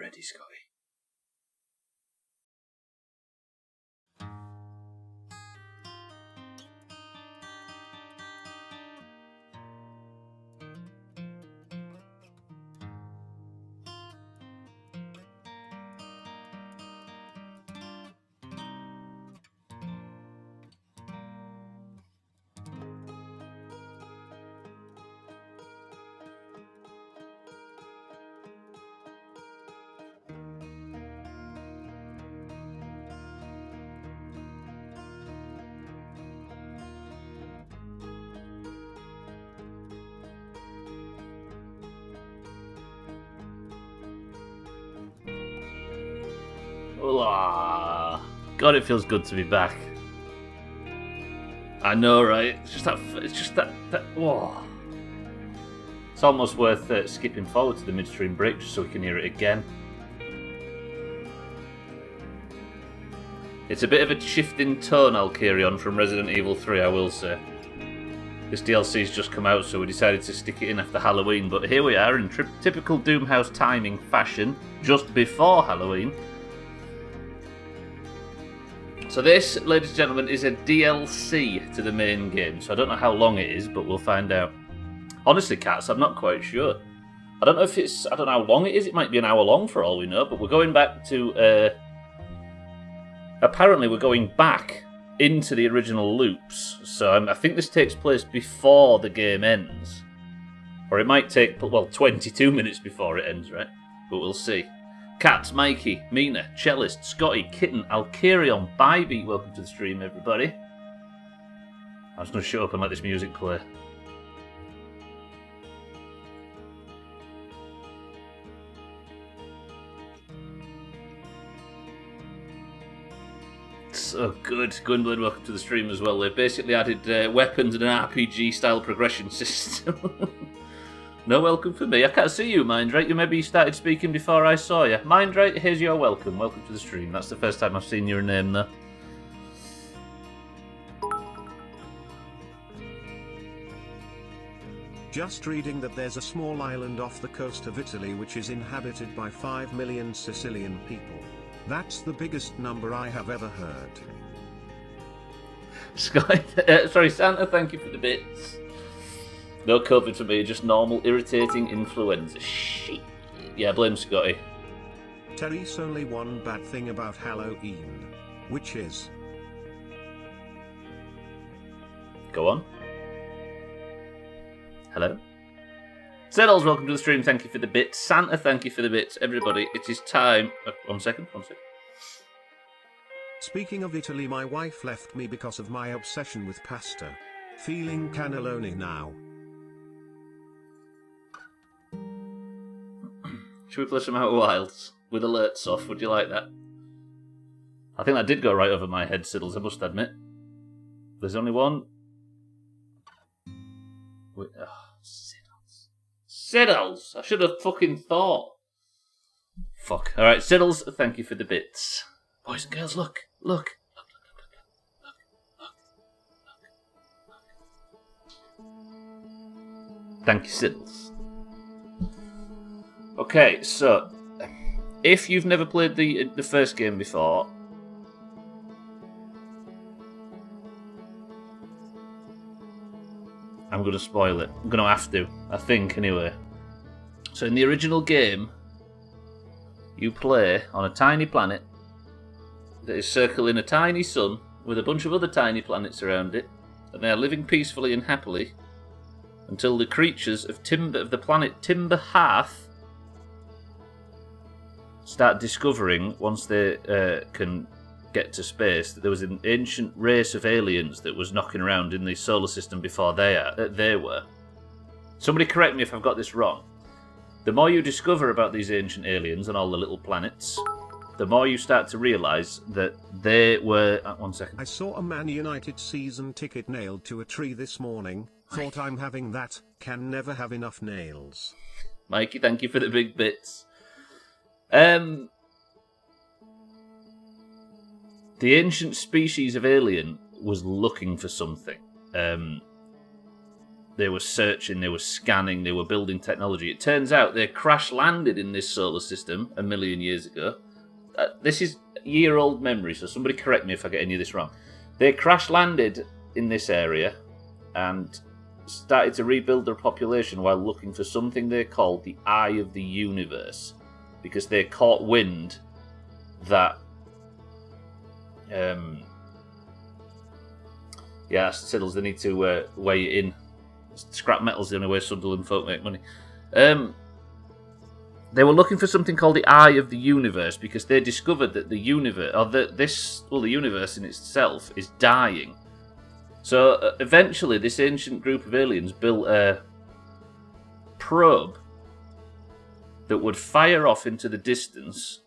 ready, Scotty. God, it feels good to be back. I know, right? It's just that. Whoa. It's almost worth skipping forward to the midstream break just so we can hear it again. It's a bit of a shift in tone I'll carry on from Resident Evil 3, I will say. This DLC's just come out, so we decided to stick it in after Halloween, but here we are in typical Doomhaus timing fashion, just before Halloween. So this, ladies and gentlemen, is a DLC to the main game, so I don't know how long it is, but we'll find out. Honestly, cats, I'm not quite sure. I don't know how long it is, it might be an hour long for all we know, but we're going back to, apparently we're going back into the original loops, so I think this takes place before the game ends. Or it might take, 22 minutes before it ends, right? But we'll see. Cats, Mikey, Mina, Cellist, Scotty, Kitten, Alkarion, Bybee, welcome to the stream, everybody. I'm just going to shut up and let this music play. So good. Gwynblood, welcome to the stream as well. They've basically added weapons and an RPG-style progression system. No welcome for me. I can't see you, Mindrate. You maybe started speaking before I saw you. Mindrate, here's your welcome. Welcome to the stream. That's the first time I've seen your name there. Just reading that there's a small island off the coast of Italy which is inhabited by 5 million Sicilian people. That's the biggest number I have ever heard. Sorry, Santa, thank you for the bits. No COVID for me, just normal, irritating influenza. Shit. Yeah, blame Scotty. Terry's only one bad thing about Halloween, which is... Go on. Hello? Zeddles, welcome to the stream, thank you for the bits. Santa, thank you for the bits. Everybody, it is time... One second. Speaking of Italy, my wife left me because of my obsession with pasta. Feeling cannelloni now. Should we play some Outer Wilds with alerts off? Would you like that? I think that did go right over my head, Siddles, I must admit. There's only one. Wait, Siddles! I should have fucking thought. Fuck. Alright, Siddles, thank you for the bits. Boys and girls, look. Thank you, Siddles. Okay, so if you've never played the first game before, I'm going to spoil it. I'm going to have to, I think, anyway. So in the original game, you play on a tiny planet that is circling a tiny sun with a bunch of other tiny planets around it, and they are living peacefully and happily until the creatures of the planet Timber Hearth start discovering, once they can get to space, that there was an ancient race of aliens that was knocking around in the solar system before they were. Somebody correct me if I've got this wrong. The more you discover about these ancient aliens and all the little planets, the more you start to realise that they were... one second. I saw a Man United season ticket nailed to a tree this morning. Thought I'm having that. Can never have enough nails. Mikey, thank you for the big bits. The ancient species of alien was looking for something. They were searching, they were scanning, they were building technology. It turns out they crash-landed in this solar system 1 million years ago. This is year-old memory, so somebody correct me if I get any of this wrong. They crash-landed in this area and started to rebuild their population while looking for something they called the Eye of the Universe, because they caught wind that Siddles, they need to weigh it in. Scrap metal's the only way Sunderland folk make money. They were looking for something called the Eye of the Universe because they discovered that the universe, or the universe in itself, is dying. So eventually, this ancient group of aliens built a probe that would fire off into the distance.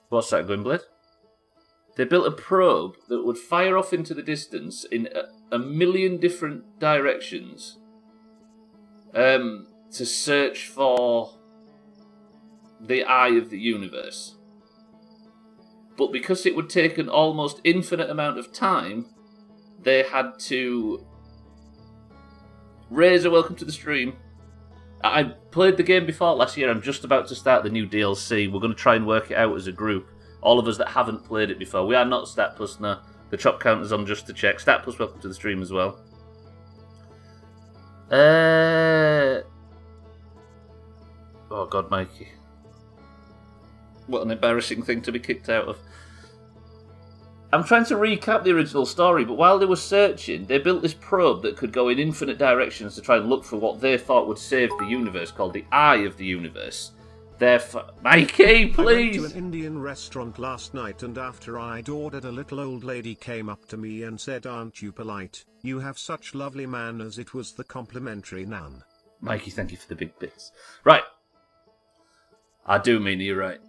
What's that going, Blade? They built a probe that would fire off into the distance in a million different directions to search for the Eye of the Universe. But because it would take an almost infinite amount of time, they had to... Razor, welcome to the stream. I played the game before last year. I'm just about to start the new DLC. We're going to try and work it out as a group. All of us that haven't played it before. We are not StatPlus, no. The chop counter's on just to check. StatPlus, welcome to the stream as well. Oh God, Mikey. What an embarrassing thing to be kicked out of. I'm trying to recap the original story, but while they were searching, they built this probe that could go in infinite directions to try and look for what they thought would save the universe, called the Eye of the Universe. Therefore, Mikey, please! I went to an Indian restaurant last night, and after I'd ordered, a little old lady came up to me and said, "Aren't you polite? You have such lovely manners." It was the complimentary naan. Mikey, thank you for the big bits. Right. I do mean you're right.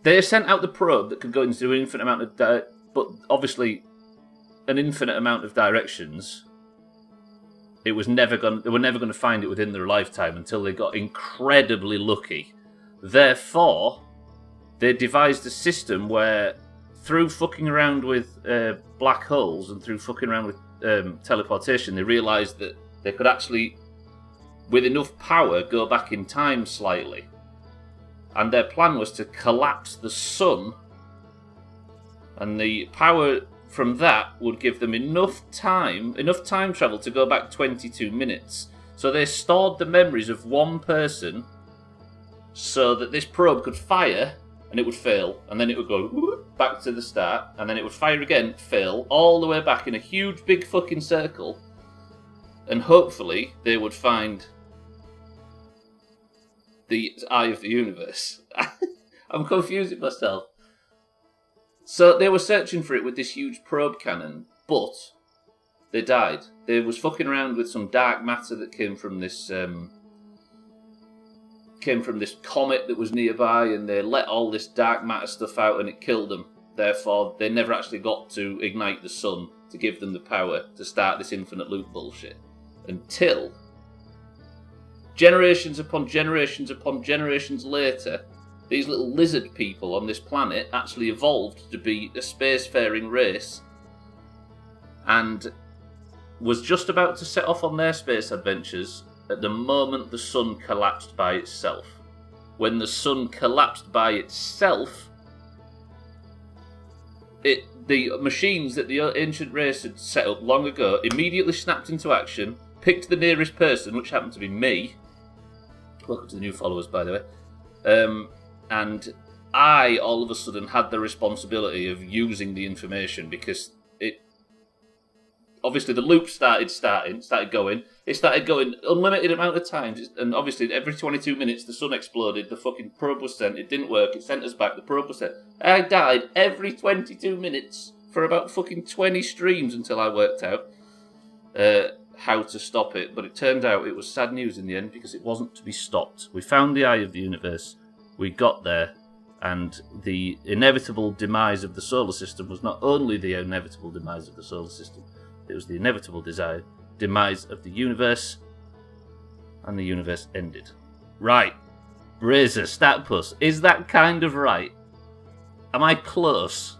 They sent out the probe that could go into an infinite amount of... but obviously, an infinite amount of directions. They were never going to find it within their lifetime until they got incredibly lucky. Therefore, they devised a system where, through fucking around with black holes and through fucking around with teleportation, they realised that they could actually, with enough power, go back in time slightly. And their plan was to collapse the sun, and the power from that would give them enough time travel to go back 22 minutes. So they stored the memories of one person so that this probe could fire and it would fail, and then it would go back to the start, and then it would fire again, fail, all the way back in a huge big fucking circle, and hopefully they would find the Eye of the Universe. I'm confusing myself. So they were searching for it with this huge probe cannon, but they died. They was fucking around with some dark matter that came from this comet that was nearby, and they let all this dark matter stuff out and it killed them. Therefore, they never actually got to ignite the sun to give them the power to start this infinite loop bullshit. Until generations upon generations upon generations later, these little lizard people on this planet actually evolved to be a spacefaring race and was just about to set off on their space adventures at the moment the sun collapsed by itself. When the sun collapsed by itself, the machines that the ancient race had set up long ago immediately snapped into action, picked the nearest person, which happened to be me. Welcome to the new followers, by the way. And I, all of a sudden, had the responsibility of using the information because obviously the loop started going. It started going unlimited amount of times, and obviously every 22 minutes the sun exploded, the fucking probe was sent, it didn't work, it sent us back, the probe was sent. I died every 22 minutes for about fucking 20 streams until I worked out how to stop it, but it turned out it was sad news in the end because it wasn't to be stopped. We found the Eye of the Universe, we got there, and the inevitable demise of the solar system was not only the inevitable demise of the solar system, it was the inevitable demise of the universe, and the universe ended. Right. Razor, StatPlus, is that kind of right? Am I close?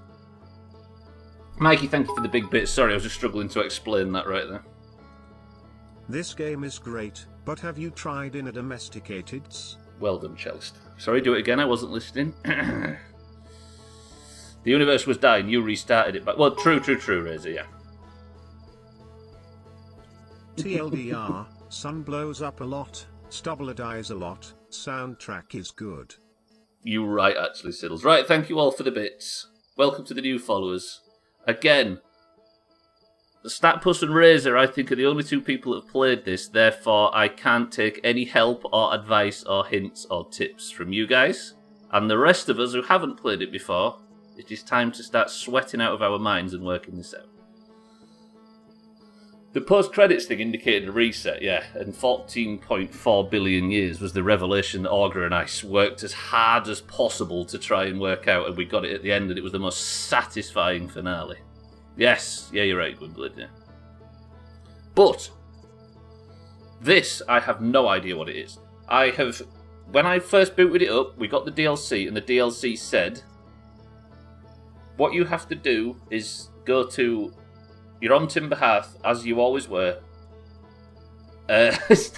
Mikey, thank you for the big bits. Sorry, I was just struggling to explain that right there. This game is great, but have you tried in a domesticated? Well done, Chelst. Sorry, do it again. I wasn't listening. The universe was dying. You restarted it. But well, true, Razor. Yeah. TLDR, sun blows up a lot, Stubbler dies a lot, soundtrack is good. You're right, actually, Siddles. Right, thank you all for the bits. Welcome to the new followers. Again, the Statpuss and Razor, I think, are the only two people that have played this, therefore I can't take any help or advice or hints or tips from you guys. And the rest of us who haven't played it before, it is time to start sweating out of our minds and working this out. The post-credits thing indicated a reset, yeah, and 14.4 billion years was the revelation that Augur and I worked as hard as possible to try and work out, and we got it at the end, and it was the most satisfying finale. Yes, yeah, you're right, Gwynblade, yeah. But, this, I have no idea what it is. When I first booted it up, we got the DLC, and the DLC said, what you have to do is go to... You're on Timber Hearth, as you always were. That's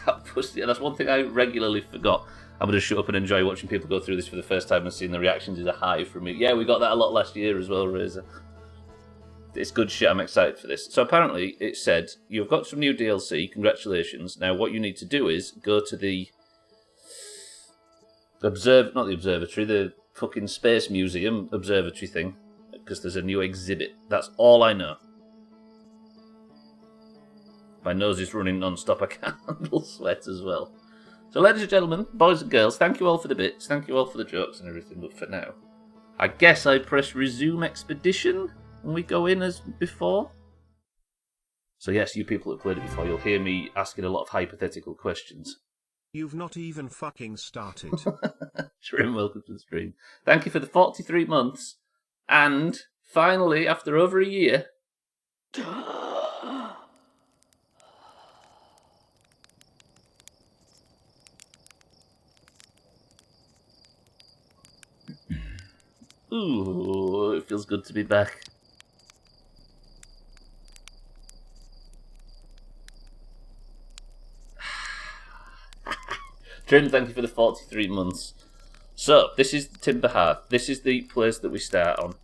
one thing I regularly forgot. I'm going to shut up and enjoy watching people go through this for the first time and seeing the reactions is a high from me. Yeah, we got that a lot last year as well, Razor. It's good shit, I'm excited for this. So apparently it said, you've got some new DLC, congratulations. Now what you need to do is go to the... not the observatory, the fucking Space Museum observatory thing. Because there's a new exhibit. That's all I know. My nose is running non-stop. I can't handle sweat as well. So, ladies and gentlemen, boys and girls, thank you all for the bits. Thank you all for the jokes and everything. But for now, I guess I press resume expedition and we go in as before. So yes, you people that played it before, you'll hear me asking a lot of hypothetical questions. You've not even fucking started. Shrim, welcome to the stream. Thank you for the 43 months. And finally, after over a year... Ooh, it feels good to be back. Trim, thank you for the 43 months. So, this is the Timber Hearth. This is the place that we start on.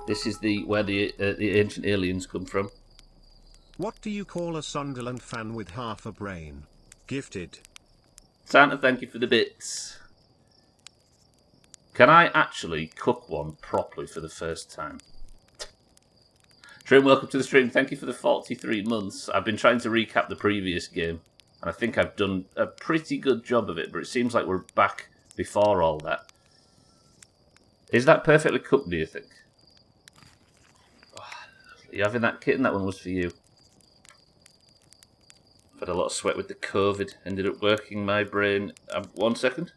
This is where the ancient aliens come from. What do you call a Sunderland fan with half a brain? Gifted. Santa, thank you for the bits. Can I actually cook one properly for the first time? Trim, welcome to the stream. Thank you for the 43 months. I've been trying to recap the previous game, and I think I've done a pretty good job of it, but it seems like we're back before all that. Is that perfectly cooked, do you think? Oh, are you having that kitten? That one was for you. I've had a lot of sweat with the COVID. Ended up working my brain. 1 second.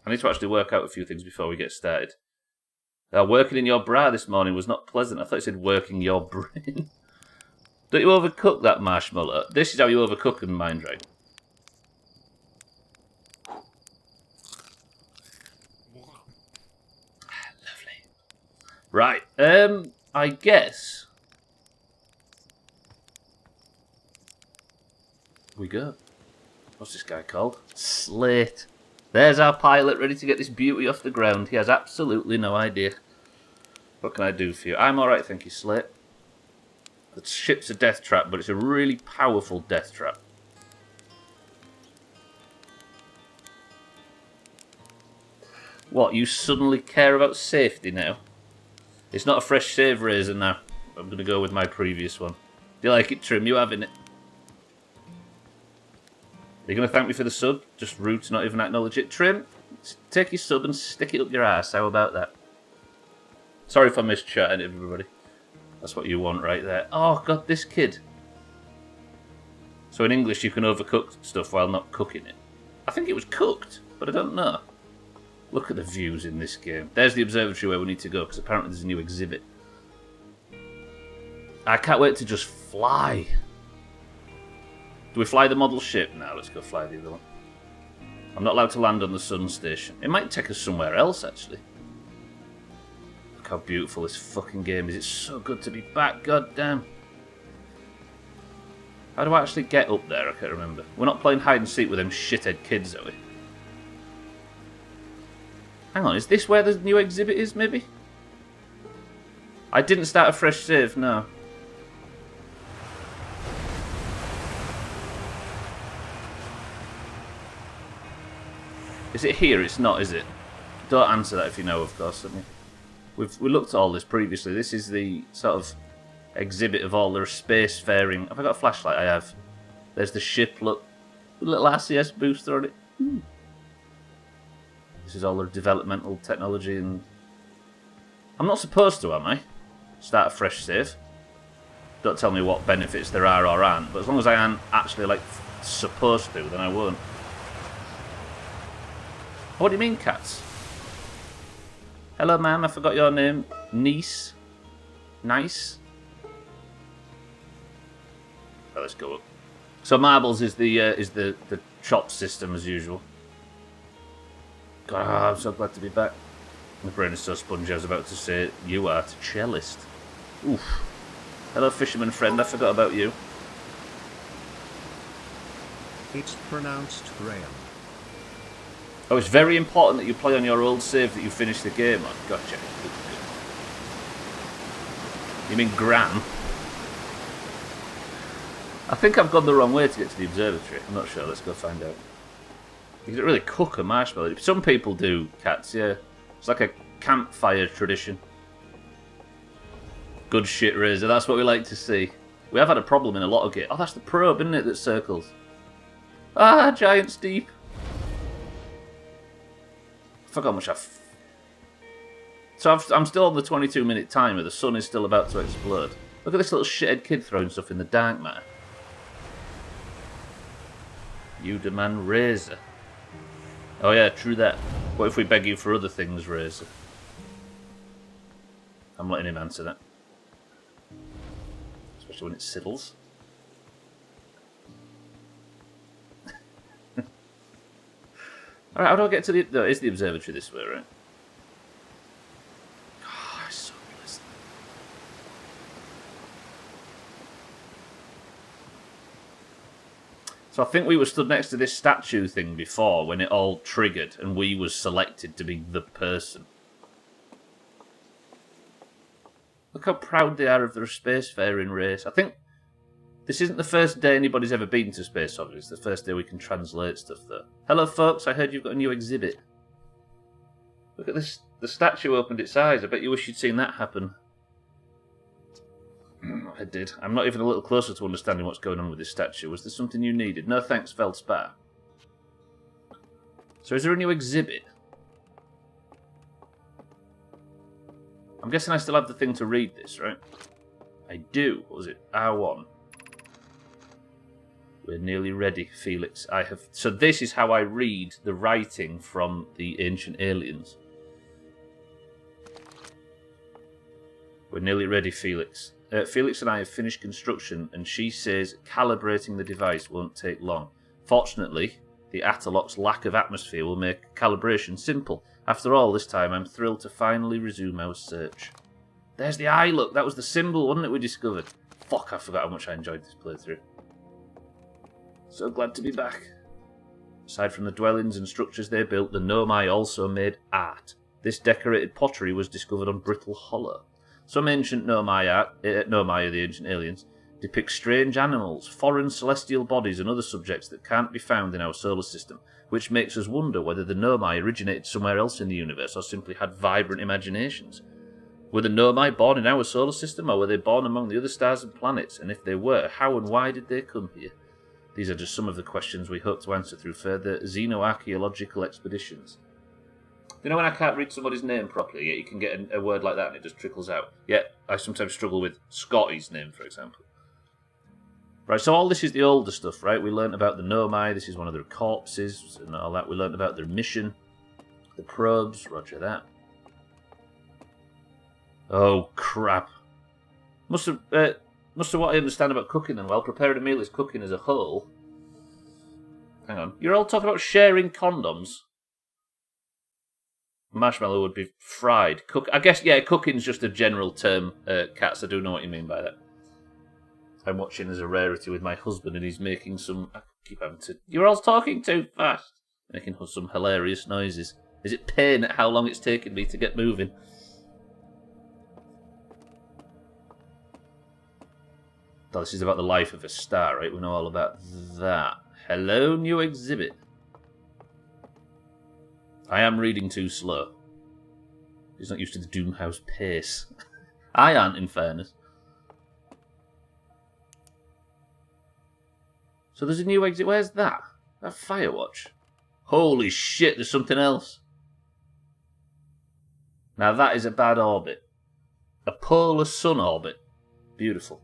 I need to actually work out a few things before we get started. Working in your bra this morning was not pleasant. I thought it said working your brain. Don't you overcook that marshmallow? This is how you overcook in Mind Dragon. Lovely. Right, I guess... we go. What's this guy called? Slate. There's our pilot ready to get this beauty off the ground. He has absolutely no idea. What can I do for you? I'm alright, thank you, Slate. The ship's a death trap, but it's a really powerful death trap. What, you suddenly care about safety now? It's not a fresh save Razor now. I'm going to go with my previous one. Do you like it, Trim? You having it? Are you going to thank me for the sub? Just rude to not even acknowledge it. Trim, take your sub and stick it up your ass. How about that? Sorry if I missed chatting, everybody. That's what you want right there. Oh, God, this kid. So in English, you can overcook stuff while not cooking it. I think it was cooked, but I don't know. Look at the views in this game. There's the observatory where we need to go, because apparently there's a new exhibit. I can't wait to just fly. Do we fly the model ship? No, let's go fly the other one. I'm not allowed to land on the sun station. It might take us somewhere else, actually. how beautiful this fucking game is. It's so good to be back, god damn. How do I actually get up there? I can't remember. We're not playing hide and seek with them shithead kids, are we? Hang on, is this where the new exhibit is, maybe? I didn't start a fresh save, no. Is it here? It's not, is it? Don't answer that if you know, of course. We looked at all this previously. This is the sort of exhibit of all their spacefaring. Have I got a flashlight? I have. There's the ship, look. A little RCS booster on it. This is all their developmental technology, and I'm not supposed to, am I? Start a fresh save. Don't tell me what benefits there are or aren't, but as long as I aren't actually, like, supposed to, then I won't. What do you mean, cats? Hello, ma'am, I forgot your name. Niece? Nice? Oh, let's go up. So Marbles is the chop system as usual. God, I'm so glad to be back. My brain is so spongy I was about to say, you are to cellist. Oof. Hello, fisherman friend, I forgot about you. It's pronounced Graham. Oh, it's very important that you play on your old save that you finish the game on. Gotcha. Good. You mean Graham? I think I've gone the wrong way to get to the observatory. I'm not sure. Let's go find out. You don't really cook a marshmallow. Some people do, cats, yeah. It's like a campfire tradition. Good shit, Razor. That's what we like to see. We have had a problem in a lot of games. Oh, that's the probe, isn't it, that circles? Ah, giant steep. I forgot how much So I'm still on the 22-minute timer. The sun is still about to explode. Look at this little shithead kid throwing stuff in the dark matter. You demand Razor. Oh yeah, true that. What if we beg you for other things, Razor? I'm letting him answer that. Especially when it siddles. Alright, how do I get to the... No, it's the observatory this way, right? Oh, it's so pleasant. So I think we were stood next to this statue thing before when it all triggered and we was selected to be the person. Look how proud they are of their spacefaring race. I think this isn't the first day anybody's ever been to space, obviously. It's the first day we can translate stuff, though. Hello, folks. I heard you've got a new exhibit. Look at this. The statue opened its eyes. I bet you wish you'd seen that happen. I did. I'm not even a little closer to understanding what's going on with this statue. Was there something you needed? No thanks, Feldspar. So is there a new exhibit? I'm guessing I still have the thing to read this, right? I do. What was it? R1. We're nearly ready, Felix. So this is how I read the writing from the ancient aliens. We're nearly ready, Felix. Felix and I have finished construction, and she says calibrating the device won't take long. Fortunately, the Atolok's lack of atmosphere will make calibration simple. After all this time, I'm thrilled to finally resume our search. There's the eye, look. That was the symbol, wasn't it, we discovered? Fuck, I forgot how much I enjoyed this playthrough. So glad to be back. Aside from the dwellings and structures they built, the Nomai also made art. This decorated pottery was discovered on Brittle Hollow. Some ancient Nomai are the ancient aliens, depict strange animals, foreign celestial bodies and other subjects that can't be found in our solar system, which makes us wonder whether the Nomai originated somewhere else in the universe or simply had vibrant imaginations. Were the Nomai born in our solar system, or were they born among the other stars and planets? And if they were, how and why did they come here? These are just some of the questions we hope to answer through further xenoarchaeological expeditions. You know when I can't read somebody's name properly, yet you can get a word like that and it just trickles out? Yeah, I sometimes struggle with Scotty's name, for example. Right, so all this is the older stuff, right? We learnt about the Nomai, this is one of their corpses and all that. We learnt about their mission, the probes, roger that. Oh, crap. Must have what I understand about cooking then. Well, preparing a meal is cooking as a whole. Hang on. You're all talking about sharing condoms? Marshmallow would be fried. I guess, yeah, cooking's just a general term, Cats. I do know what you mean by that. I'm watching as a rarity with my husband, and he's making some... I keep having to... You're all talking too fast. Making some hilarious noises. Is it pain at how long it's taken me to get moving? Oh, this is about the life of a star, right? We know all about that. Hello, new exhibit. I am reading too slow. He's not used to the Doomhaus pace. I aren't, in fairness. So there's a new exit. Where's that? That Firewatch. Holy shit, there's something else. Now that is a bad orbit. A polar sun orbit. Beautiful.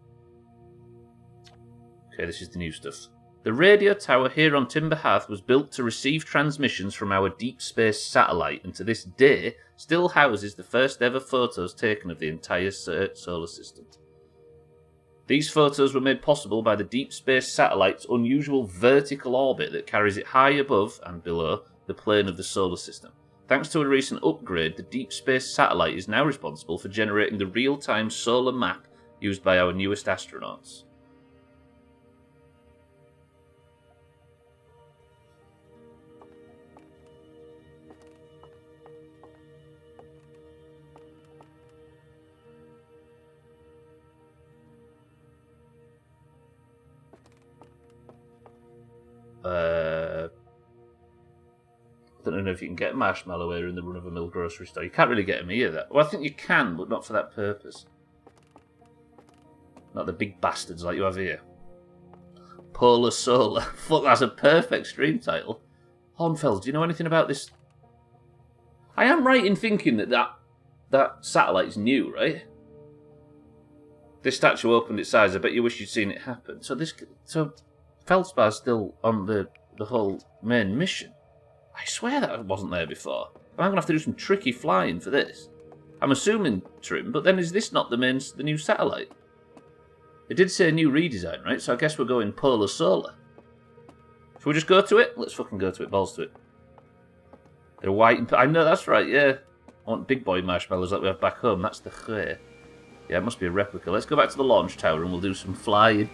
Okay, this is the new stuff. The radio tower here on Timber Heath was built to receive transmissions from our deep space satellite, and to this day still houses the first ever photos taken of the entire solar system. These photos were made possible by the deep space satellite's unusual vertical orbit that carries it high above and below the plane of the solar system. Thanks to a recent upgrade, the deep space satellite is now responsible for generating the real-time solar map used by our newest astronauts. I don't know if you can get marshmallow here in the run-of-the-mill grocery store. You can't really get them here. That. Well, I think you can, but not for that purpose. Not the big bastards like you have here. Polar Solar. Fuck, that's a perfect stream title. Hornfels, do you know anything about this? I am right in thinking that satellite's new, right? This statue opened its eyes. I bet you wish you'd seen it happen. So Feldspar's still on the whole main mission. I swear that wasn't there before. I'm going to have to do some tricky flying for this. I'm assuming trim, but then is this not the new satellite? It did say new redesign, right? So I guess we're going Polar Solar. Should we just go to it? Let's fucking go to it. Balls to it. They're white and... I know, that's right, yeah. I want big boy marshmallows like we have back home. That's the chay. Yeah, it must be a replica. Let's go back to the launch tower and we'll do some flying.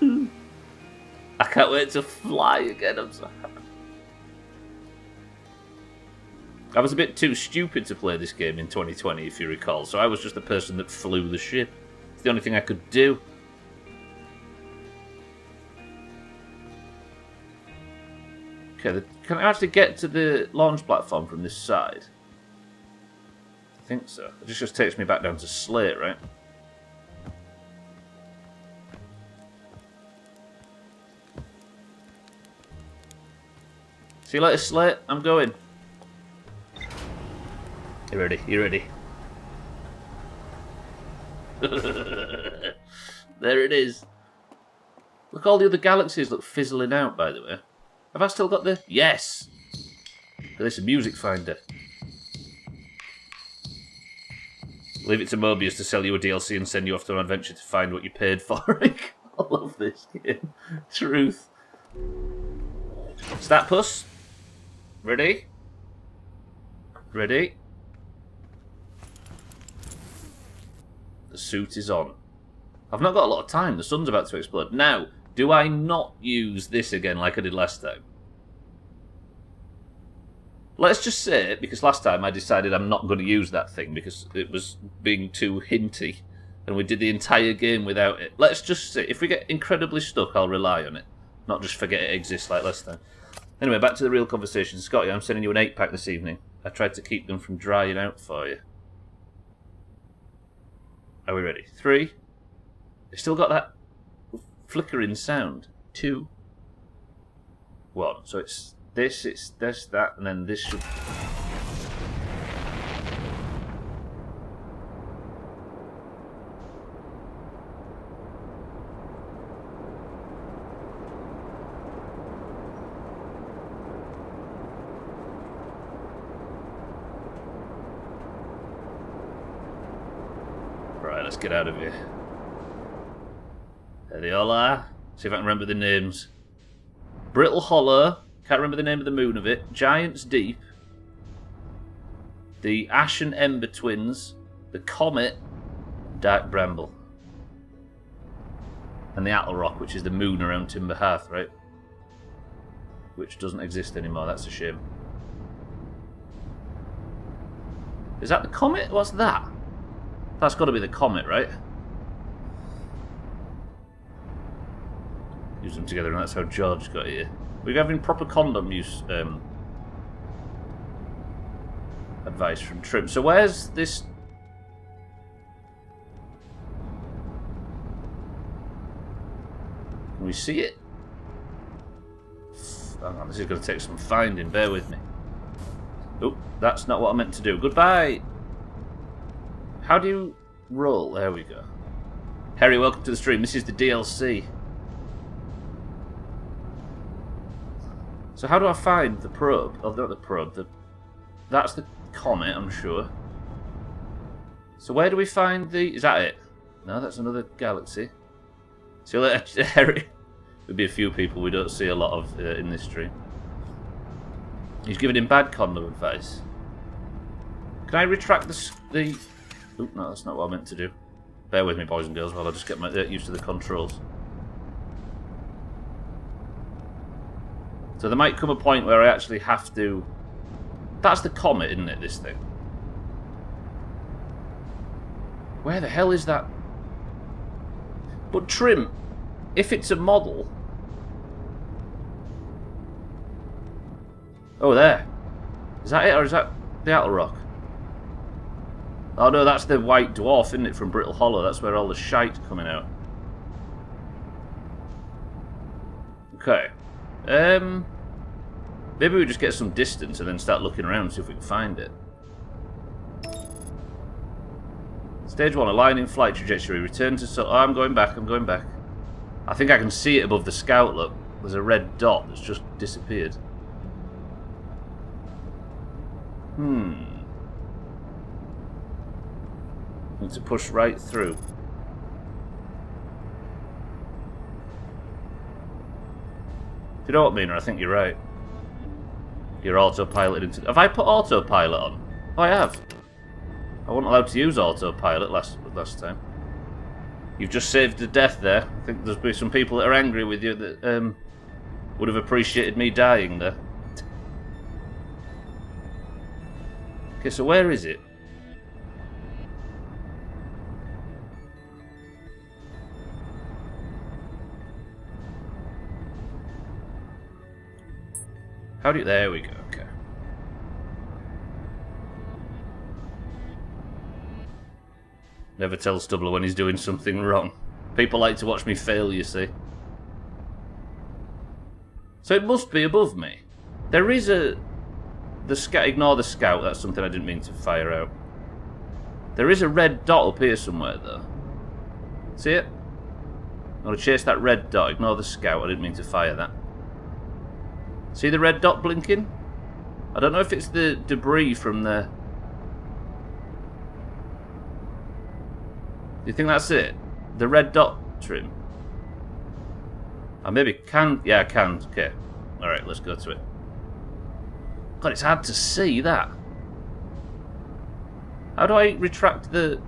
I can't wait to fly again. I'm so happy. I was a bit too stupid to play this game in 2020, if you recall, so I was just the person that flew the ship. It's the only thing I could do. Okay, can I actually get to the launch platform from this side? I think so. It just takes me back down to Slate, right? See you later, Slate. I'm going. You ready? You ready? There it is. Look, all the other galaxies look fizzling out, by the way. Have I still got the... Yes! This is a music finder. Leave it to Mobius to sell you a DLC and send you off to an adventure to find what you paid for. I love this game. Truth. Stat puss. Ready? Ready? The suit is on. I've not got a lot of time. The sun's about to explode. Now, do I not use this again like I did last time? Let's just say, because last time I decided I'm not going to use that thing because it was being too hinty, and we did the entire game without it. Let's just say, if we get incredibly stuck, I'll rely on it. Not just forget it exists like last time. Anyway, back to the real conversation. Scotty, I'm sending you an 8-pack this evening. I tried to keep them from drying out for you. Are we ready? 3. It's still got that flickering sound. 2. 1. So it's this, that, and then this should... Right, let's get out of here. There they all are. See if I can remember the names. Brittle Hollow. Can't remember the name of the moon of it. Giant's Deep. The Ash and Ember Twins, the Comet, Dark Bramble. And the Attle Rock, which is the moon around Timber Hearth, right? Which doesn't exist anymore, that's a shame. Is that the Comet? What's that? That's got to be the Comet, right? Use them together, and that's how George got here. We're having proper condom use advice from Trim. So where's this? Can we see it? Hang on, this is going to take some finding. Bear with me. Oh, that's not what I meant to do. Goodbye. How do you roll? There we go. Harry, welcome to the stream. This is the DLC. So how do I find the probe? Oh, not the probe. That's the Comet, I'm sure. So where do we find the... Is that it? No, that's another galaxy. See you later, Harry. There'll be a few people we don't see a lot of in this stream. He's giving him bad condom advice. Can I retract the... Oh, no, that's not what I meant to do. Bear with me, boys and girls, while I just get used to the controls. So there might come a point where I actually have to... That's the Comet, isn't it, this thing? Where the hell is that? But Trim, if it's a model... Oh, there. Is that it, or is that the Attle Rock? Oh no, that's the White Dwarf, isn't it, from Brittle Hollow? That's where all the shite's coming out. Okay. Maybe we just get some distance and then start looking around and see if we can find it. Stage 1, align in flight trajectory. Return to... Oh, I'm going back, I'm going back. I think I can see it above the scout, look. There's a red dot that's just disappeared. Need to push right through. Do you know what, Mina? I think you're right. You're autopiloted into... Have I put autopilot on? Oh, I have. I wasn't allowed to use autopilot last time. You've just saved a death there. I think there's be some people that are angry with you that would have appreciated me dying there. Okay, so where is it? How do you... There we go, okay. Never tell Stubbler when he's doing something wrong. People like to watch me fail, you see. So it must be above me. There is a... The scout... Ignore the scout, that's something I didn't mean to fire out. There is a red dot up here somewhere, though. See it? I'm going to chase that red dot. Ignore the scout, I didn't mean to fire that. See the red dot blinking? I don't know if it's the debris from the... Do you think that's it? The red dot, Trim? I maybe can... Yeah, I can. Okay. Alright, let's go to it. God, it's hard to see that. How do I retract the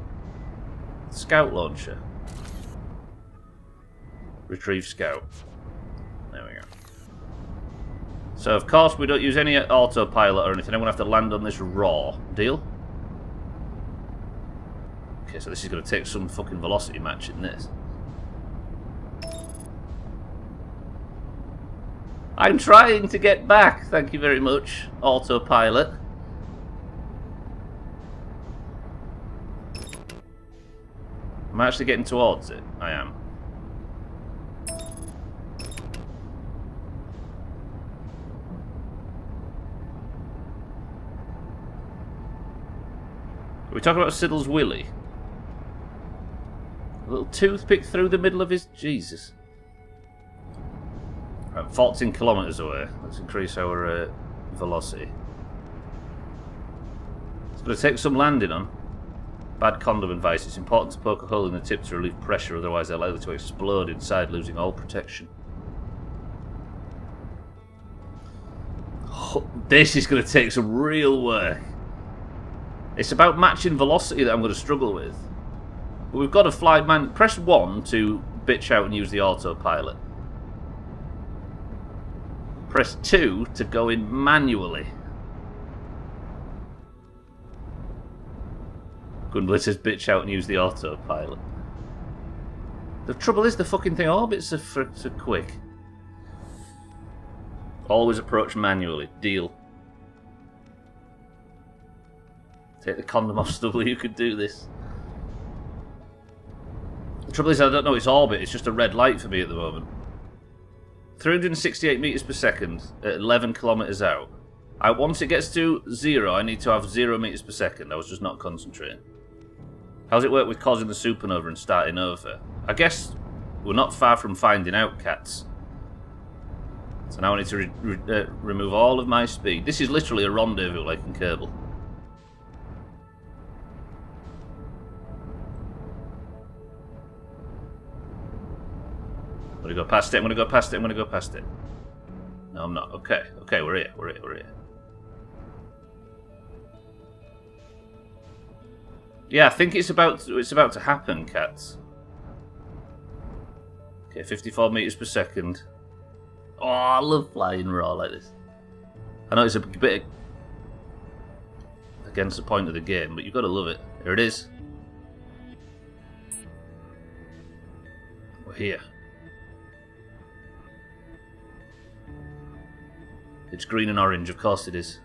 scout launcher? Retrieve scout. There we go. So, of course, we don't use any autopilot or anything. I'm going to have to land on this raw. Deal? Okay, so this is going to take some fucking velocity matching this. I'm trying to get back. Thank you very much, autopilot. Am I actually getting towards it? I am. Are we talking about Siddle's Willy? A little toothpick through the middle of his... Jesus. Right, 14 kilometres away. Let's increase our velocity. It's going to take some landing on. Bad condom advice. It's important to poke a hole in the tip to relieve pressure, otherwise they're likely to explode inside, losing all protection. Oh, this is going to take some real work. It's about matching velocity that I'm going to struggle with. But we've got to fly... Press 1 to bitch out and use the autopilot. Press 2 to go in manually. Gundler says bitch out and use the autopilot. The trouble is the fucking thing orbits are so quick. Always approach manually. Deal. Take the condom off, Stubbler, you could do this. The trouble is I don't know its orbit, it's just a red light for me at the moment. 368 meters per second at 11 kilometers out. Once it gets to 0, I need to have 0 meters per second. I was just not concentrating. How's it work with causing the supernova and starting over? I guess we're not far from finding out, cats. So now I need to remove all of my speed. This is literally a rendezvous like in Kerbal. I'm gonna go past it, I'm gonna go past it, I'm gonna go past it. No, I'm not. Okay, okay, we're here, we're here, we're here. Yeah, I think it's about to happen, cats. Okay, 54 meters per second. Oh, I love flying raw like this. I know it's a bit against the point of the game, but you've got to love it. Here it is. We're here. It's green and orange, of course it is.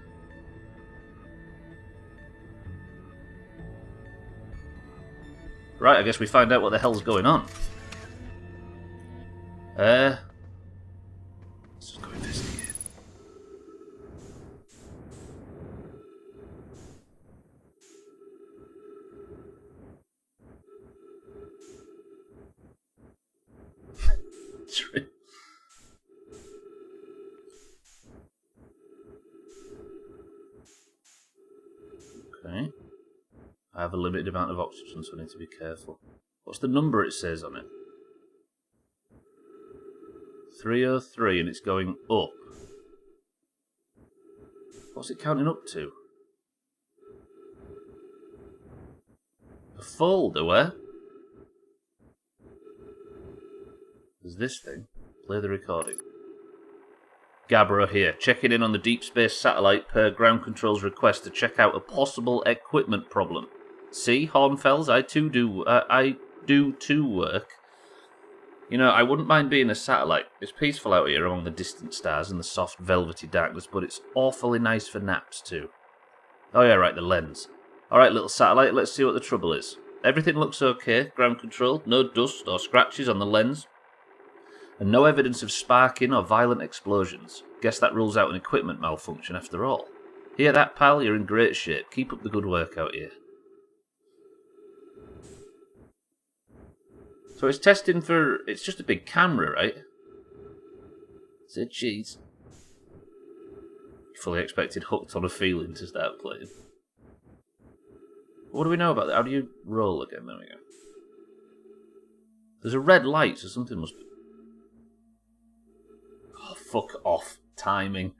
Right, I guess we find out what the hell's going on. Let's just go investigate. True. Okay. I have a limited amount of oxygen, so I need to be careful. What's the number it says on it? 303, and it's going up. What's it counting up to? A folder, where? There's this thing. Play the recording. Gabbro here, checking in on the deep space satellite per ground control's request to check out a possible equipment problem. See, Hornfells, I do too work. You know, I wouldn't mind being a satellite. It's peaceful out here among the distant stars and the soft velvety darkness, but it's awfully nice for naps too. Oh yeah, right, the lens. Alright, little satellite, let's see what the trouble is. Everything looks okay, ground control, no dust or scratches on the lens, and no evidence of sparking or violent explosions. Guess that rules out an equipment malfunction after all. Hear that, pal? You're in great shape. Keep up the good work out here. So it's testing for... It's just a big camera, right? It's a cheese. You fully expected Hooked on a Feeling to start playing. What do we know about that? How do you roll again? There we go. There's a red light, so something must be... Oh, fuck off. Timing.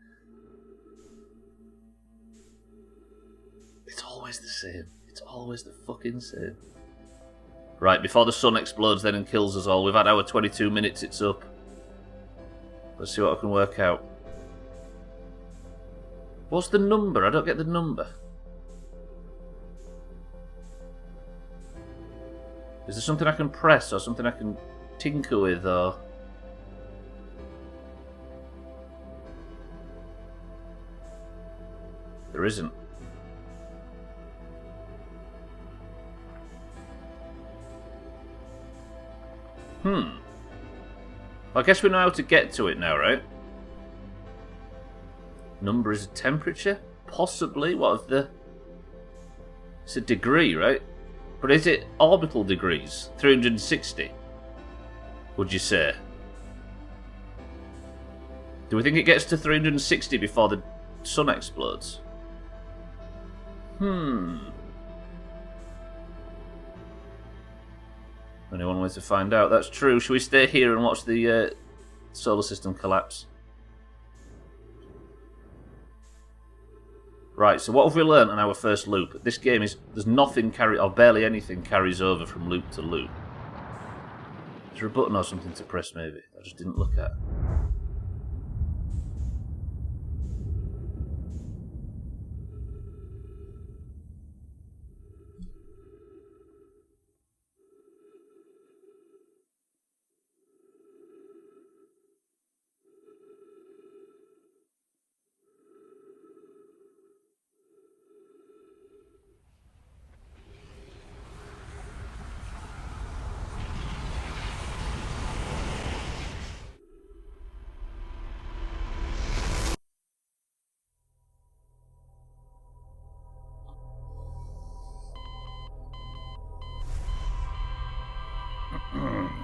It's always the same. It's always the fucking same. Right, before the sun explodes then and kills us all. We've had our 22 minutes, it's up. Let's see what I can work out. What's the number? I don't get the number. Is there something I can press or something I can tinker with or... There isn't. Well, I guess we know how to get to it now, right? Number is a temperature? Possibly. What of the... It's a degree, right? But is it orbital degrees? 360, would you say? Do we think it gets to 360 before the sun explodes? Anyone wants to find out? That's true. Should we stay here and watch the solar system collapse? Right, so what have we learnt on our first loop? This game is... There's nothing or barely anything carries over from loop to loop. Is there a button or something to press, maybe? I just didn't look at.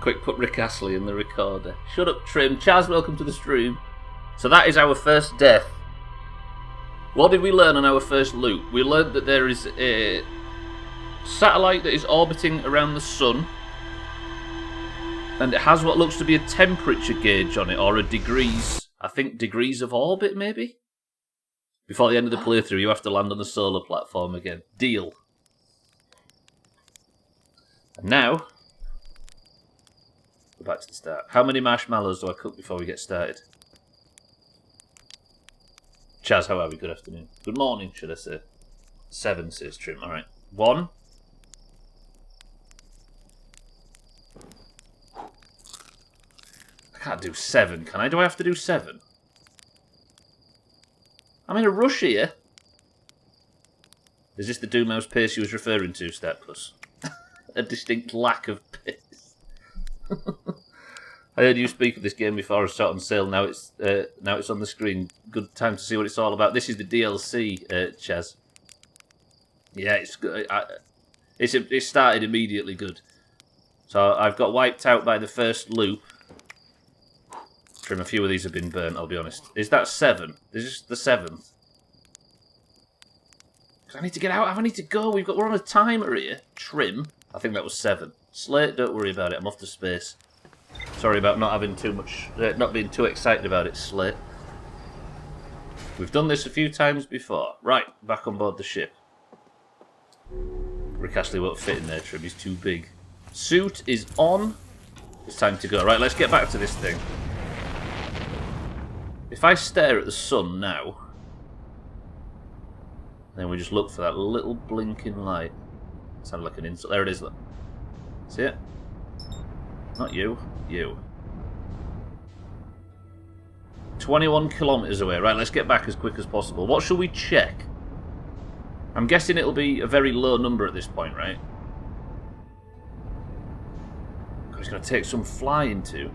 Quick, put Rick Astley in the recorder. Shut up, Trim. Chaz, welcome to the stream. So that is our first death. What did we learn on our first loop? We learned that there is a satellite that is orbiting around the sun, and it has what looks to be a temperature gauge on it, or a degrees, I think degrees of orbit, maybe? Before the end of the playthrough, you have to land on the solar platform again. Deal. And now... back to the start. How many marshmallows do I cook before we get started? Chaz, how are we? Good afternoon. Good morning, should I say. 7, says Trim. Alright. 1. I can't do 7, can I? Do I have to do 7? I'm in a rush here. Is this the Doomhaus pace you was referring to, Steppuss? A distinct lack of pace. I heard you speak of this game before. It's on sale now. It's on the screen. Good time to see what it's all about. This is the DLC, Chaz. Yeah, it's good. It started immediately good. So I've got wiped out by the first loop. Trim, a few of these have been burnt. I'll be honest. Is that 7? Is this the 7th? I need to get out. I need to go. We're on a timer here. Trim. I think that was 7. Slate, don't worry about it. I'm off to space. Sorry about not having too much, not being too excited about it, Slate. We've done this a few times before. Right, back on board the ship. Rick Astley won't fit in there, Trim. He's too big. Suit is on. It's time to go. Right, let's get back to this thing. If I stare at the sun now, then we just look for that little blinking light. Sounded like an insult. There it is, look. See it? Not you. You. 21 kilometres away. Right, let's get back as quick as possible. What shall we check? I'm guessing it'll be a very low number at this point, right? It's going to take some flying too.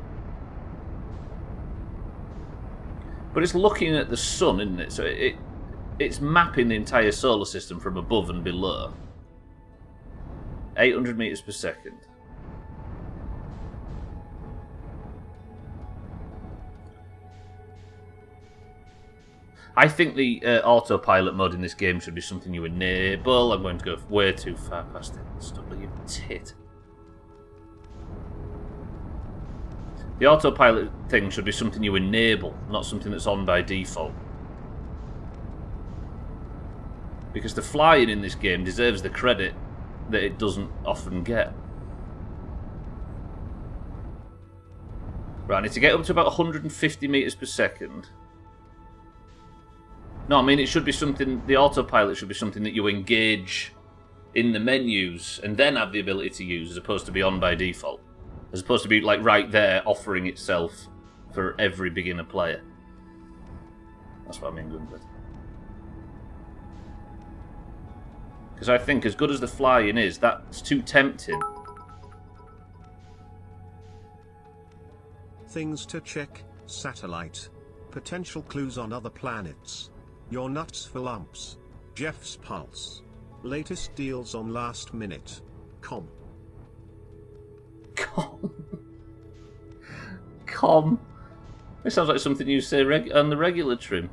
But it's looking at the sun, isn't it? So it's mapping the entire solar system from above and below. 800 metres per second. I think the autopilot mode in this game should be something you enable. I'm going to go way too far past it. Stubbler, you tit. The autopilot thing should be something you enable, not something that's on by default. Because the flying in this game deserves the credit that it doesn't often get. Right, I need to get up to about 150 metres per second. No, I mean, it should be something, the autopilot should be something that you engage in the menus and then have the ability to use, as opposed to be on by default. As opposed to be, like, right there, offering itself for every beginner player. That's what I mean, Gunbird. Because I think, as good as the flying is, that's too tempting. Things to check: satellite, potential clues on other planets, your nuts for lumps, Jeff's pulse, latest deals on last minute, com. Com. It sounds like something you say on the regular Trim.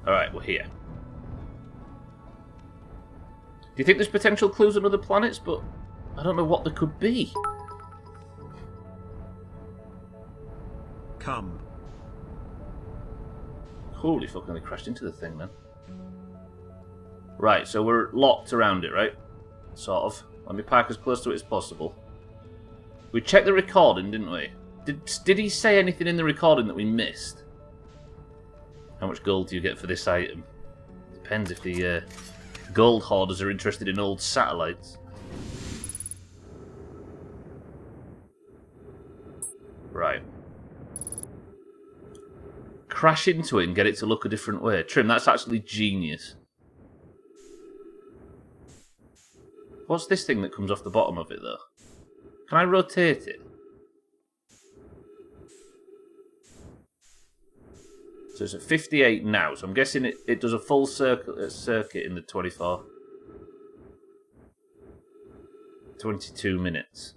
Alright, we're here. Do you think there's potential clues on other planets? But I don't know what there could be. Come. Holy fuck, I crashed into the thing then. Right, so we're locked around it, right? Sort of. Let me park as close to it as possible. We checked the recording, didn't we? Did he say anything in the recording that we missed? How much gold do you get for this item? Depends if the gold hoarders are interested in old satellites. Right. Crash into it and get it to look a different way. Trim, that's actually genius. What's this thing that comes off the bottom of it, though? Can I rotate it? So it's at 58 now, so I'm guessing it does a full circuit in the 22 minutes.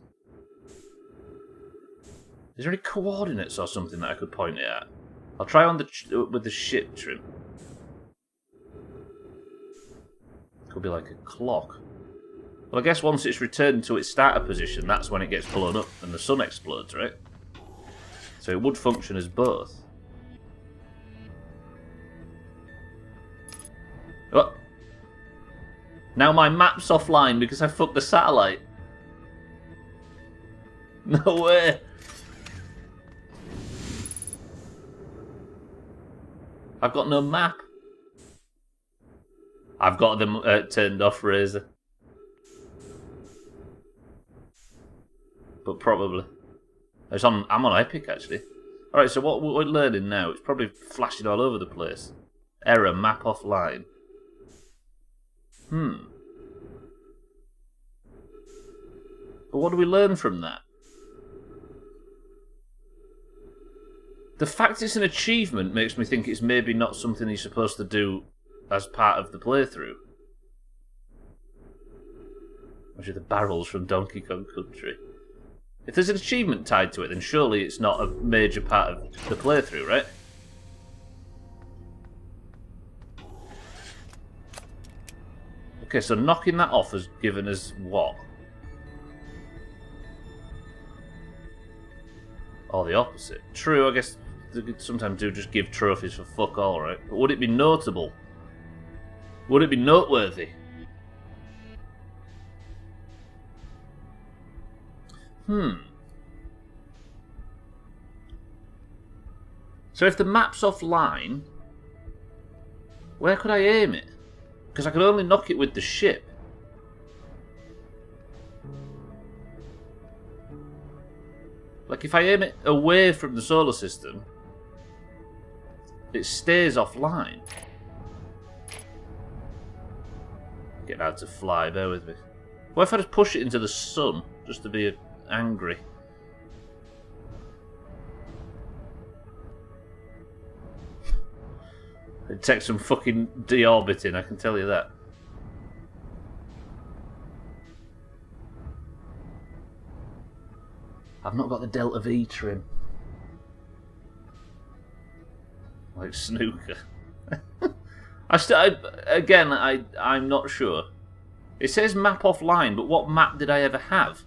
Is there any coordinates or something that I could point it at? I'll try on with the ship, Trim. Could be like a clock. Well, I guess once it's returned to its starter position, that's when it gets blown up and the sun explodes, right? So it would function as both. Oh. Now my map's offline because I fucked the satellite. No way. I've got no map. I've got them turned off, Razor. But probably. I'm on Epic, actually. Alright, so what we're learning now, it's probably flashing all over the place. Error, map offline. But what do we learn from that? The fact it's an achievement makes me think it's maybe not something he's supposed to do as part of the playthrough. Which are the barrels from Donkey Kong Country. If there's an achievement tied to it, then surely it's not a major part of the playthrough, right? Okay, so knocking that off has given us what? Or the opposite. True, I guess they could sometimes do just give trophies for fuck all, right? But would it be notable? Would it be noteworthy? So if the map's offline, where could I aim it? Because I could only knock it with the ship. Like if I aim it away from the solar system, it stays offline. Getting hard to fly, bear with me. What if I just push it into the sun, just to be angry? It'd take some fucking deorbiting, I can tell you that. I've not got the Delta V trim. Like snooker. I'm not sure. It says map offline, but what map did I ever have?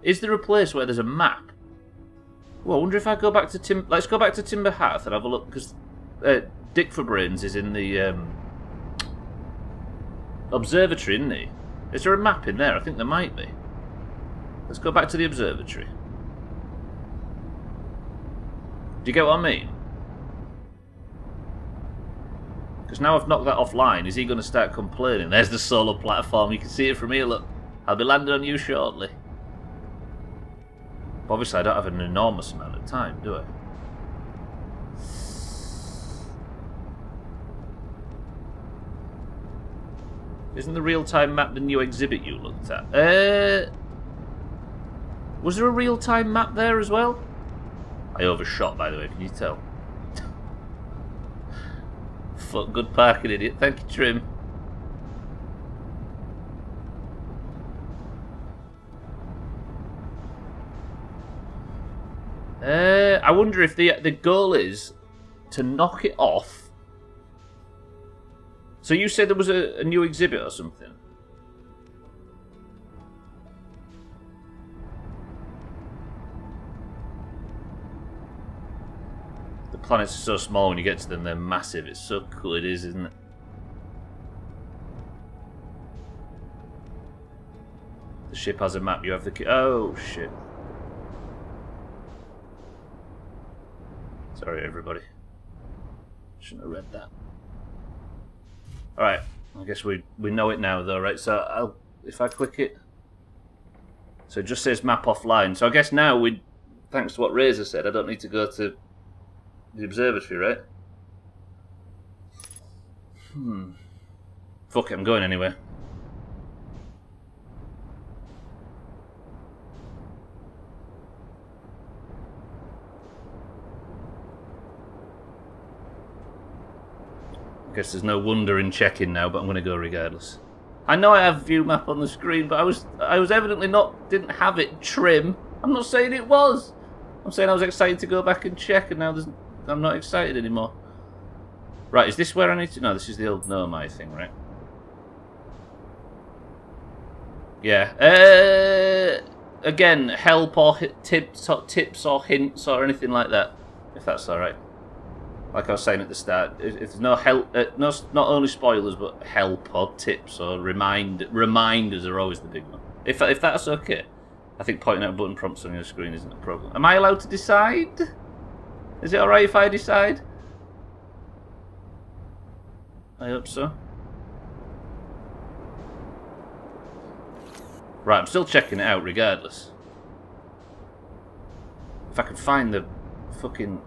Is there a place where there's a map? Well, I wonder if I go back to Let's go back to Timber Hearth and have a look, because Dick for Brains is in the observatory, isn't he? Is there a map in there? I think there might be. Let's go back to the observatory. Do you get what I mean? Because now I've knocked that offline, is he going to start complaining? There's the solar platform, you can see it from here, look. I'll be landing on you shortly. But obviously I don't have an enormous amount of time, do I? Isn't the real-time map the new exhibit you looked at? Was there a real-time map there as well? I overshot, by the way, can you tell? Fuck, good parking, idiot. Thank you, Trim. I wonder if the goal is to knock it off. So you said there was a new exhibit or something? The planets are so small when you get to them, they're massive. It's so cool it is, isn't it? The ship has a map, you have the key. Oh, shit. Sorry, everybody. Shouldn't have read that. Alright, I guess we know it now, though, right? So, if I click it... So it just says map offline. So I guess now, thanks to what Razor said, I don't need to go to the observatory, right? Fuck it, I'm going anywhere. I guess there's no wonder in checking now, but I'm going to go regardless. I know I have view map on the screen, but I was evidently didn't have it trim. I'm not saying it was. I'm saying I was excited to go back and check, and now I'm not excited anymore. Right, is this where I need to... No, this is the old Nomai thing, right? Yeah. Again, help or tips or hints or anything like that, if that's alright. Like I was saying at the start, if there's no help, not only spoilers, but help or tips or reminders are always the big one. If that's okay, I think pointing out button prompts on your screen isn't a problem. Am I allowed to decide? Is it alright if I decide? I hope so. Right, I'm still checking it out regardless. If I can find the fucking...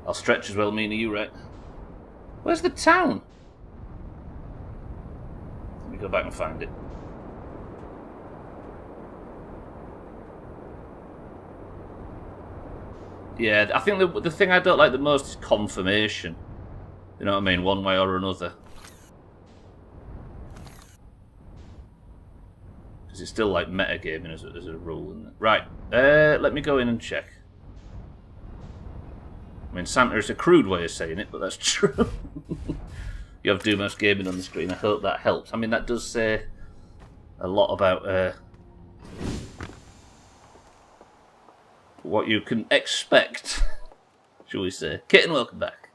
I'll stretch as well, me and you, right? Where's the town? Let me go back and find it. Yeah, I think the thing I don't like the most is confirmation. You know what I mean? One way or another. Because it's still like metagaming as a rule, isn't it? Right, let me go in and check. I mean, Santa is a crude way of saying it, but that's true. You have Doomhaus Gaming on the screen. I hope that helps. I mean, that does say a lot about what you can expect, shall we say. Kitten, welcome back.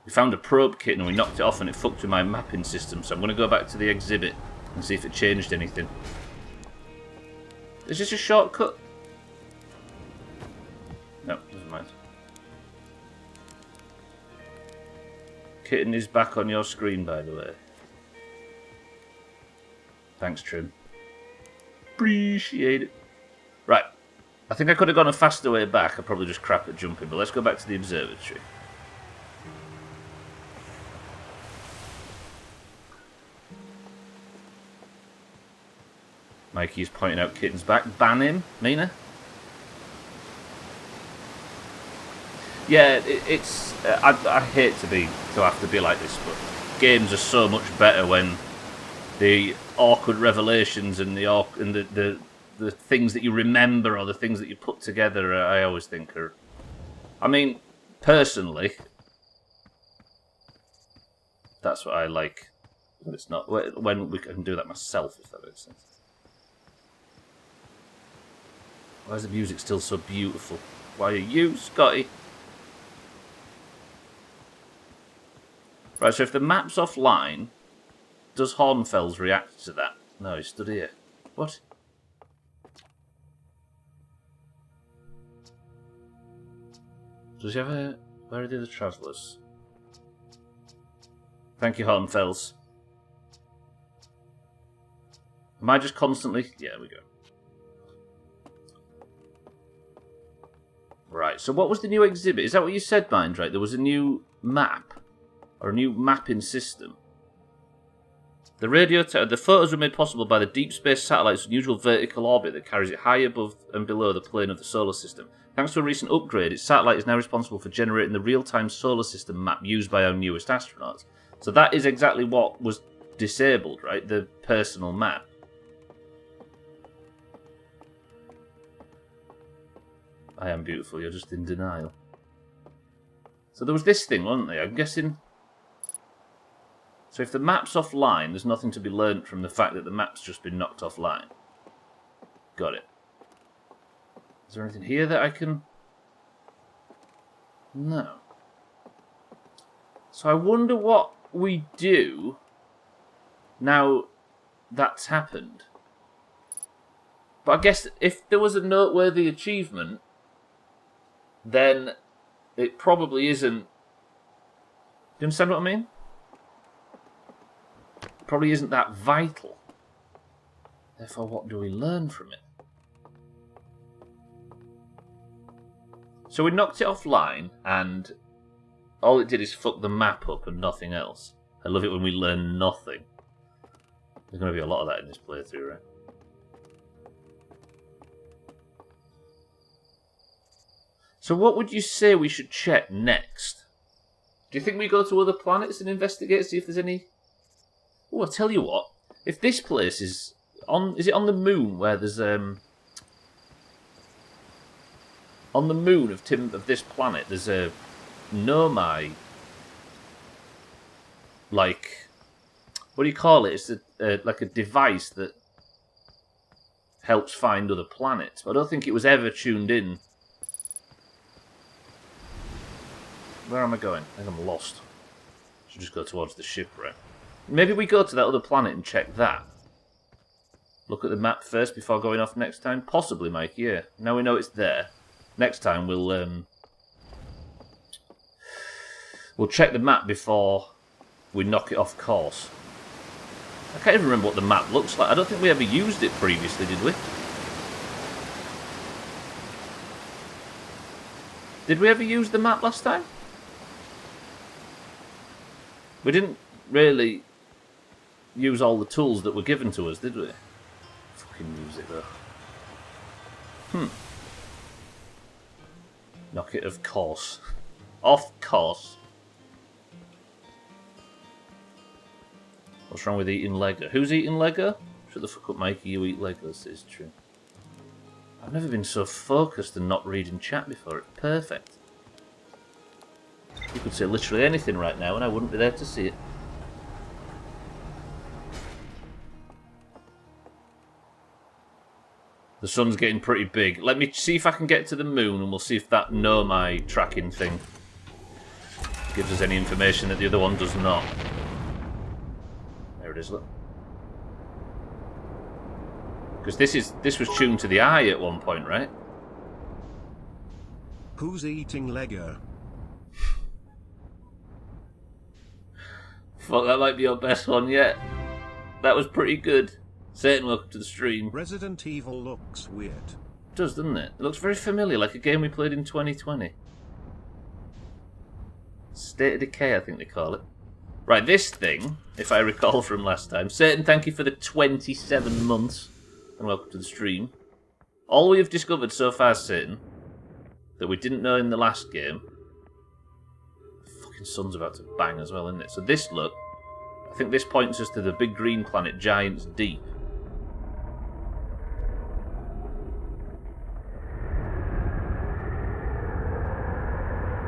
We found a probe kitten and we knocked it off and it fucked with my mapping system, so I'm going to go back to the exhibit and see if it changed anything. Is this a shortcut? No, doesn't mind. Kitten is back on your screen, by the way. Thanks, Trim. Appreciate it. Right. I think I could have gone a faster way back. I probably just crap at jumping, but let's go back to the observatory. Mikey's pointing out Kitten's back. Ban him, Mina? Yeah, it's... I hate to have to be like this, but games are so much better when the awkward revelations and the things that you remember or the things that you put together, I always think are... I mean, personally, that's what I like. But it's not... When we can do that myself, if that makes sense. Why is the music still so beautiful? Why are you, Scotty? Right, so if the map's offline, does Hornfels react to that? No, he stood here. What? Does he have a... Where are the other travellers? Thank you, Hornfels. Am I just constantly... Yeah, we go. Right, so what was the new exhibit? Is that what you said, Mind? Right, there was a new map. Or a new mapping system. The photos were made possible by the deep space satellite's unusual vertical orbit that carries it high above and below the plane of the solar system. Thanks to a recent upgrade, its satellite is now responsible for generating the real-time solar system map used by our newest astronauts. So that is exactly what was disabled, right? The personal map. I am beautiful, you're just in denial. So there was this thing, wasn't there? I'm guessing... So if the map's offline, there's nothing to be learnt from the fact that the map's just been knocked offline. Got it. Is there anything here that I can... No. So I wonder what we do now that's happened. But I guess if there was a noteworthy achievement, then it probably isn't. Do you understand what I mean? It probably isn't that vital. Therefore, what do we learn from it? So we knocked it offline, and all it did is fuck the map up and nothing else. I love it when we learn nothing. There's going to be a lot of that in this playthrough, right? So what would you say we should check next? Do you think we go to other planets and investigate, see if there's any... Oh, I'll tell you what. If this place is on... Is it on the moon where there's... On the moon of this planet, there's a Nomai... Like... What do you call it? It's like a device that helps find other planets. But I don't think it was ever tuned in. Where am I going? I think I'm lost. Should just go towards the shipwreck. Maybe we go to that other planet and check that. Look at the map first before going off next time? Possibly, Mike, yeah. Now we know it's there. Next time we'll check the map before we knock it off course. I can't even remember what the map looks like. I don't think we ever used it previously, did we? Did we ever use the map last time? We didn't really use all the tools that were given to us, did we? Fucking music, though. Knock it, of course. Of course. What's wrong with eating Lego? Who's eating Lego? Shut the fuck up, Mikey. You eat Legos. It's true. I've never been so focused and not reading chat before. It's perfect. You could say literally anything right now and I wouldn't be there to see it. The sun's getting pretty big. Let me see if I can get to the moon and we'll see if that Nomai tracking thing gives us any information that the other one does not. There it is, look. Because this was tuned to the eye at one point, right? Who's eating Lego? Fuck, that might be your best one yet. That was pretty good. Satan, welcome to the stream. Resident Evil looks weird. It does, doesn't it? It looks very familiar, like a game we played in 2020. State of Decay, I think they call it. Right, this thing, if I recall from last time. Satan, thank you for the 27 months. And welcome to the stream. All we have discovered so far, Satan, that we didn't know in the last game. The fucking sun's about to bang as well, isn't it? So this look, I think this points us to the big green planet, Giants Deep.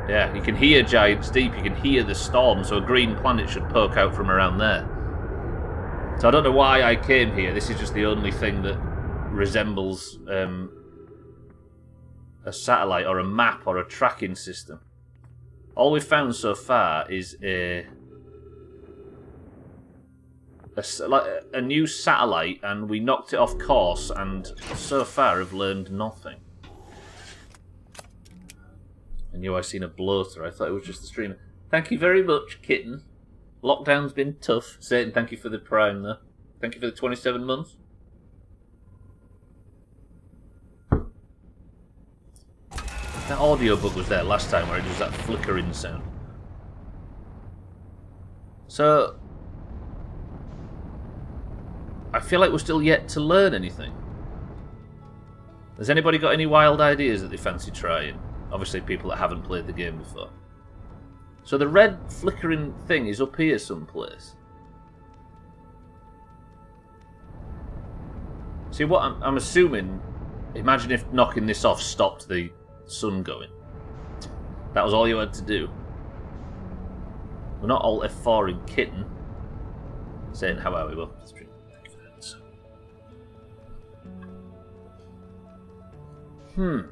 Yeah, you can hear Giants Deep, you can hear the storm, so a green planet should poke out from around there. So I don't know why I came here, this is just the only thing that resembles a satellite or a map or a tracking system. All we've found so far is a new satellite, and we knocked it off course, and so far have learned nothing. I knew I seen a bloater. I thought it was just the streamer. Thank you very much, kitten. Lockdown's been tough. Satan, thank you for the prime, though. Thank you for the 27 months. That audiobook was there last time where it does that flickering sound. So, I feel like we're still yet to learn anything. Has anybody got any wild ideas that they fancy trying? Obviously people that haven't played the game before. So the red flickering thing is up here someplace. See, what I'm assuming, imagine if knocking this off stopped the sun going. That was all you had to do. We're not Alt F4 in kitten. Saying, how are we? Well, stream. Thank you for that.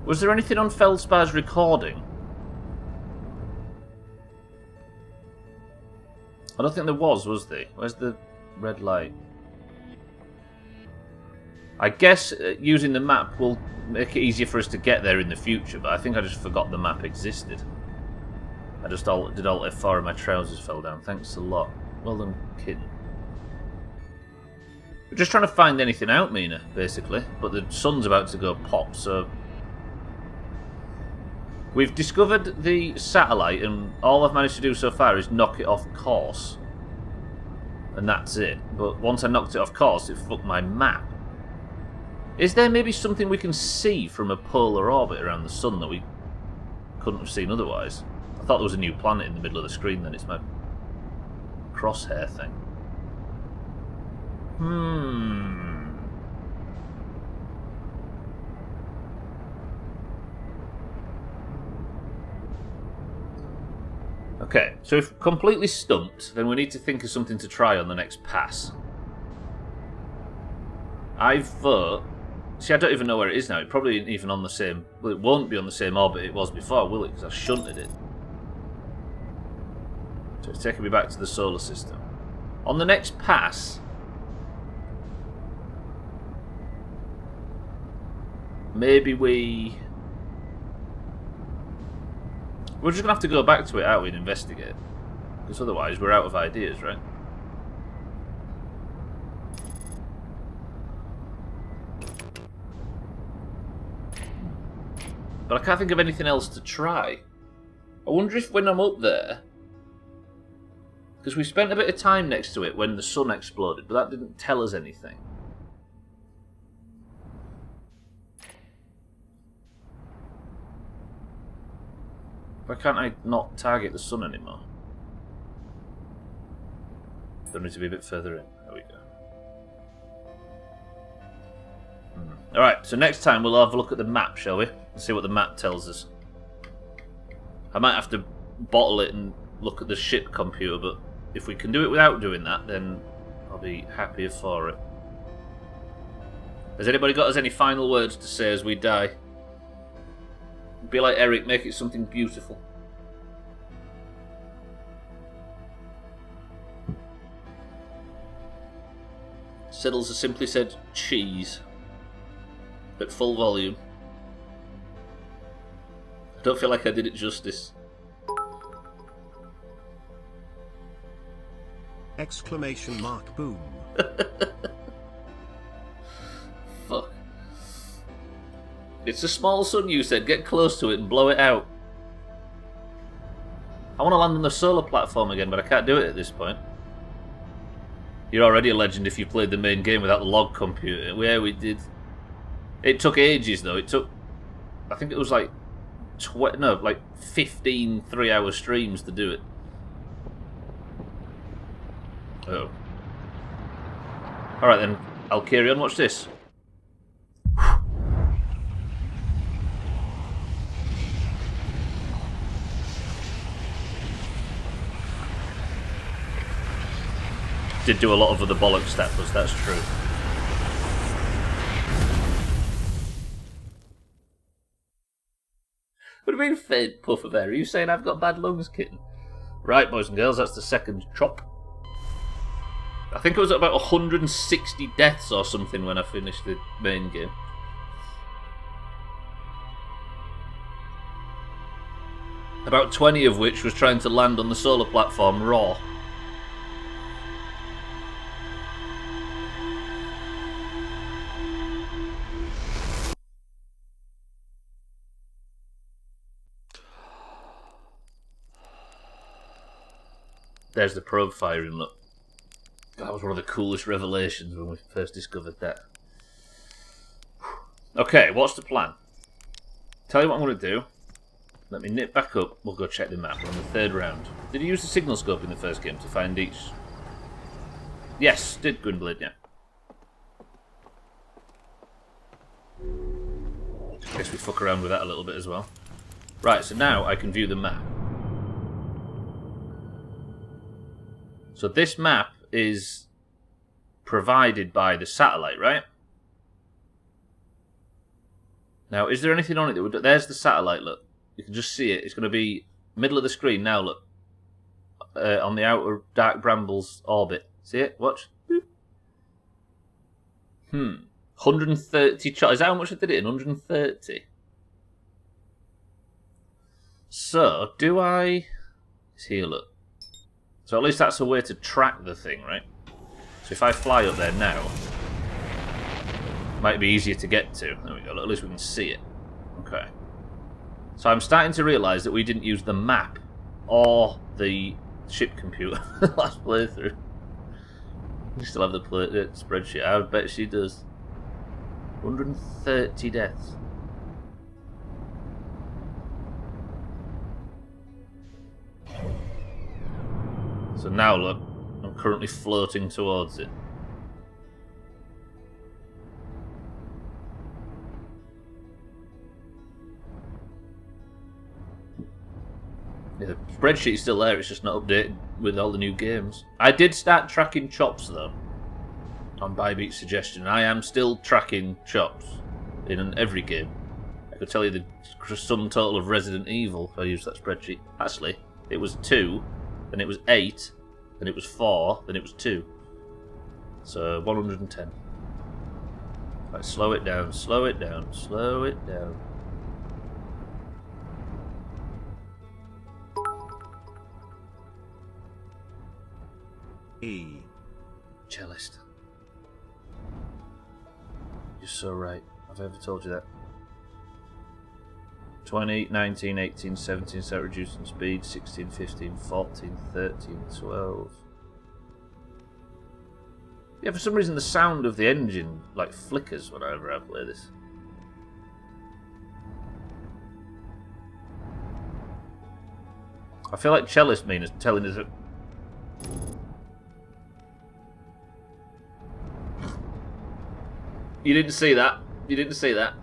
Was there anything on Feldspar's recording? I don't think there was there? Where's the red light? I guess using the map will make it easier for us to get there in the future, but I think I just forgot the map existed. I just did Alt F4 and my trousers fell down. Thanks a lot. Well done, kitten. We're just trying to find anything out, Mina, basically. But the sun's about to go pop, so... We've discovered the satellite, and all I've managed to do so far is knock it off course. And that's it. But once I knocked it off course, it fucked my map. Is there maybe something we can see from a polar orbit around the sun that we couldn't have seen otherwise? I thought there was a new planet in the middle of the screen, then it's my crosshair thing. Okay, so if completely stumped, then we need to think of something to try on the next pass. I vote... See, I don't even know where it is now. It probably isn't even on the same... Well, it won't be on the same orbit it was before, will it? Because I shunted it. So it's taking me back to the solar system. On the next pass... Maybe we... We're just going to have to go back to it, aren't we, and investigate. Because otherwise we're out of ideas, right? But I can't think of anything else to try. I wonder if when I'm up there... Because we spent a bit of time next to it when the sun exploded, but that didn't tell us anything. Why can't I not target the sun anymore? Don't need to be a bit further in. There we go. Alright, so next time we'll have a look at the map, shall we? And see what the map tells us. I might have to bottle it and look at the ship computer, but if we can do it without doing that, then I'll be happier for it. Has anybody got us any final words to say as we die? Be like Eric, make it something beautiful. Siddles has simply said cheese at full volume. I don't feel like I did it justice. Exclamation mark boom. Fuck. It's a small sun, you said. Get close to it and blow it out. I want to land on the solar platform again, but I can't do it at this point. You're already a legend if you played the main game without the log computer. Yeah, we did. It took ages, though. It took... I think it was like... 15 3-hour streams to do it. Oh. Alright then. I'll carry on. Watch this. Did do a lot of other bollocks steppers, that's true. What do you mean faint puff of air? Are you saying I've got bad lungs, kitten? Right, boys and girls, that's the second chop. I think it was at about 160 deaths or something when I finished the main game. About 20 of which was trying to land on the solar platform raw. There's the probe firing, look. That was one of the coolest revelations when we first discovered that. Okay, what's the plan? Tell you what I'm going to do. Let me nip back up. We'll go check the map. We're on the third round. Did you use the signal scope in the first game to find each? Yes, did Gwynblade, yeah. Guess we fuck around with that a little bit as well. Right, so now I can view the map. So this map is provided by the satellite, right? Now, is there anything on it that would... There's the satellite, look. You can just see it. It's going to be middle of the screen now, look. On the outer Dark Brambles orbit. See it? Watch. 130 Is that how much I did it in? 130? So, do I... It's here, look. So at least that's a way to track the thing, right? So if I fly up there now... Might be easier to get to. There we go. Look, at least we can see it. Okay. So I'm starting to realise that we didn't use the map or the ship computer last playthrough. We still have the spreadsheet. I bet she does. 130 deaths. So now look, I'm currently floating towards it. Yeah, the spreadsheet's still there, it's just not updated with all the new games. I did start tracking chops though, on Bybeat's suggestion. I am still tracking chops in every game. I could tell you the sum total of Resident Evil if I used that spreadsheet. Actually, it was 2, then it was 8, then it was 4, then it was 2. So 110. Right, slow it down, slow it down, slow it down. E. Cellist. You're so right. Have I ever told you that? 20, 19, 18, 17, start reducing speed, 16, 15, 14, 13, 12. Yeah, for some reason the sound of the engine like flickers whenever I play this. I feel like Cellist mean is telling us that... You didn't see that. You didn't see that.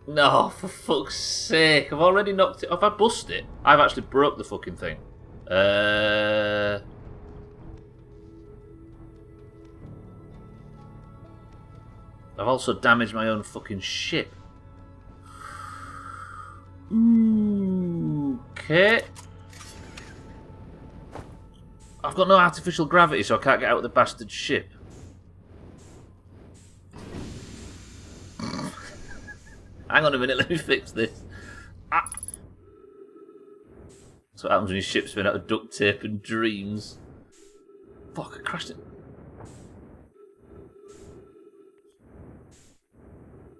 No, for fuck's sake. I've already knocked it. Have I bust it? I've actually broke the fucking thing. I've also damaged my own fucking ship. Okay. I've got no artificial gravity, so I can't get out of the bastard ship. Hang on a minute, let me fix this. Ah. That's what happens when your ship's made out of duct tape and dreams. Fuck, I crashed it.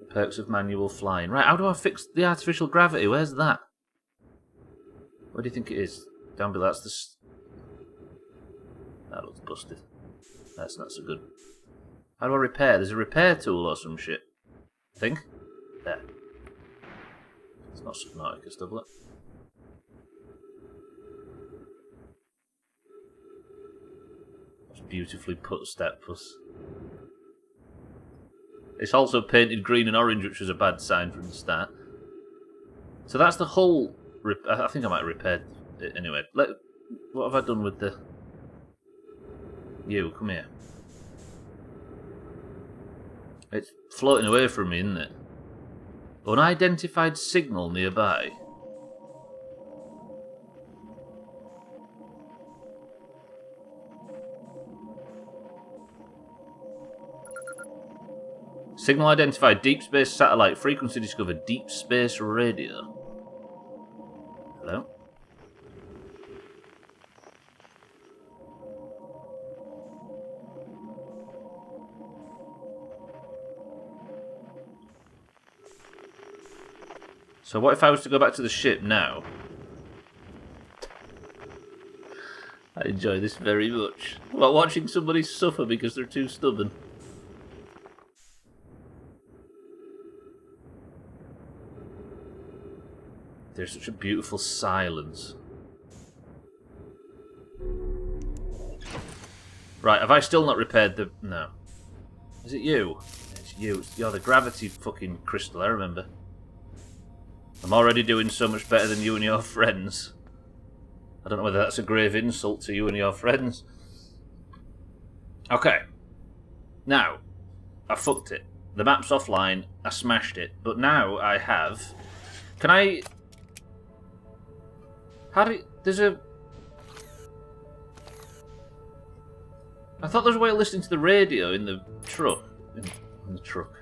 The perks of manual flying. Right, how do I fix the artificial gravity? Where's that? Where do you think it is? Down below, that's the... That looks busted. That's not so good. How do I repair? There's a repair tool or some shit. I think. There. It's not Subnautica, Stubbler. That's beautifully put, Steppuss. It's also painted green and orange, which was a bad sign from the start. So that's the whole... I think I might have repaired it anyway. What have I done with the... You, come here. It's floating away from me, isn't it? Unidentified signal nearby. Signal identified. Deep space satellite. Frequency discovered. Deep space radio. Hello? So what if I was to go back to the ship now? I enjoy this very much. Well, watching somebody suffer because they're too stubborn. There's such a beautiful silence. Right, have I still not repaired the... No. Is it you? It's you. You're the gravity fucking crystal, I remember. I'm already doing so much better than you and your friends. I don't know whether that's a grave insult to you and your friends. Okay. Now, I fucked it. The map's offline. I smashed it. But now I have... Can I... How do... There's a... I thought there was a way of listening to the radio in the truck. In the truck.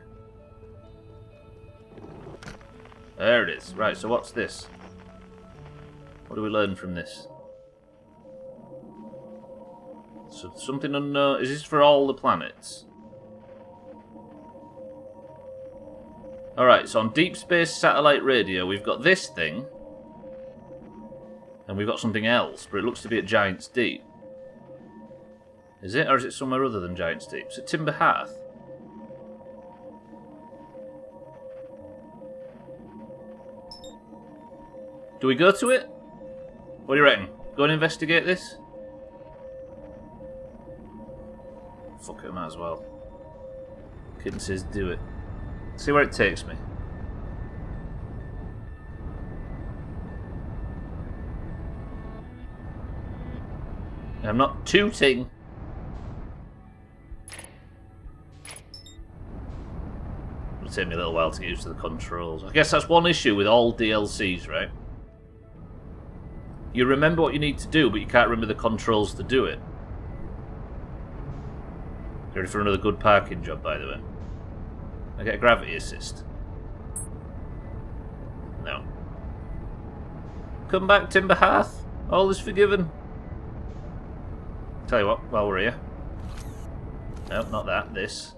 There it is. Right, so what's this? What do we learn from this? So something unknown. Is this for all the planets? Alright, so on deep space satellite radio, we've got this thing. And we've got something else, but it looks to be at Giant's Deep. Is it? Or is it somewhere other than Giant's Deep? Is it Timber Hearth? Do we go to it? What do you reckon? Go and investigate this? Fuck it, I might as well. Kitten says do it. See where it takes me. I'm not tooting. It'll take me a little while to get used to the controls. I guess that's one issue with all DLCs, right? You remember what you need to do, but you can't remember the controls to do it. Ready for another good parking job, by the way? I get a gravity assist. No. Come back, Timber Hearth. All is forgiven. Tell you what, while we're here. No, not that. This.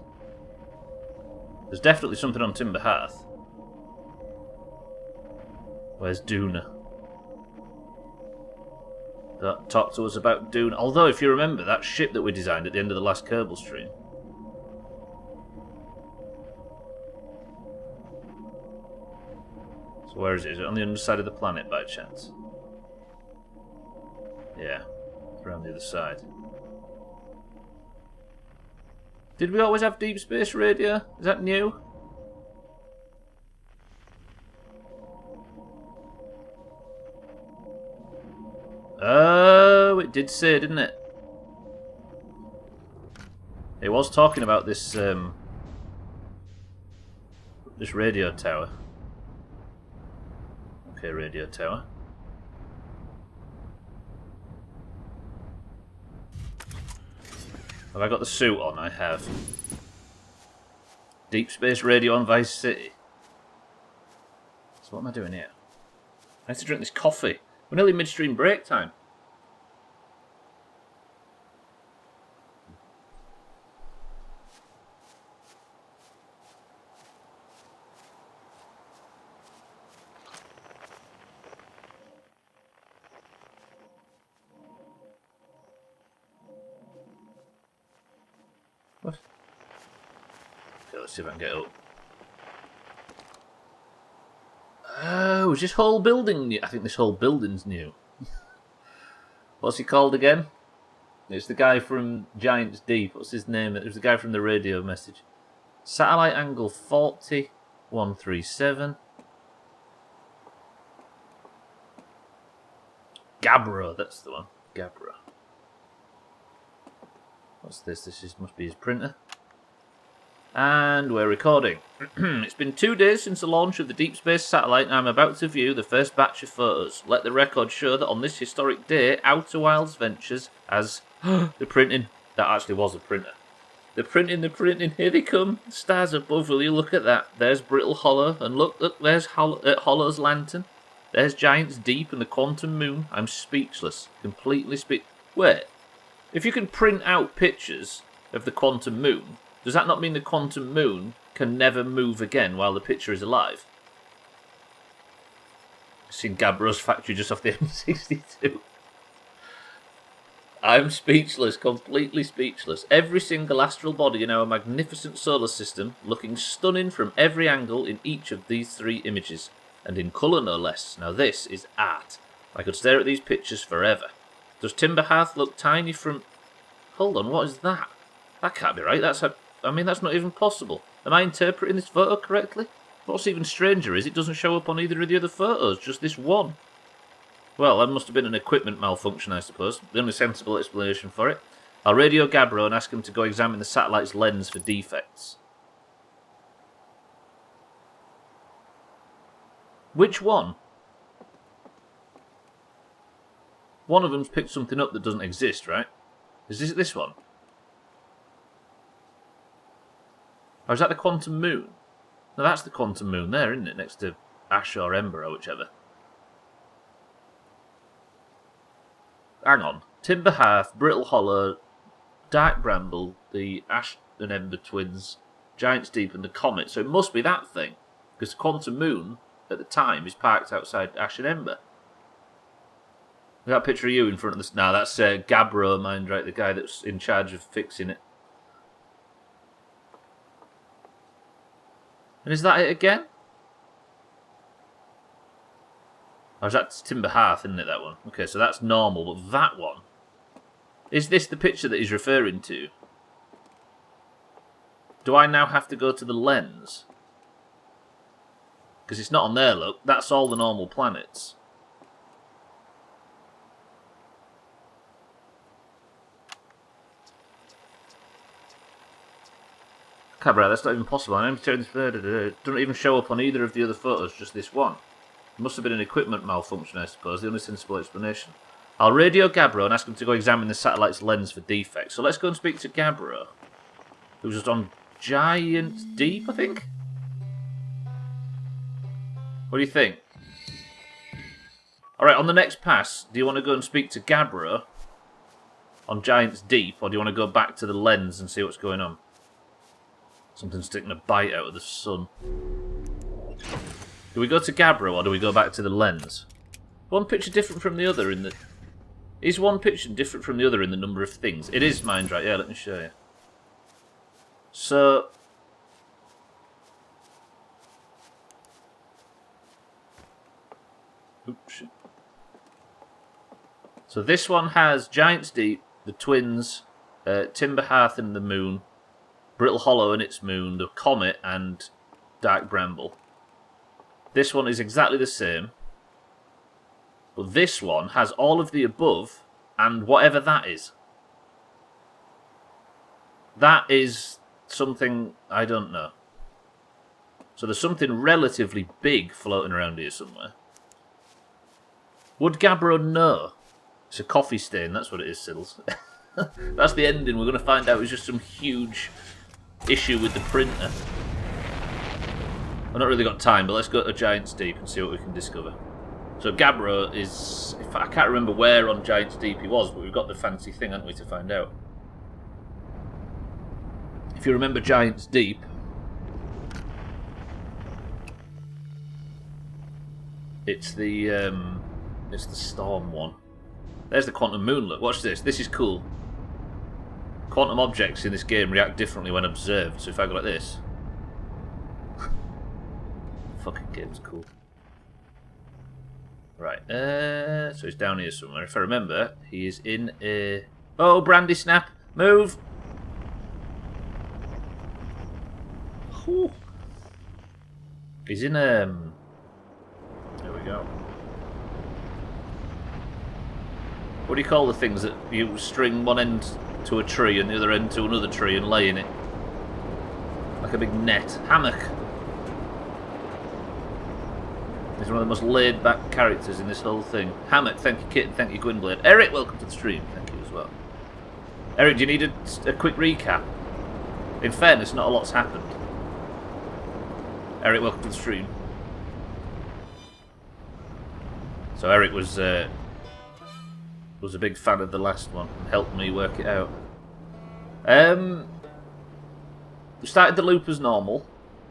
There's definitely something on Timber Hearth. Where's Duna? Talk to us about Duna. Although, if you remember, that ship that we designed at the end of the last Kerbal stream. So where is it? Is it on the underside of the planet by chance? Yeah, it's around the other side. Did we always have deep space radio? Is that new? Oh, it did say, didn't it? It was talking about this this radio tower. Okay, radio tower. Have I got the suit on? I have. Deep space radio on Vice City. So what am I doing here? I have to drink this coffee. We're nearly midstream break time. What? Okay, let's see if I can get up. Oh, is this whole building new? I think this whole building's new. What's he called again? It's the guy from Giant's Deep. What's his name? It was the guy from the radio message. Satellite angle 40137. Gabro, that's the one. Gabro. What's this? Must be his printer. And we're recording. It's been 2 days since the launch of the Deep Space Satellite, and I'm about to view the first batch of photos. Let the record show that on this historic day, Outer Wilds Ventures has... the printing. That actually was a printer. The printing, here they come. Stars above, will you look at that? There's Brittle Hollow, and look, there's Hollow's Lantern. There's Giant's Deep and the Quantum Moon. I'm speechless. Completely Wait. If you can print out pictures of the Quantum Moon, does that not mean the Quantum Moon can never move again while the picture is alive? I've seen Gabro's factory just off the M62. I'm speechless, completely speechless. Every single astral body in our magnificent solar system, looking stunning from every angle in each of these 3 images, and in colour no less. Now this is art. I could stare at these pictures forever. Does Timber Hearth look tiny from... Hold on, what is that? That can't be right. That's not even possible. Am I interpreting this photo correctly? What's even stranger is it doesn't show up on either of the other photos, just this one. Well, that must have been an equipment malfunction, I suppose. The only sensible explanation for it. I'll radio Gabro and ask him to go examine the satellite's lens for defects. Which one? One of them's picked something up that doesn't exist, right? Is this one? Or is that the quantum moon? No, that's the quantum moon there, isn't it? Next to Ash or Ember or whichever. Hang on. Timber Hearth, Brittle Hollow, Dark Bramble, the Ash and Ember twins, Giant's Deep and the Comet. So it must be that thing. Because the quantum moon, at the time, is parked outside Ash and Ember. That picture of you in front of this. Nah, that's Gabbro, mind right, the guy that's in charge of fixing it. And is that it again? Or is that Timber Hearth, isn't it, that one? Okay, so that's normal, but that one... Is this the picture that he's referring to? Do I now have to go to the lens? Because it's not on there, look. That's all the normal planets. Cabra, that's not even possible. I'm turning this bird. It doesn't even show up on either of the other photos, just this one. It must have been an equipment malfunction, I suppose. The only sensible explanation. I'll radio Gabbro and ask him to go examine the satellite's lens for defects. So let's go and speak to Gabbro, who's just on Giant Deep, I think? What do you think? Alright, on the next pass, do you want to go and speak to Gabbro on Giant's Deep, or do you want to go back to the lens and see what's going on? Something's sticking a bite out of the sun. Do we go to Gabbro or do we go back to the lens? One picture different from the other in the... Is one picture different from the other in the number of things? It is, mind right. Yeah, let me show you. So... Oops. So this one has Giant's Deep, the twins, Timber Hearth and the moon, Brittle Hollow and its moon, the comet and Dark Bramble. This one is exactly the same. But this one has all of the above and whatever that is. That is something I don't know. So there's something relatively big floating around here somewhere. Would Gabbro know? It's a coffee stain, that's what it is, Siddles. That's the ending. We're going to find out it was just some huge issue with the printer. I've not really got time, but let's go to Giant's Deep and see what we can discover. So Gabbro is... I can't remember where on Giant's Deep he was, but we've got the fancy thing, haven't we, to find out. If you remember Giant's Deep... It's the storm one. There's the quantum moon, look. Watch this. This is cool. Quantum objects in this game react differently when observed, so if I go like this... Fucking game's cool. Right, so he's down here somewhere. If I remember, he is in a... Oh, Brandy Snap! Move! Whew. He's in There we go. What do you call the things that you string one end to a tree and the other end to another tree and lay in it? Like a big net. Hammock! He's one of the most laid-back characters in this whole thing. Hammock, thank you, Kit, and thank you, Gwynblade. Eric, welcome to the stream. Thank you as well. Eric, do you need a quick recap? In fairness, not a lot's happened. Eric, welcome to the stream. So Eric was a big fan of the last one and helped me work it out. We started the loop as normal,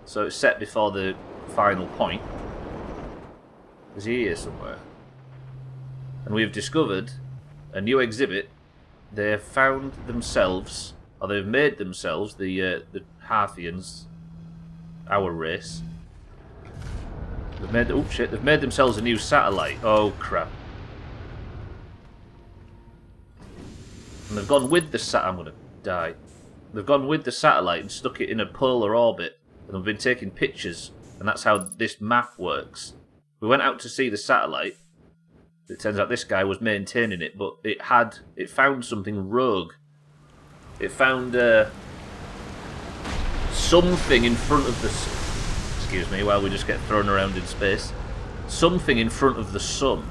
so it's set before the final point. Is he here somewhere? And we have discovered a new exhibit. They have found themselves, or they've made themselves, the Harthians, our race. They've made, oh shit, they've made themselves a new satellite. Oh crap. And they've gone with the I'm gonna die. They've gone with the satellite and stuck it in a polar orbit. And they've been taking pictures. And that's how this map works. We went out to see the satellite. It turns out this guy was maintaining it, but it found something rogue. It found something in front of the... Excuse me, while we just get thrown around in space. something in front of the sun.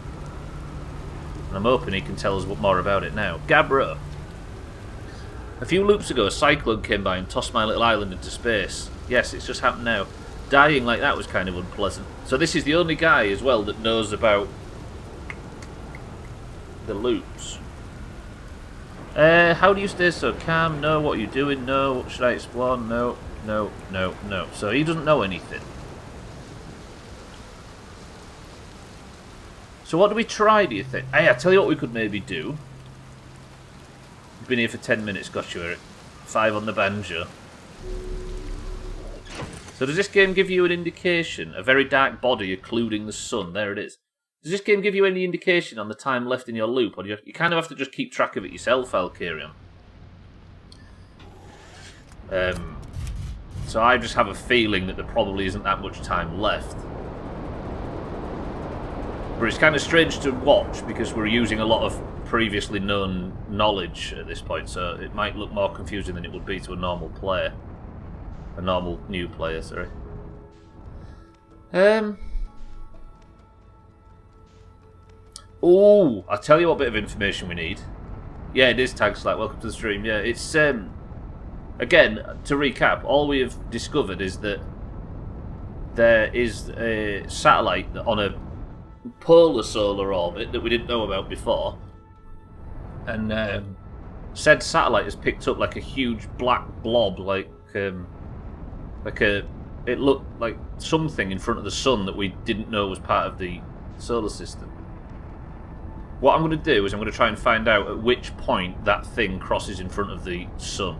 And I'm hoping he can tell us more about it now. Gabro. A few loops ago, a cyclone came by and tossed my little island into space. Yes, it's just happened now. Dying like that was kind of unpleasant. So this is the only guy as well that knows about the loops. How do you stay so calm? No. What are you doing? No. What should I explore? No. No. No. No. So he doesn't know anything. So what do we try, do you think? Hey, I tell you what we could maybe do. We've been here for 10 minutes, got you, Eric. 5 on the banjo. So does this game give you an indication? A very dark body occluding the sun. There it is. Does this game give you any indication on the time left in your loop? Or do you kind of have to just keep track of it yourself, Alkirion? So I just have a feeling that there probably isn't that much time left. But it's kind of strange to watch because we're using a lot of previously known knowledge at this point, so it might look more confusing than it would be to a normal player. A normal new player, sorry. Oh, I'll tell you what bit of information we need. Yeah, it is Tagslite. Welcome to the stream. Yeah, it's again, to recap, all we have discovered is that there is a satellite on a polar solar orbit that we didn't know about before, and said satellite has picked up like a huge black blob, like it looked like something in front of the sun that we didn't know was part of the solar system. What I'm going to do is I'm going to try and find out at which point that thing crosses in front of the sun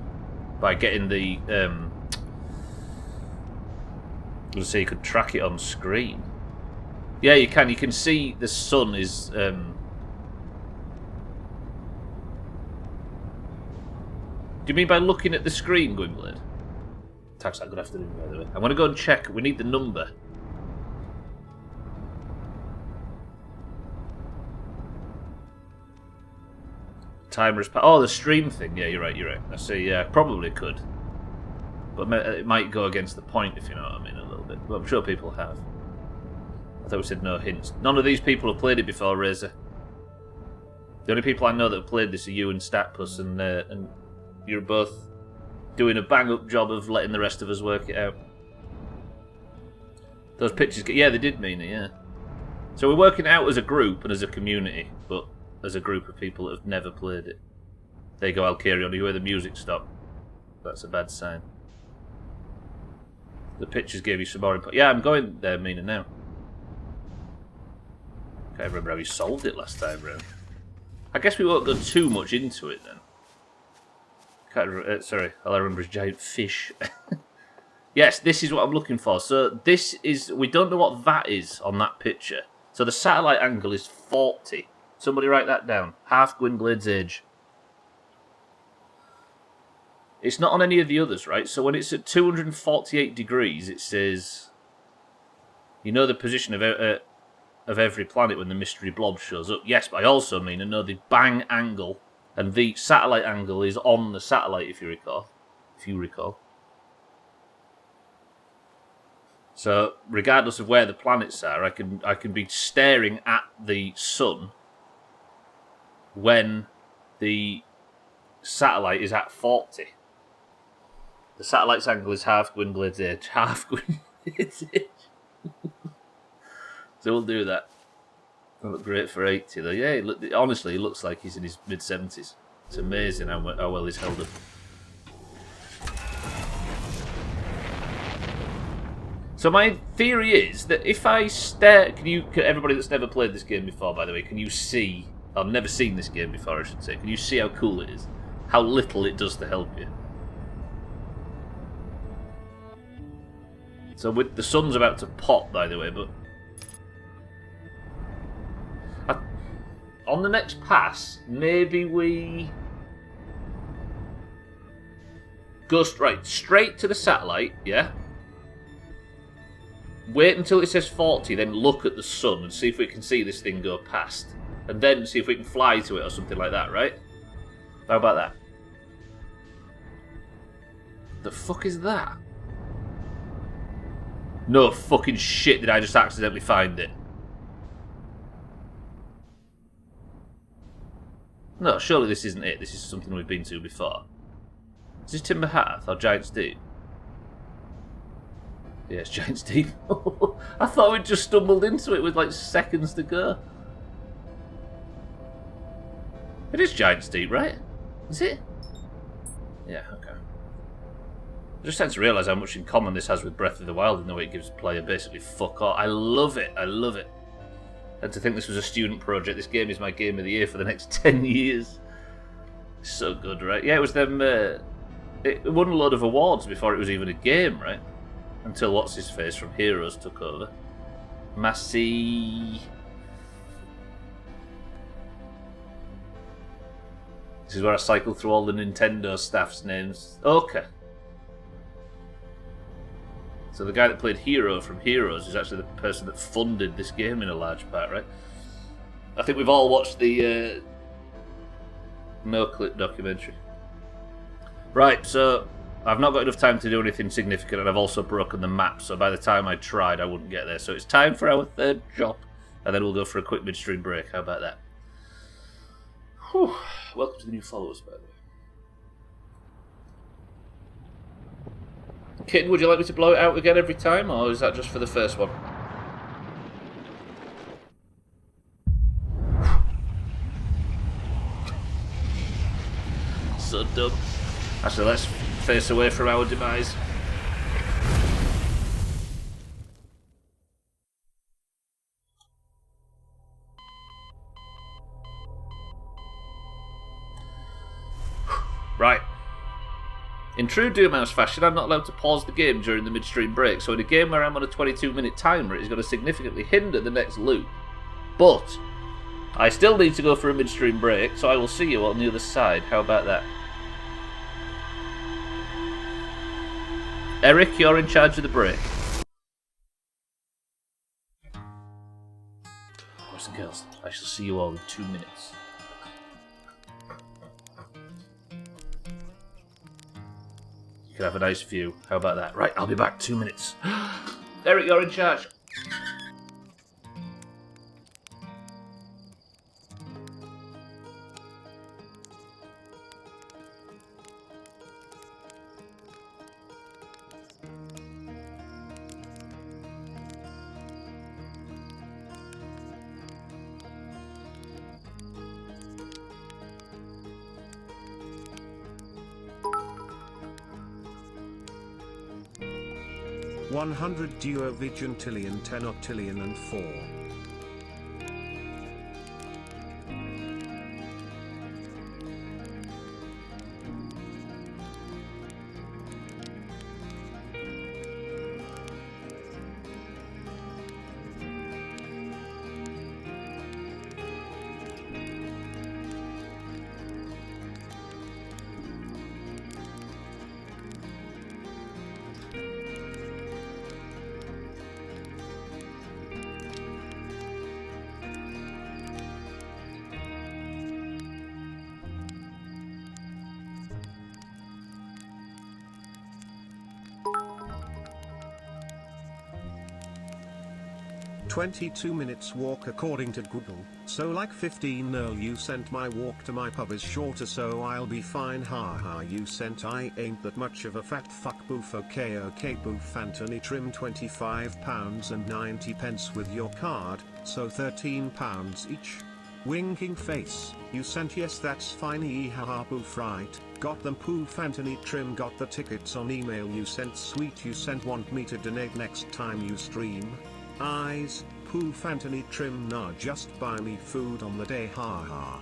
by getting the let's see, you could track it on screen. Yeah, you can. You can see the sun is do you mean by looking at the screen, Gwynblade? Tax that good afternoon, by the way. I'm going to go and check. We need the number. Timer is... Oh, the stream thing. Yeah, you're right, you're right. I see, yeah, probably could. But it might go against the point, if you know what I mean, a little bit. But I'm sure people have. I thought we said no hints. None of these people have played it before, Razor. The only people I know that have played this are you and Statpus, and you're both doing a bang-up job of letting the rest of us work it out. Those pictures... Yeah, they did mean it, yeah. So we're working it out as a group and as a community, but as a group of people that have never played it. There you go, Alkirion, you hear the music stop. That's a bad sign. The pictures gave you some more input. Yeah, I'm going there, Mina, now. Can't remember how you solved it last time round. I guess we won't go too much into it then. Can't remember, sorry, all I remember is giant fish. Yes, this is what I'm looking for. So this is... We don't know what that is on that picture. So the satellite angle is 40. Somebody write that down. Half Gwynblade's age. It's not on any of the others, right? So when it's at 248 degrees, it says... You know the position of every planet when the mystery blob shows up. Yes, but I also mean I know the bang angle, and the satellite angle is on the satellite, if you recall. So regardless of where the planets are, I can be staring at the sun when the satellite is at 40. The satellite's angle is half Gwynblade's age. Half Gwynblade's age. So we'll do that. That'll look great for 80 though. Yeah, honestly, he looks like he's in his mid-70s. It's amazing how well he's held up. So my theory is that if I stare... everybody that's never played this game before, by the way, can you see... I've never seen this game before, I should say. Can you see how cool it is? How little it does to help you? So with the sun's about to pop, by the way, but... On the next pass, maybe we... Go straight to the satellite, yeah? Wait until it says 40, then look at the sun and see if we can see this thing go past. And then see if we can fly to it or something like that, right? How about that? The fuck is that? No fucking shit did I just accidentally find it. No, surely this isn't it. This is something we've been to before. Is this Timber Hearth or Giant's Deep? Yeah, it's Giant's Deep. I thought we'd just stumbled into it with like seconds to go. It is Giant's Deep, right? Is it? Yeah, okay. I just tend to realise how much in common this has with Breath of the Wild in the way it gives the player basically fuck all. I love it. I love it. And to think this was a student project, this game is my game of the year for the next 10 years. It's so good, right? Yeah, it was them... it won a load of awards before it was even a game, right? Until What's-His-Face from Heroes took over. Massey... This is where I cycle through all the Nintendo staff's names. Okay. So the guy that played Hero from Heroes is actually the person that funded this game in a large part, right? I think we've all watched the no-clip documentary. Right, so I've not got enough time to do anything significant, and I've also broken the map, so by the time I tried, I wouldn't get there. So it's time for our third job, and then we'll go for a quick midstream break. How about that? Whew. Welcome to the new followers, by the way. Kitten, would you like me to blow it out again every time, or is that just for the first one? So dumb. Actually, let's face away from our demise. Right. In true Doomhaus fashion, I'm not allowed to pause the game during the midstream break, so in a game where I'm on a 22-minute timer, it is going to significantly hinder the next loop. But I still need to go for a midstream break, so I will see you on the other side. How about that? Eric, you're in charge of the break. Boys and girls, I shall see you all in 2 minutes. You can have a nice view. How about that? Right, I'll be back 2 minutes. Eric, you're in charge. $100 duo vigintillion 10 octillion and 4. "22 minutes walk according to Google, so like 15 earl you sent my walk to my pub is shorter so I'll be fine haha you sent I ain't that much of a fat fuck boof okay boof Anthony trim £25 and 90 pence with your card, so £13 each. Winking face, you sent yes that's fine haha boof right, got them poof Anthony trim got the tickets on email you sent sweet you sent want me to donate next time you stream. Eyes, poof Anthony trim nah just buy me food on the day haha.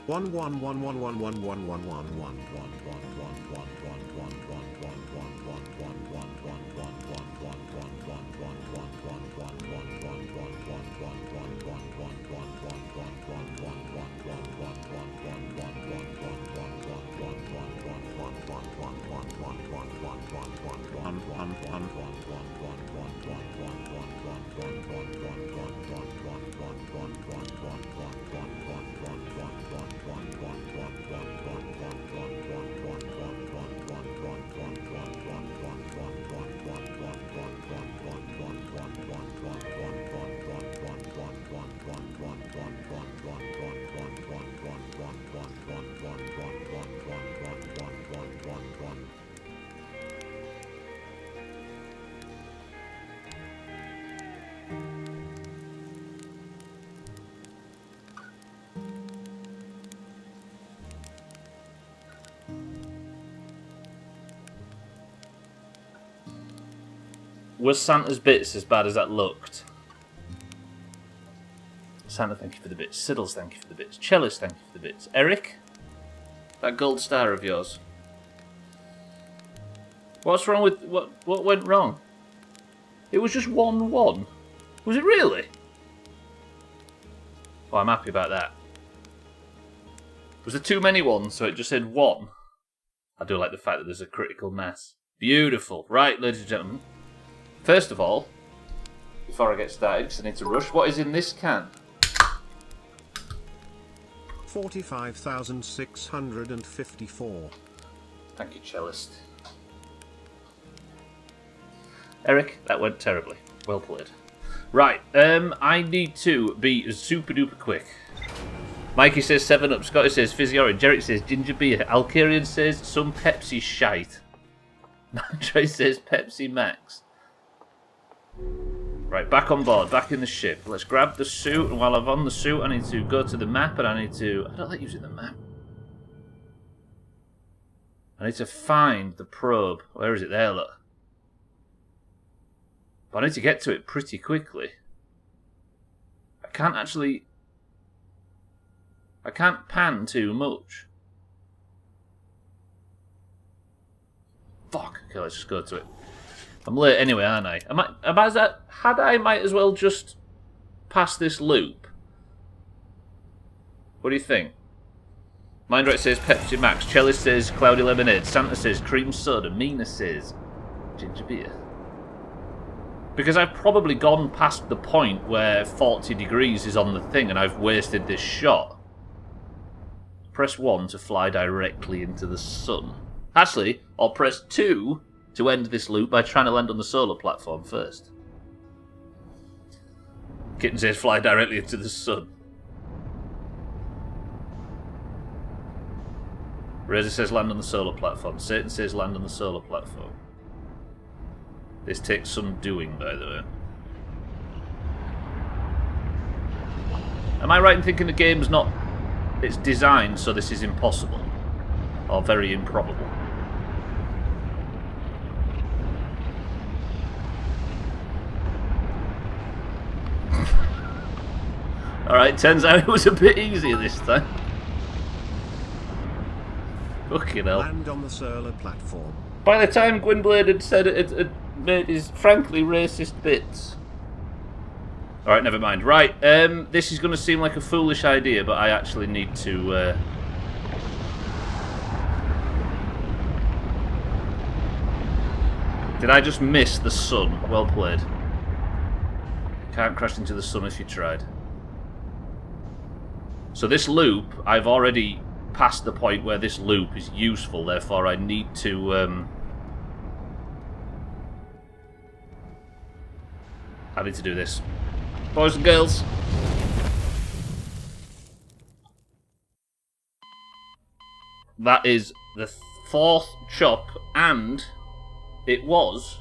One one one one one one one one one one one Was Santa's bits as bad as that looked? Santa, thank you for the bits. Siddles, thank you for the bits. Cellist, thank you for the bits. Eric? That gold star of yours. What's wrong with... What went wrong? It was just 1-1. Was it really? Oh, I'm happy about that. Was there too many ones, so it just said 1? I do like the fact that there's a critical mass. Beautiful. Right, ladies and gentlemen. First of all, before I get started, because I need to rush, what is in this can? 45,654. Thank you, Cellist. Eric, that went terribly. Well played. Right, I need to be super duper quick. Mikey says 7-Up, Scotty says Fizzy Orange, Eric says Ginger Beer, Alkarian says some Pepsi shite. Andre says Pepsi Max. Right, back on board, back in the ship. Let's grab the suit, and while I'm on the suit, I need to go to the map, and I don't like using the map. I need to find the probe. Where is it? There, look. But I need to get to it pretty quickly. I can't pan too much. Fuck. Okay, let's just go to it. I'm late anyway, aren't I? I might as well just pass this loop. What do you think? Mindright says Pepsi Max, Cellist says Cloudy Lemonade, Santa says Cream Soda, Mina says Ginger Beer. Because I've probably gone past the point where 40 degrees is on the thing and I've wasted this shot. Press 1 to fly directly into the sun. Actually, I'll press 2 to end this loop by trying to land on the solar platform first. Kitten says fly directly into the sun. Razor says land on the solar platform. Satan says land on the solar platform. This takes some doing, by the way. Am I right in thinking the game's not... It's designed so this is impossible? Or very improbable? Alright, turns out it was a bit easier this time. Fucking hell. Land on the solar platform. By the time Gwynblade had said it had made his frankly racist bits. Alright, never mind. Right, this is going to seem like a foolish idea, but I actually need to... Did I just miss the sun? Well played. Can't crash into the sun if you tried. So this loop, I've already passed the point where this loop is useful, therefore I need to... I need to do this. Boys and girls. That is the 4th chop, and it was...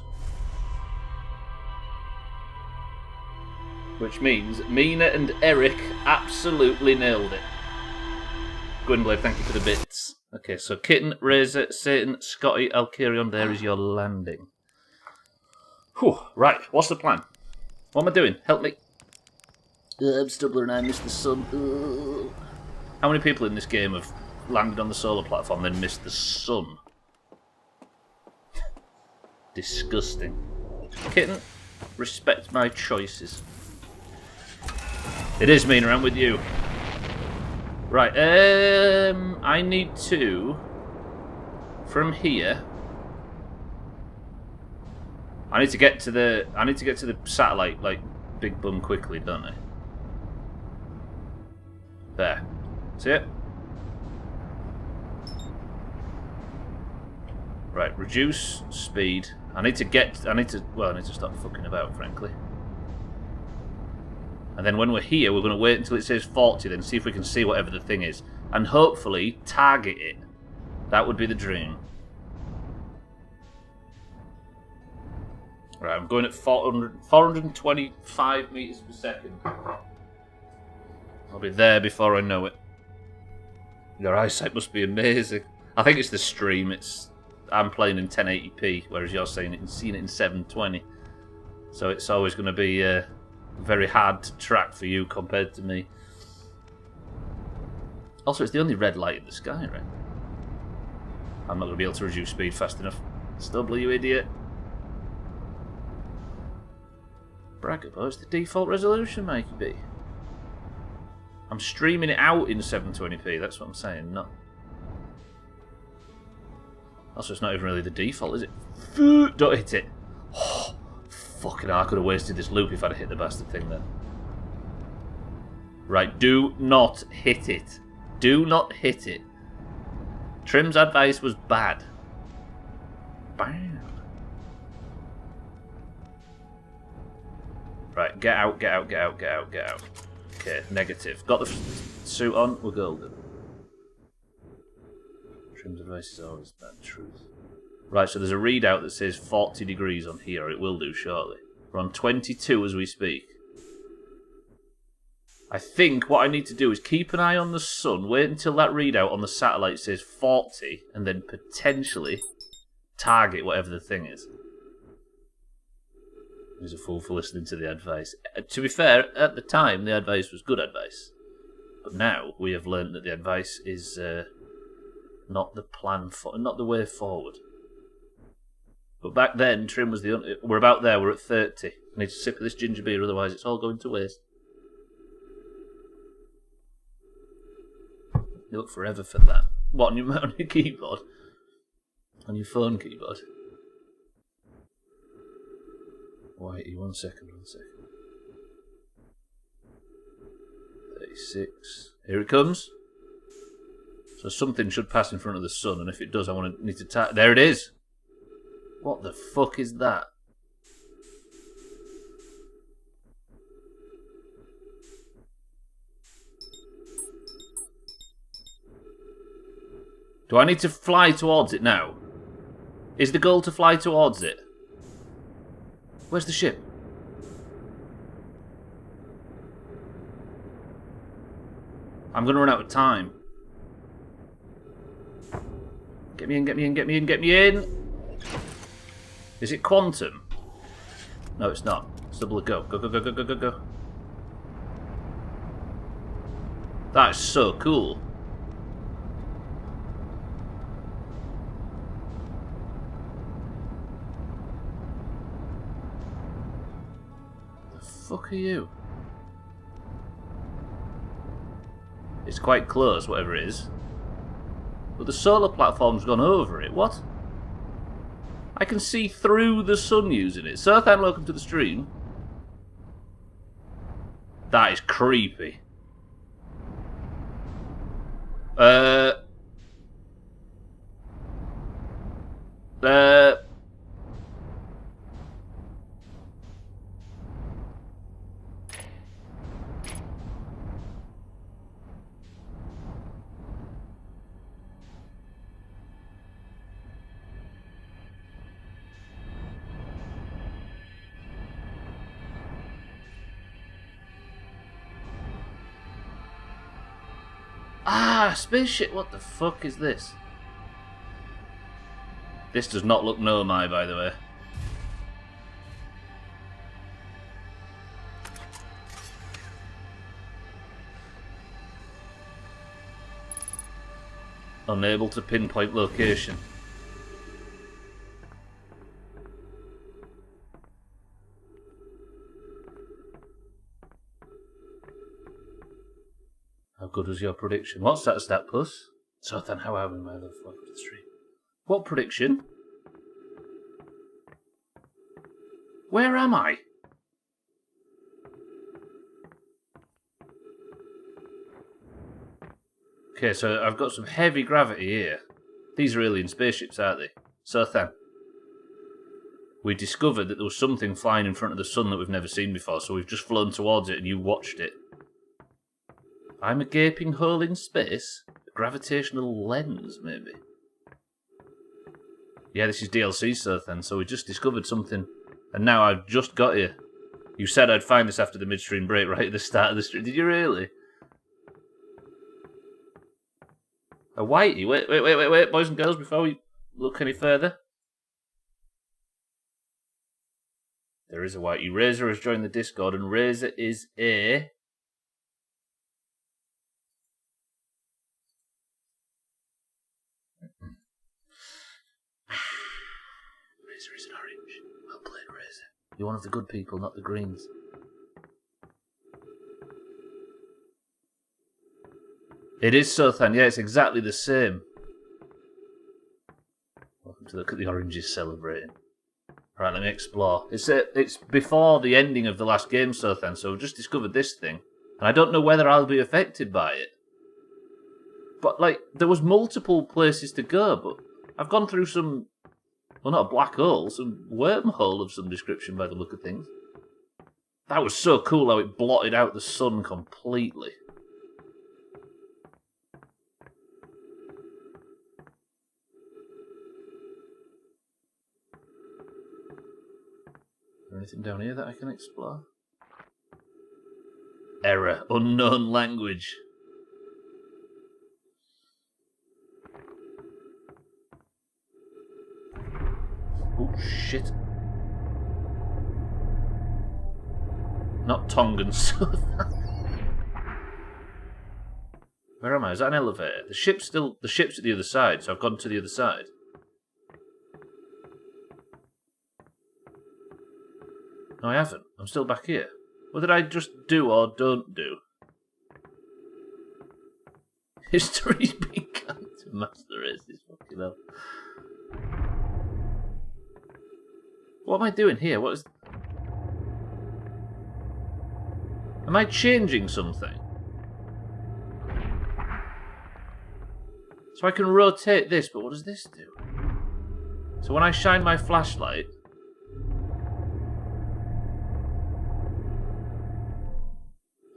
Which means Mina and Eric absolutely nailed it. Gwynblade, thank you for the bits. Okay, so Kitten, Razor, Satan, Scotty, Alkarion, there is your landing. Whew, right, what's the plan? What am I doing? Help me. I'm Stubbler and I missed the sun. How many people in this game have landed on the solar platform and then missed the sun? Disgusting. Kitten, respect my choices. It is Mina, I'm with you. Right, I need to... From here... I need to get to the satellite, like, big bum quickly, don't I? There. See it? Right, reduce speed. I need to stop fucking about, frankly. And then when we're here, we're going to wait until it says 40, then see if we can see whatever the thing is. And hopefully, target it. That would be the dream. Right, I'm going at 425 meters per second. I'll be there before I know it. Your eyesight must be amazing. I think it's the stream. I'm playing in 1080p, whereas you're seeing it in 720. So it's always going to be very hard to track for you compared to me. Also, it's the only red light in the sky, right? I'm not going to be able to reduce speed fast enough. Stubbler, you idiot. Brag about it's the default resolution, Mikey B. I'm streaming it out in 720p, that's what I'm saying, not... Also, it's not even really the default, is it? Don't hit it. Oh, fucking hell, I could have wasted this loop if I'd have hit the bastard thing then. Right, do not hit it. Do not hit it. Trim's advice was bad. Bam. Right, get out, get out, get out, get out, get out. Okay, negative. Got the suit on, we're golden. Trim's advice is always bad truth. Right, so there's a readout that says 40 degrees on here, or it will do shortly. We're on 22 as we speak. I think what I need to do is keep an eye on the sun, wait until that readout on the satellite says 40, and then potentially target whatever the thing is. He's a fool for listening to the advice. To be fair, at the time, the advice was good advice. But now, we have learned that the advice is not the plan, not the way forward. But back then, Trim was the only... We're about there, we're at 30. I need to sip of this ginger beer, otherwise it's all going to waste. You look forever for that. What, on your keyboard? On your phone keyboard? Whitey, one second. 36. Here it comes. So something should pass in front of the sun, and if it does, I need to tap. There it is! What the fuck is that? Do I need to fly towards it now? Is the goal to fly towards it? Where's the ship? I'm going to run out of time. Get me in, get me in, get me in, get me in! Is it quantum? No, it's not. Stubbler, go. Go, go, go, go, go, go, go. That is so cool. The fuck are you? It's quite close, whatever it is. But the solar platform's gone over it. What? I can see through the sun using it. Sirthan, welcome to the stream. That is creepy. Ah, spaceship, what the fuck is this? This does not look Nomai, by the way. Unable to pinpoint location. How good was your prediction? What's that stat plus? So then how are we, my love? Welcome to the stream. What prediction? Where am I? Okay, so I've got some heavy gravity here. These are alien spaceships, aren't they? So then, we discovered that there was something flying in front of the sun that we've never seen before, so we've just flown towards it and you watched it. I'm a gaping hole in space? A gravitational lens, maybe? Yeah, this is DLC, so then. So we just discovered something, and now I've just got here. You said I'd find this after the midstream break, right at the start of the stream. Did you really? A whitey. Wait, boys and girls, before we look any further. There is a whitey. Razor has joined the Discord, and Razor is a... Razor is an orange. Well played, Razor. You're one of the good people, not the greens. It is Sothan, yeah, it's exactly the same. Welcome to look at the oranges celebrating. Right, let me explore. It's before the ending of the last game, Sothan, so I've just discovered this thing. And I don't know whether I'll be affected by it. But, like, there was multiple places to go, but I've gone through some... Well, not a black hole, some wormhole of some description by the look of things. That was so cool how it blotted out the sun completely. Anything down here that I can explore? Error. Unknown language. Oh, shit. Not Tongan South. Where am I? Is that an elevator? The ship's at the other side, so I've gone to the other side. No, I haven't. I'm still back here. What did I just do or don't do? History's been kind to master races. Fucking hell. What am I doing here? What is... Am I changing something? So I can rotate this, but what does this do? So when I shine my flashlight...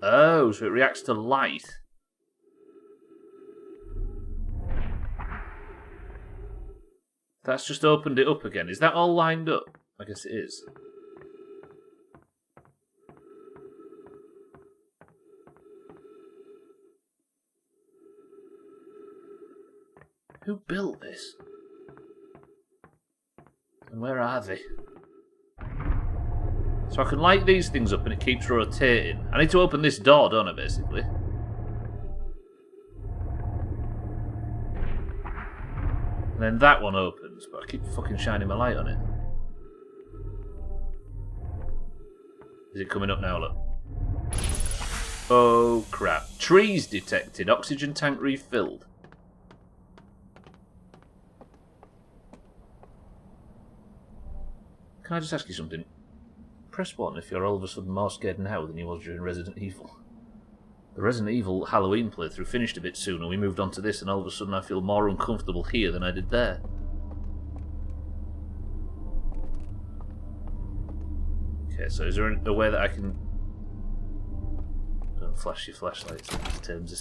Oh, so it reacts to light. That's just opened it up again. Is that all lined up? I guess it is. Who built this? And where are they? So I can light these things up and it keeps rotating. I need to open this door, don't I, basically? And then that one opens, but I keep fucking shining my light on it. Is it coming up now, look? Oh, crap. Trees detected. Oxygen tank refilled. Can I just ask you something? Press 1 if you're all of a sudden more scared now than you was during Resident Evil. The Resident Evil Halloween playthrough finished a bit soon and we moved on to this and all of a sudden I feel more uncomfortable here than I did there. Okay, so is there a way that I can... Don't flash your flashlights in terms of...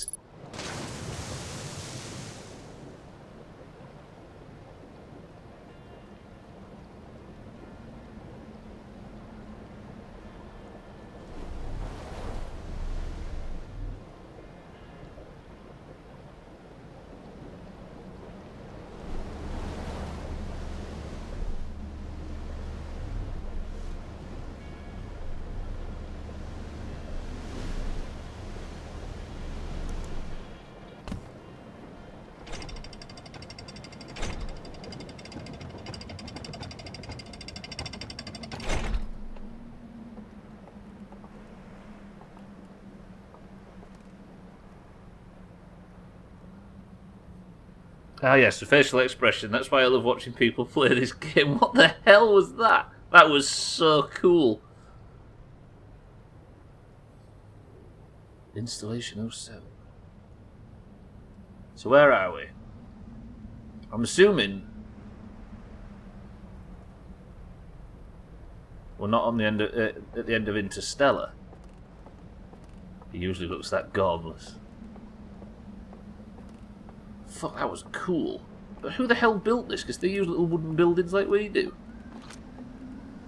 Ah yes, the facial expression. That's why I love watching people play this game. What the hell was that? That was so cool. Installation 07. So where are we? I'm assuming we're not on the end of, at the end of Interstellar. He usually looks that gormless. Fuck, that was cool. But who the hell built this? Because they use little wooden buildings like we do.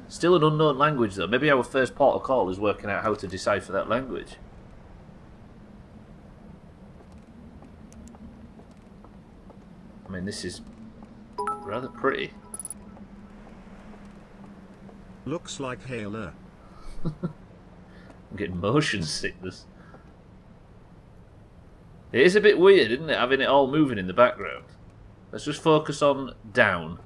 Still an unknown language, though. Maybe our first port of call is working out how to decipher that language. I mean, this is rather pretty. Looks like Hailer. I'm getting motion sickness. It is a bit weird, isn't it, having it all moving in the background. Let's just focus on down.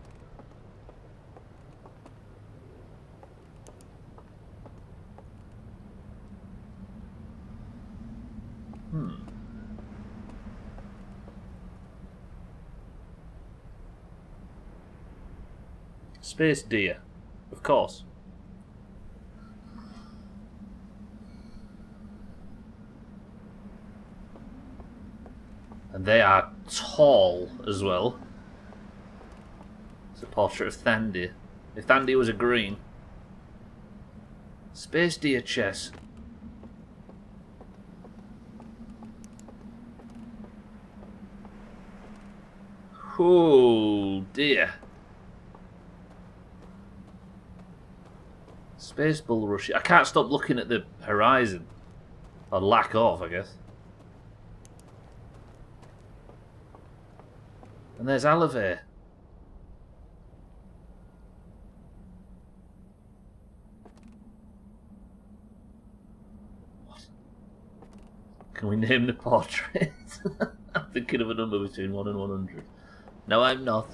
Space deer, of course. And they are tall as well. It's a portrait of Thandir. If Thandir was a green. Space deer chess. Oh dear. Space bulrush. I can't stop looking at the horizon. Or lack of, I guess. And there's Alivare. What? Can we name the portrait? I'm thinking of a number between 1 and 100. No, I'm not.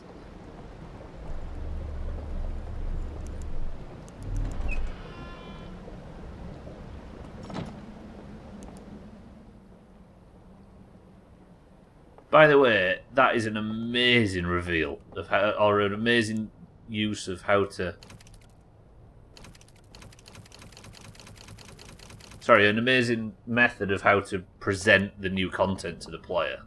By the way, that is an amazing reveal of how, or an amazing use of how to. Sorry, an amazing method of how to present the new content to the player.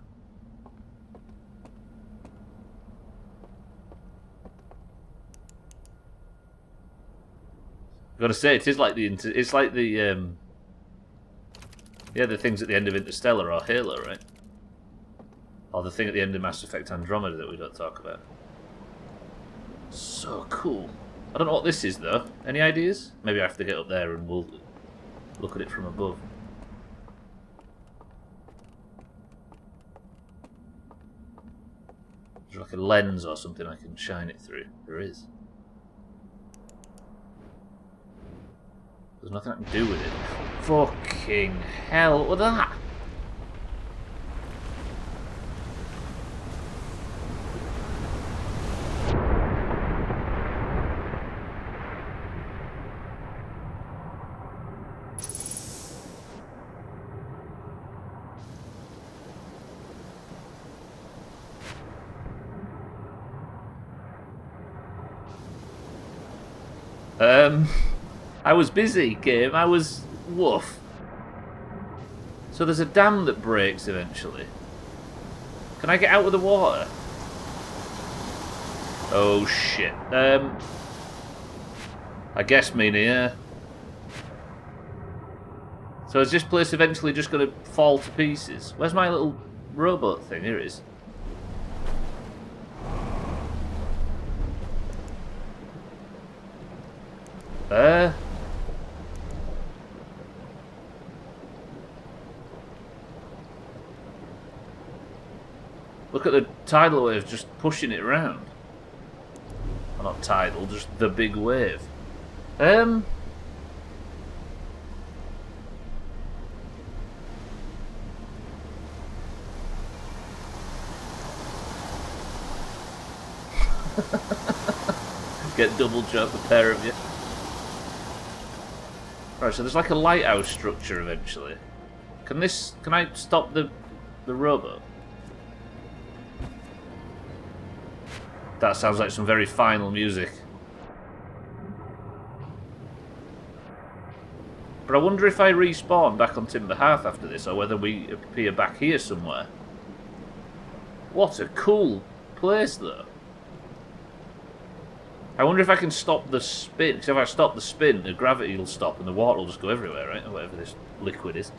I've got to say, it is like the yeah, the things at the end of Interstellar or Halo, right? Or the thing at the end of Mass Effect Andromeda that we don't talk about. So cool. I don't know what this is, though. Any ideas? Maybe I have to get up there and we'll look at it from above. There's like a lens or something I can shine it through. There is. There's nothing I can do with it. Fucking hell, what was that? I was busy, game. I was... woof. So there's a dam that breaks eventually. Can I get out of the water? Oh shit. I guess, Mina, yeah. So is this place eventually just going to fall to pieces? Where's my little rowboat thing? Here it is. Look at the tidal wave just pushing it around. Well, not tidal, just the big wave. Get double jump, a pair of you. Right, so there's like a lighthouse structure eventually. Can I stop the rowboat? That sounds like some very final music. But I wonder if I respawn back on Timber Hearth after this, or whether we appear back here somewhere. What a cool place, though. I wonder if I can stop the spin, because if I stop the spin, the gravity will stop and the water will just go everywhere, right? Or whatever this liquid is.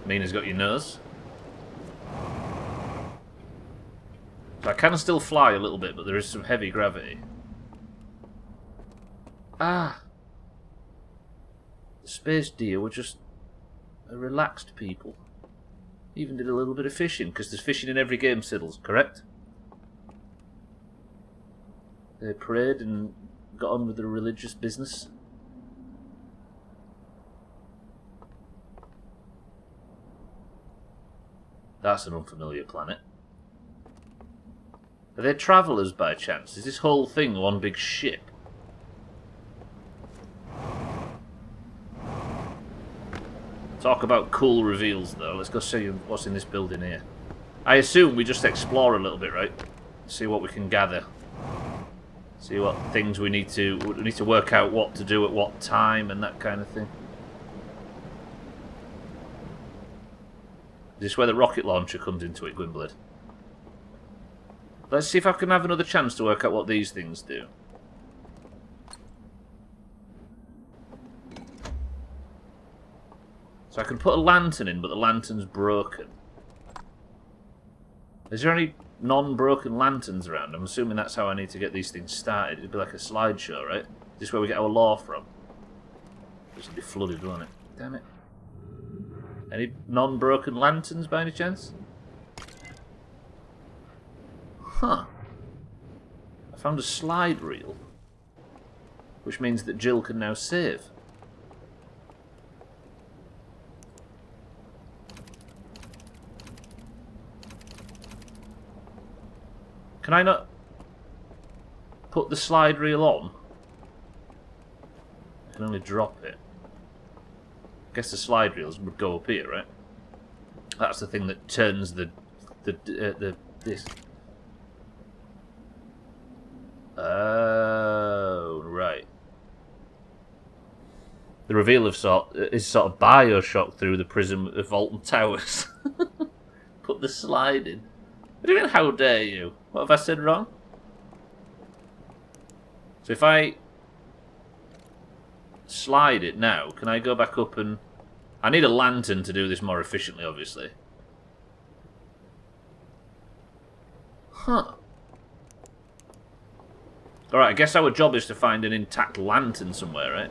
Mina's got your nose. So I can still fly a little bit, but there is some heavy gravity. Ah! The space deer were just a relaxed people. Even did a little bit of fishing, because there's fishing in every game, Siddles, correct? They prayed and got on with the religious business. That's an unfamiliar planet. Are they travellers by chance? Is this whole thing one big ship? Talk about cool reveals though. Let's go see what's in this building here. I assume we just explore a little bit, right? See what we can gather. See what things we need to work out what to do at what time and that kind of thing. Is this where the rocket launcher comes into it, Gwynblade? Let's see if I can have another chance to work out what these things do. So I can put a lantern in, but the lantern's broken. Is there any non-broken lanterns around? I'm assuming that's how I need to get these things started. It'd be like a slideshow, right? Is this where we get our lore from? This would be flooded, won't it? Damn it. Any non-broken lanterns by any chance? Huh. I found a slide reel. Which means that Jill can now save. Can I not put the slide reel on? I can only drop it. I guess the slide reels would go up here, right? That's the thing that turns the this. Oh, right. The reveal of is sort of Bioshock through the prism of Alton Towers. Put the slide in. What do you mean, how dare you? What have I said wrong? So if I slide it now, can I go back up and... I need a lantern to do this more efficiently, obviously. Huh. Alright, I guess our job is to find an intact lantern somewhere, right?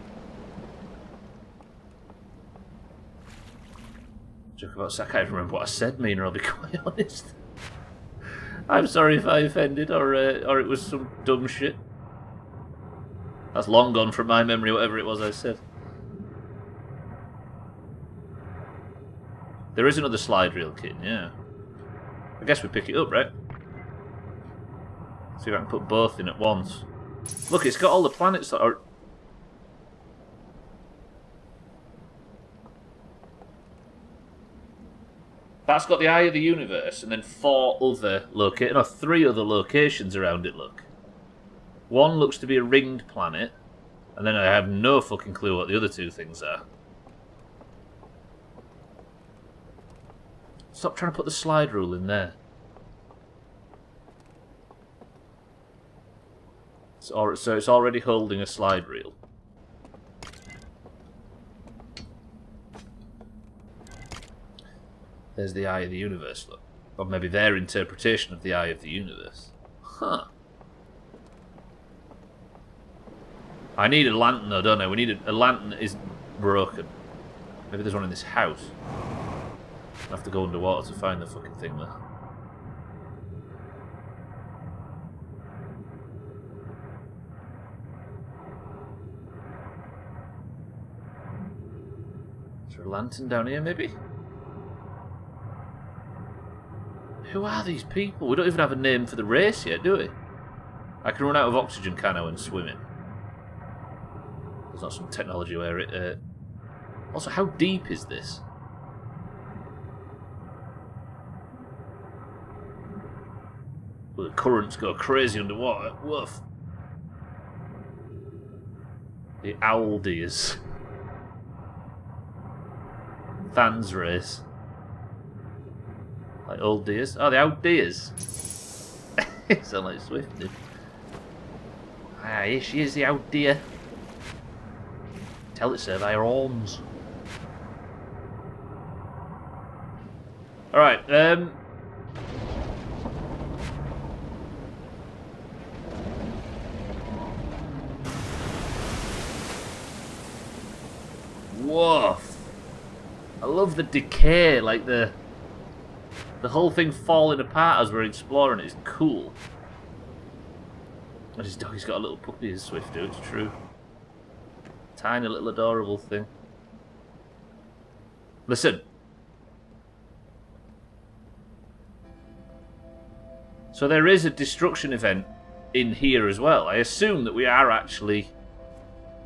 Joke about I can't remember what I said, Mina, I'll be quite honest. I'm sorry if I offended, or it was some dumb shit. That's long gone from my memory, whatever it was I said. There is another slide reel kit, yeah. I guess we pick it up, right? See if I can put both in at once. Look, it's got all the planets that are... That's got the Eye of the Universe, and then 4 other locations, no, 3 other locations around it, look. One looks to be a ringed planet, and then I have no fucking clue what the other 2 things are. Stop trying to put the slide rule in there. So it's already holding a slide reel. There's the Eye of the Universe, look. Or maybe their interpretation of the Eye of the Universe. Huh. I need a lantern though, don't I? We need a lantern that isn't broken. Maybe there's one in this house. I have to go underwater to find the fucking thing there. Is there a lantern down here, maybe? Who are these people? We don't even have a name for the race yet, do we? I can run out of oxygen, can I, when swimming? There's not some technology where it... Also, how deep is this? Well, the currents go crazy underwater. Woof. The owl deers. Than's race. Like old deers. Oh, the old deers. It sounds like Swift did. Ah, here she is, the old deer. Tell it so by her horns. Alright, whoa. I love the decay, like the whole thing falling apart as we're exploring it is cool. And his doggy's got a little puppy, his Swifto, it's true. Tiny little adorable thing. Listen. So there is a destruction event in here as well. I assume that we are actually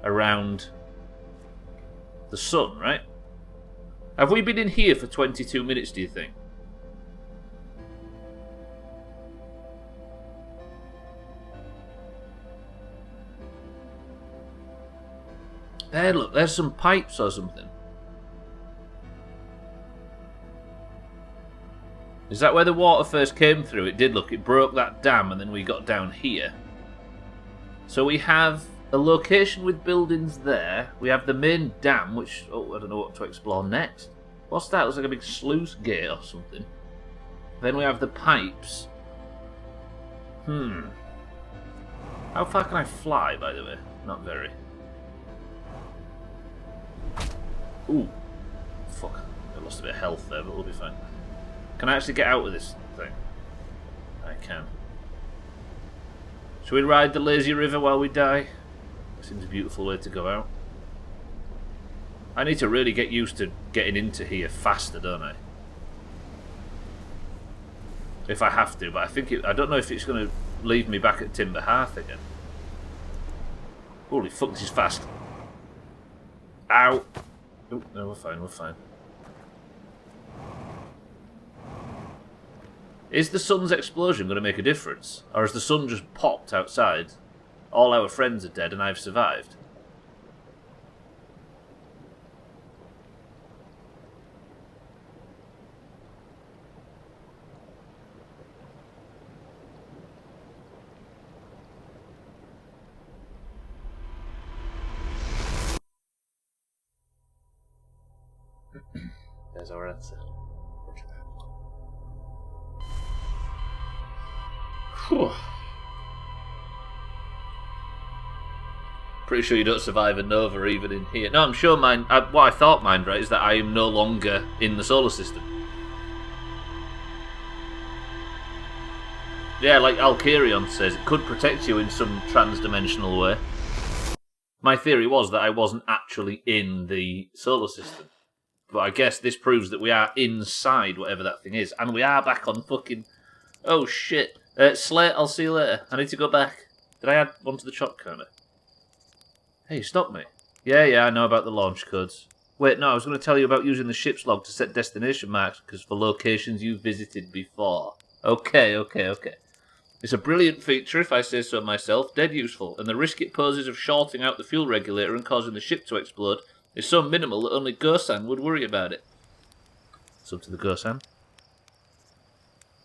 around the sun, right? Have we been in here for 22 minutes, do you think? There, look, there's some pipes or something. Is that where the water first came through? It did, look, it broke that dam and then we got down here. So we have a location with buildings there. We have the main dam, which, oh, I don't know what to explore next. What's that? It looks like a big sluice gate or something. Then we have the pipes. How far can I fly, by the way? Not very. Ooh. Fuck. I lost a bit of health there, but we'll be fine. Can I actually get out of this thing? I can. Shall we ride the lazy river while we die? Seems a beautiful way to go out. I need to really get used to getting into here faster, don't I? If I have to, but I think I don't know if it's going to leave me back at Timber Hearth again. Holy fuck, this is fast. Ow! Oh, no, we're fine, we're fine. Is the sun's explosion going to make a difference? Or has the sun just popped outside? All our friends are dead and I've survived. There's our answer. Whew. Pretty sure you don't survive a nova even in here. No, I'm sure mine. What I thought mine, right, is that I am no longer in the solar system. Yeah, like Alkarion says, it could protect you in some trans-dimensional way. My theory was that I wasn't actually in the solar system. But I guess this proves that we are inside whatever that thing is. And we are back on fucking... Oh, shit. Slate, I'll see you later. I need to go back. Did I add one to the chop counter? Hey, stop me. Yeah, I know about the launch codes. Wait, no, I was going to tell you about using the ship's log to set destination marks because for locations you've visited before. Okay. It's a brilliant feature, if I say so myself, dead useful, and the risk it poses of shorting out the fuel regulator and causing the ship to explode is so minimal that only Gosan would worry about it. It's up to the Gosan.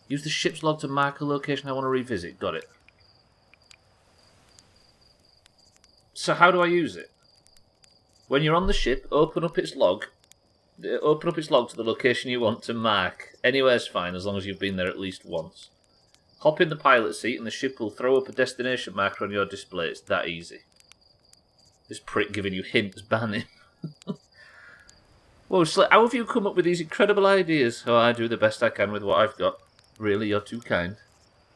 Use the ship's log to mark a location I want to revisit. Got it. So how do I use it? When you're on the ship, open up its log to the location you want to mark. Anywhere's fine, as long as you've been there at least once. Hop in the pilot seat and the ship will throw up a destination marker on your display. It's that easy. This prick giving you hints, ban him. Whoa, how have you come up with these incredible ideas? Oh, I do the best I can with what I've got. Really, you're too kind.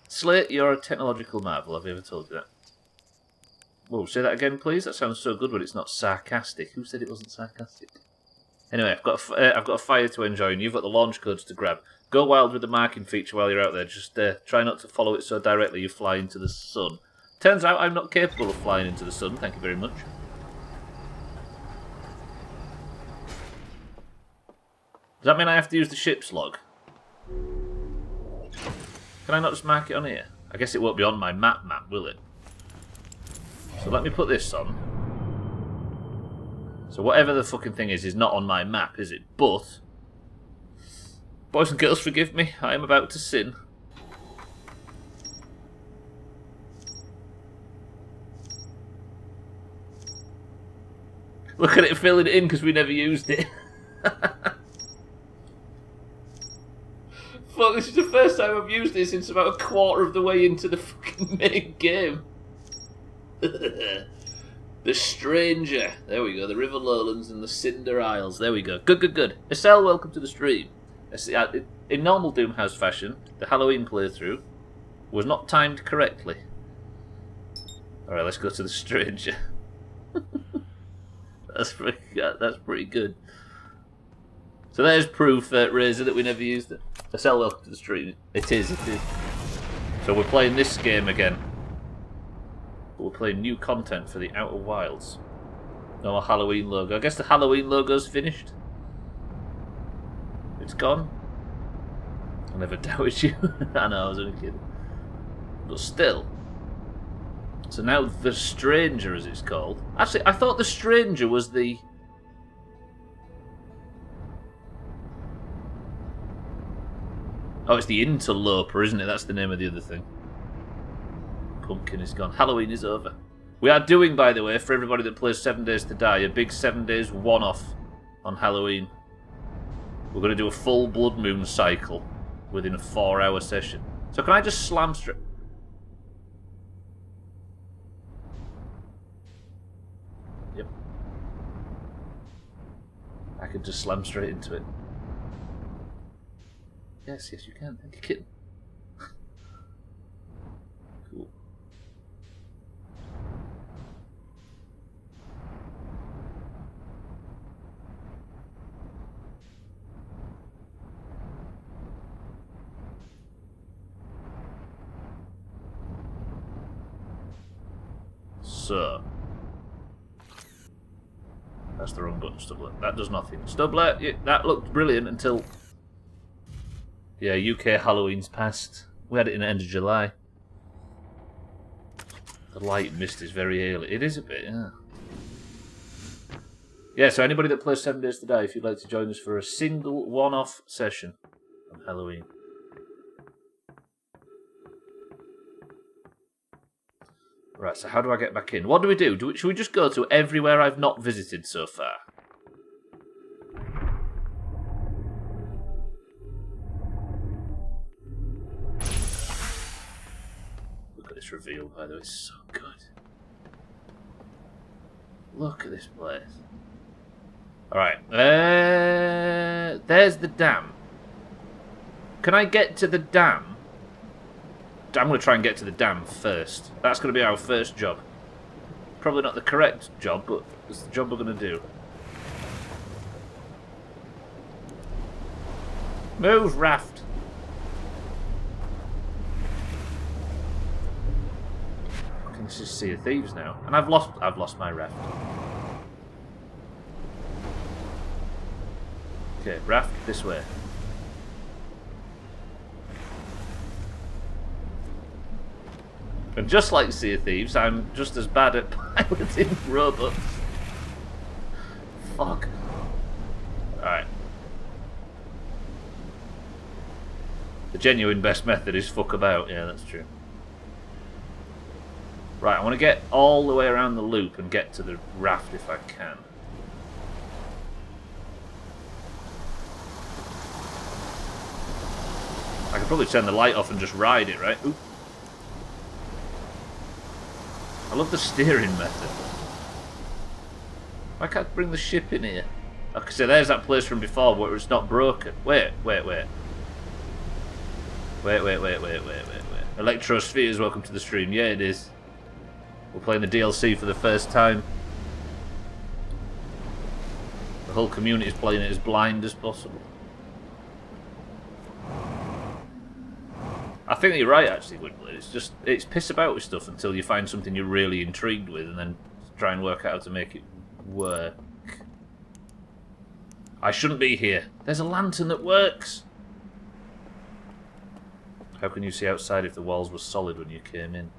Slate, you're a technological marvel. Have I ever told you that? Whoa, say that again, please. That sounds so good when it's not sarcastic. Who said it wasn't sarcastic? Anyway, I've got a fire to enjoy, and you've got the launch codes to grab. Go wild with the marking feature while you're out there. Just try not to follow it so directly you fly into the sun. Turns out I'm not capable of flying into the sun. Thank you very much. Does that mean I have to use the ship's log? Can I not just mark it on here? I guess it won't be on my map, will it? So let me put this on. So whatever the fucking thing is not on my map, is it? But, boys and girls, forgive me. I am about to sin. Look at it filling it in because we never used it. Fuck, this is the first time I've used it since about a quarter of the way into the fucking main game. The Stranger. There we go. The River Lowlands and the Cinder Isles. There we go. Good. Estelle, welcome to the stream. In normal Doomhaus fashion, the Halloween playthrough was not timed correctly. Alright, let's go to the stranger. That's pretty good. So there's proof, Razor, that we never used it. Sell welcome to the stream. It is. So we're playing this game again. But we're playing new content for the Outer Wilds. No more Halloween logo. I guess the Halloween logo's finished. It's gone. I never doubted you. I know, I was only kidding. But still. So now the Stranger, as it's called. Actually, I thought the Stranger was the... Oh, it's the Interloper, isn't it? That's the name of the other thing. Pumpkin is gone. Halloween is over. We are doing, by the way, for everybody that plays 7 Days to Die, a big 7 days one-off on Halloween. We're going to do a full Blood Moon cycle within a 4-hour session. So can I just slam straight... Yep. I could just slam straight into it. Yes, you can. Thank you, kitten. Cool. So. That's the wrong button, Stubbler. That does nothing. Stubbler, that looked brilliant until... Yeah, UK Halloween's passed. We had it in the end of July. The light mist is very early. It is a bit, yeah. Yeah, so anybody that plays 7 Days to Die, if you'd like to join us for a single one-off session on Halloween. Right, so how do I get back in? What do we do? Should we just go to everywhere I've not visited so far? This reveal, by the way, is so good. Look at this place. Alright, there's the dam. Can I get to the dam? I'm going to try and get to the dam first. That's going to be our first job. Probably not the correct job, but it's the job we're going to do. Move, raft. This is Sea of Thieves now, and I've lost my raft. Okay, raft this way. And just like Sea of Thieves, I'm just as bad at piloting robots. Fuck. Alright. The genuine best method is fuck about. Yeah, that's true. Right, I want to get all the way around the loop and get to the raft if I can. I could probably turn the light off and just ride it, right? Ooh. I love the steering method. Why can't I bring the ship in here? Okay, so there's that place from before where it's not broken. Wait. Electrospheres, welcome to the stream. Yeah, it is. We're playing the DLC for the first time. The whole community is playing it as blind as possible. I think you're right, actually, Woodblade. It's piss about with stuff until you find something you're really intrigued with and then try and work out how to make it work. I shouldn't be here. There's a lantern that works. How can you see outside if the walls were solid when you came in?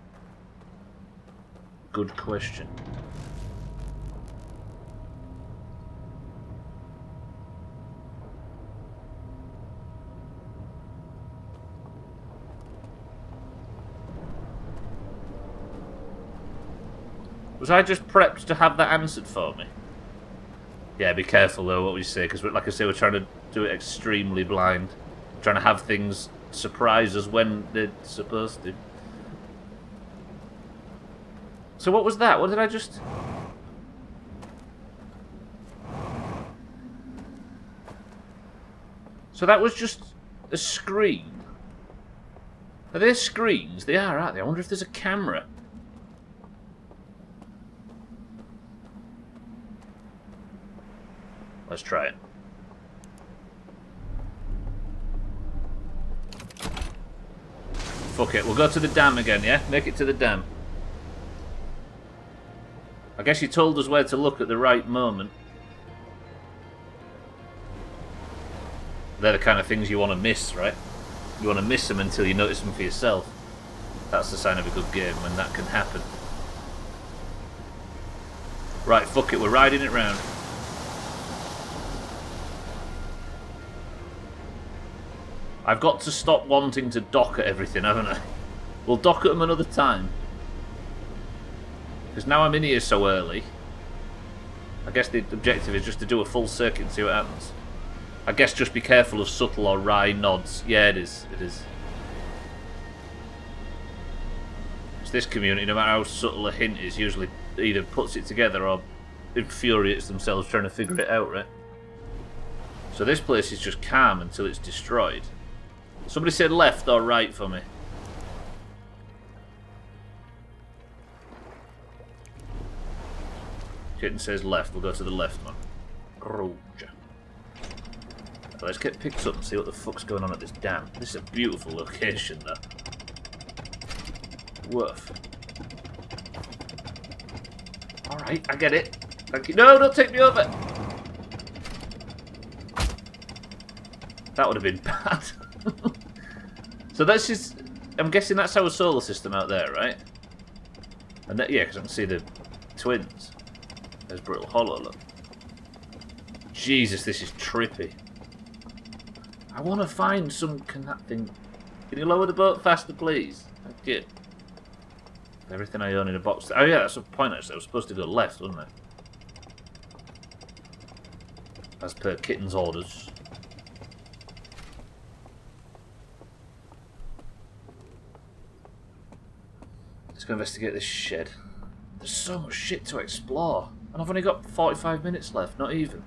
Good question. Was I just prepped to have that answered for me? Yeah, be careful though what we say, because like I say, we're trying to do it extremely blind. We're trying to have things surprise us when they're supposed to. So what was that? What did I just... So that was just a screen. Are they screens? They are, aren't they? I wonder if there's a camera. Let's try it. Fuck it, we'll go to the dam again, yeah? Make it to the dam. I guess you told us where to look at the right moment. They're the kind of things you want to miss, right? You want to miss them until you notice them for yourself. That's the sign of a good game, when that can happen. Right, fuck it, we're riding it round. I've got to stop wanting to dock at everything, haven't I? We'll dock at them another time. Because now I'm in here so early, I guess the objective is just to do a full circuit and see what happens. I guess just be careful of subtle or wry nods. Yeah, it is. It is. It's this community, no matter how subtle a hint is, usually either puts it together or infuriates themselves trying to figure it out, right? So this place is just calm until it's destroyed. Somebody said left or right for me. Kitten says left. We'll go to the left one. Roger. Let's get picked up and see what the fuck's going on at this dam. This is a beautiful location, that. Woof. Alright, I get it. Thank you. No, don't take me over! That would have been bad. So that's just... I'm guessing that's our solar system out there, right? And that, yeah, because I can see the twins. There's Brittle Hollow, look. Jesus, this is trippy. I want to find some... Can you lower the boat faster, please? Thank you. Everything I own in a box... Oh yeah, that's the point actually. I was supposed to go left, wasn't I? As per Kitten's orders. Let's go investigate this shed. There's so much shit to explore. And I've only got 45 minutes left, not even.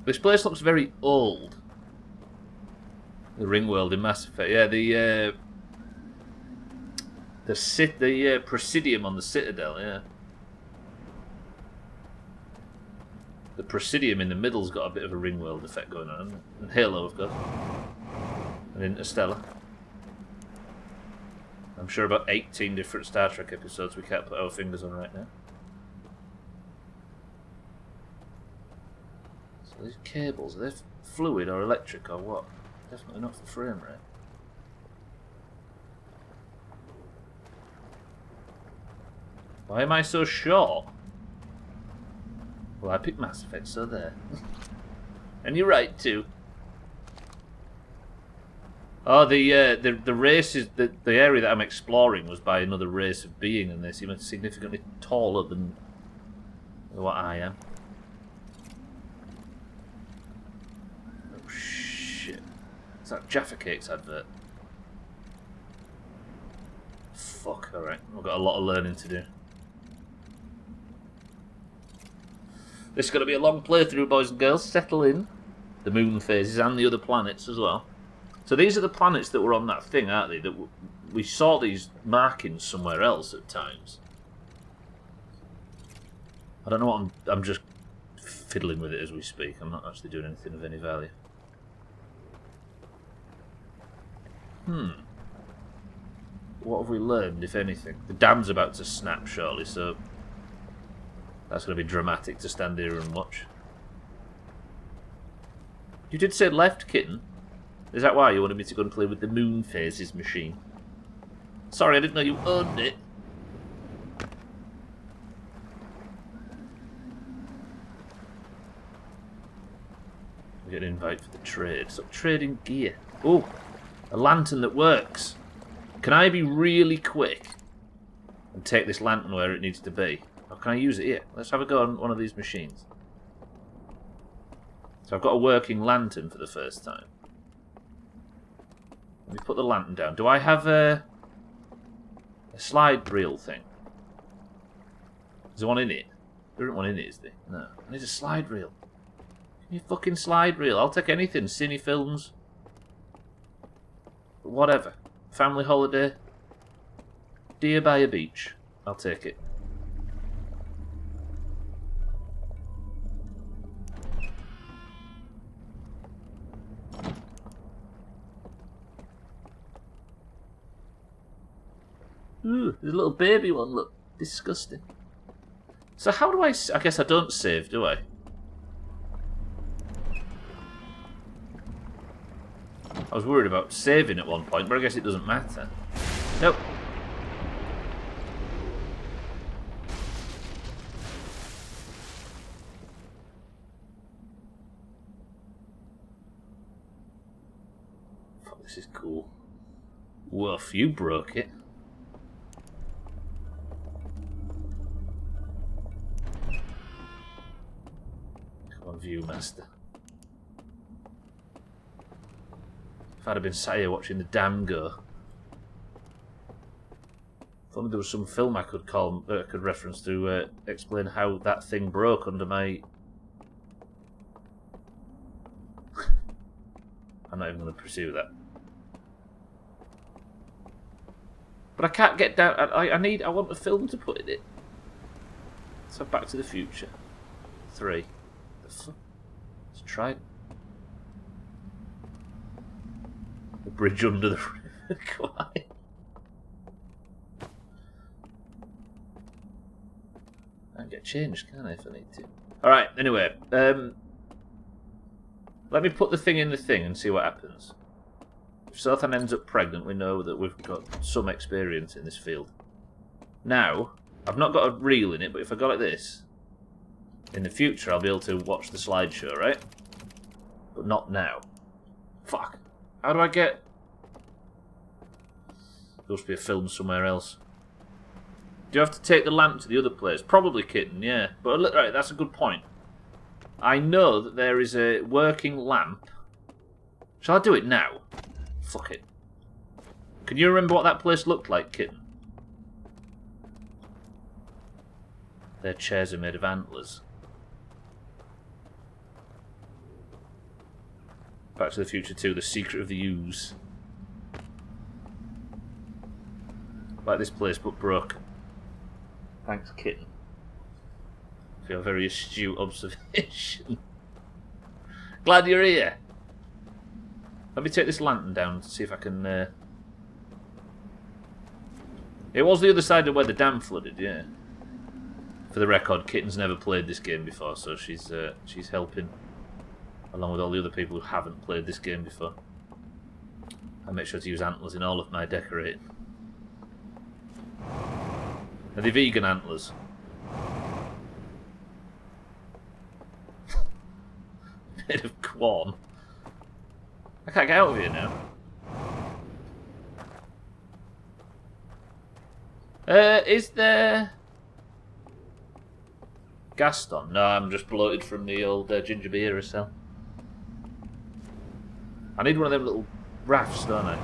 This place looks very old. The ring world in Mass Effect. Yeah, the Presidium on the Citadel, yeah. The Presidium in the middle's got a bit of a ring world effect going on. And Halo, of course. And Interstellar. I'm sure about 18 different Star Trek episodes we can't put our fingers on right now. So these cables, are they fluid or electric or what? Definitely not for frame rate. Why am I so short? Well, I picked Mass Effect, so there. And you're right too. Oh, the race is the area that I'm exploring was by another race of being, and they seem significantly taller than what I am. Oh shit! Is that Jaffa Cakes advert? Fuck. All right, I've got a lot of learning to do. This is going to be a long playthrough, boys and girls. Settle in. The moon phases and the other planets as well. So these are the planets that were on that thing, aren't they? That we saw these markings somewhere else at times. I don't know what I'm just fiddling with it as we speak. I'm not actually doing anything of any value. What have we learned, if anything? The dam's about to snap shortly, so... That's going to be dramatic to stand here and watch. You did say left, Kitten. Is that why you wanted me to go and play with the moon phases machine? Sorry, I didn't know you owned it. We get an invite for the trade. Stop trading gear. Oh, a lantern that works. Can I be really quick and take this lantern where it needs to be? Or can I use it here? Let's have a go on one of these machines. So I've got a working lantern for the first time. Let me put the lantern down. Do I have a slide reel thing? Is there one in it? There isn't one in it, is there? No. I need a slide reel. Give me a fucking slide reel. I'll take anything. Cine films. Whatever. Family holiday. Deer by a beach. I'll take it. Ooh, there's a little baby one, look. Disgusting. So how do I guess I don't save, do I? I was worried about saving at one point, but I guess it doesn't matter. Nope. Fuck, this is cool. Woof, you broke it. Come on, Viewmaster. If I'd have been sat here watching the dam go. If only there was some film I could reference to explain how that thing broke under my... I'm not even going to pursue that. But I can't get down... I want a film to put in it. So Back to the Future 3. The fuck? Let's try it. The bridge under the river Kwai. I can get changed, can I, if I need to? Alright, anyway. Let me put the thing in the thing and see what happens. If Sothan ends up pregnant, we know that we've got some experience in this field. Now, I've not got a reel in it, but if I go like this, in the future I'll be able to watch the slideshow, right? But not now. Fuck. How do I get... There must be a film somewhere else. Do you have to take the lamp to the other place? Probably Kitten, yeah. But right, that's a good point. I know that there is a working lamp. Shall I do it now? Fuck it. Can you remember what that place looked like, Kitten? Their chairs are made of antlers. Back to the Future 2, The Secret of the Ooze. Like this place, but broke. Thanks, Kitten. For your very astute observation. Glad you're here. Let me take this lantern down to see if I can... It was the other side of where the dam flooded, yeah. For the record, Kitten's never played this game before, so she's helping. Along with all the other people who haven't played this game before. I make sure to use antlers in all of my decorating. Are they vegan antlers? Made of corn. I can't get out of here now. Is there... Gaston? No, I'm just bloated from the old ginger beer I sell. I need one of them little rafts, don't I?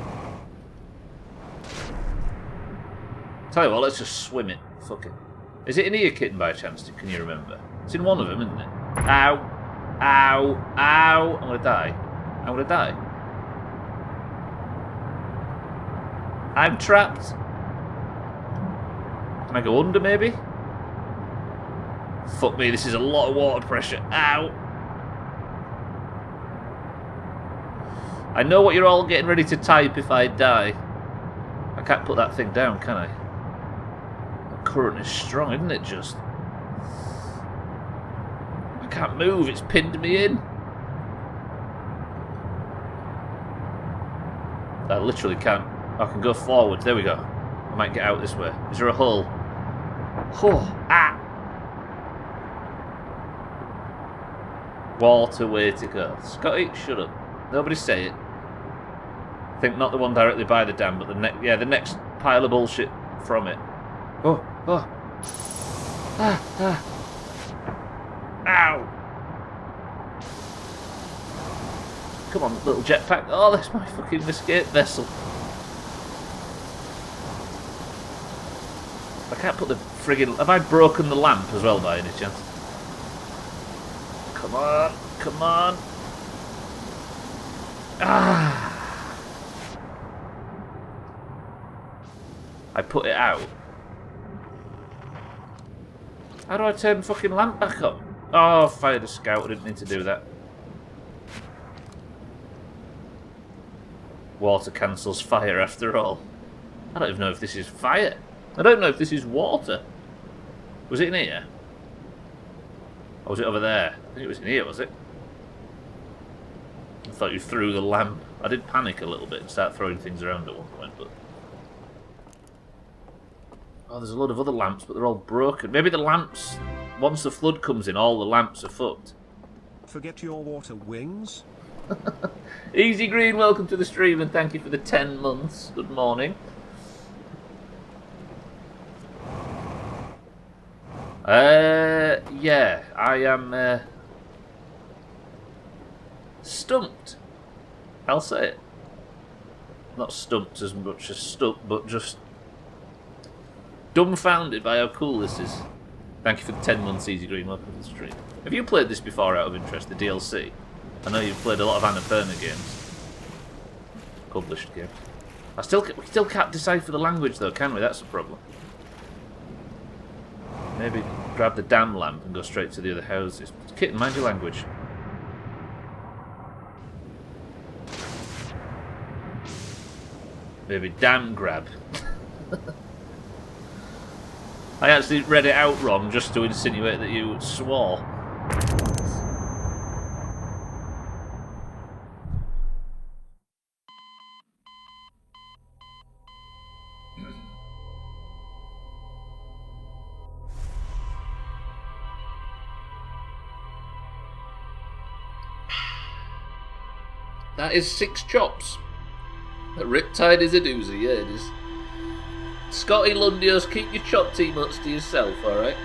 Tell you what, let's just swim it. Fuck it. Is it in here, Kitten, by chance? Can you remember? It's in one of them, isn't it? Ow! Ow! Ow! I'm gonna die. I'm gonna die. I'm trapped. Can I go under, maybe? Fuck me, this is a lot of water pressure. Ow! I know what you're all getting ready to type if I die. I can't put that thing down, can I? The current is strong, isn't it, just? I can't move, it's pinned me in. I literally can't. I can go forwards, there we go. I might get out this way. Is there a hole? Oh, ah! Water, way to go. Scotty, shut up. Nobody say it. I think not the one directly by the dam, but the next pile of bullshit from it. Oh, oh. Ah, ah. Ow. Come on, little jetpack. Oh, that's my fucking escape vessel. I can't put the friggin'... Have I broken the lamp as well by any chance? Come on, come on. Ah. I put it out. How do I turn the fucking lamp back on? Oh, I fired a scout. I didn't need to do that. Water cancels fire after all. I don't even know if this is fire. I don't know if this is water. Was it in here? Or was it over there? I think it was in here, was it? I thought you threw the lamp. I did panic a little bit and start throwing things around at one point, but... Oh, there's a lot of other lamps, but they're all broken. Maybe the lamps, once the flood comes in, all the lamps are fucked. Forget your water wings. Easy Green, welcome to the stream and thank you for the 10 months. Good morning. Yeah, I am stumped. I'll say it. Not stumped as much as stuck, but just dumbfounded by how cool this is. Thank you for the 10 months, Easy Green. Welcome to the stream. Have you played this before out of interest, the DLC? I know you've played a lot of Annapurna games. Published games. We still can't decipher the language though, can we? That's the problem. Maybe grab the damn lamp and go straight to the other houses. Kitten, mind your language. Maybe damn grab. I actually read it out wrong just to insinuate that you swore. That is 6 chops. A riptide is a doozy, yeah it is. Scotty Lundios, keep your chop teamuts to yourself, alright?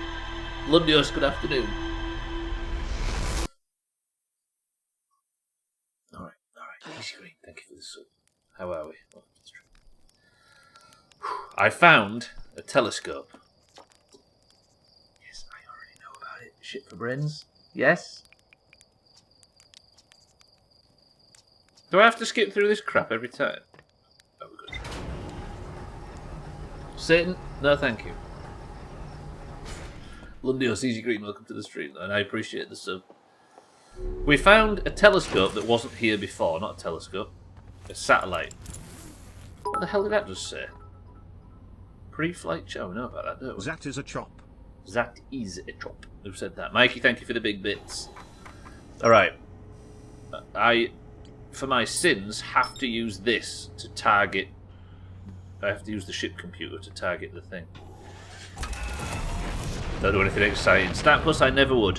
Lundios, good afternoon. Alright. Easy Green, thank you for the sub. How are we? Oh, I found a telescope. Yes, I already know about it. Shit for brains. Yes? Do I have to skip through this crap every time? Oh, we're good. Satan? No, thank you. Lundios, Easy Green, welcome to the stream, and I appreciate the sub. We found a telescope that wasn't here before. Not a telescope. A satellite. What the hell did that just say? Pre-flight show? We know about that, don't we? That is a chop. That is a chop. Who said that? Mikey, thank you for the big bits. Alright. For my sins, have to use this to target... I have to use the ship computer to target the thing. Don't do anything exciting. Stat plus, I never would.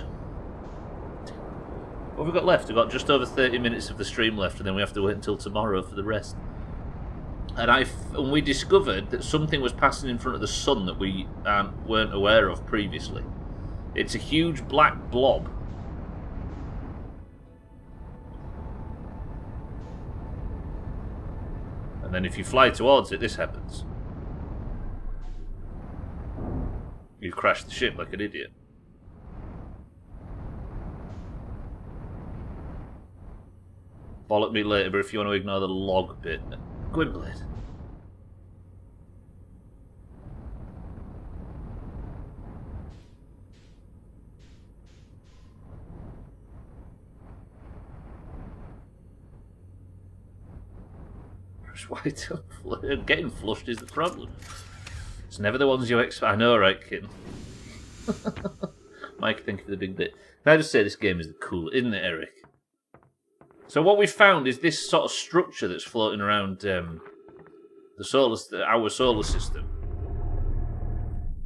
What have we got left? We've got just over 30 minutes of the stream left, and then we have to wait until tomorrow for the rest. And we discovered that something was passing in front of the sun that we weren't aware of previously. It's a huge black blob. And then if you fly towards it, this happens. You crash the ship like an idiot. Bollock me later, but if you want to ignore the log bit... Gwynblade. White getting flushed is the problem. It's never the ones you expect. I know, right, kitten? Mike, thank you for the big bit. Can I just say this game is the cool, isn't it, Eric? So what we found is this sort of structure that's floating around our solar system.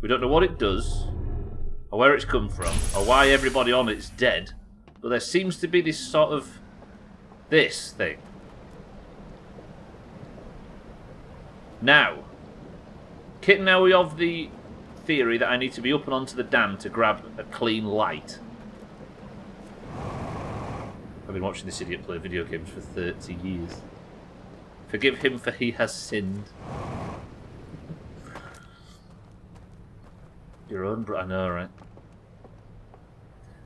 We don't know what it does, or where it's come from, or why everybody on it's dead. But there seems to be this sort of this thing. Now, Kitten, are we of the theory that I need to be up and onto the dam to grab a clean light? I've been watching this idiot play video games for 30 years. Forgive him for he has sinned. Your own I know, right?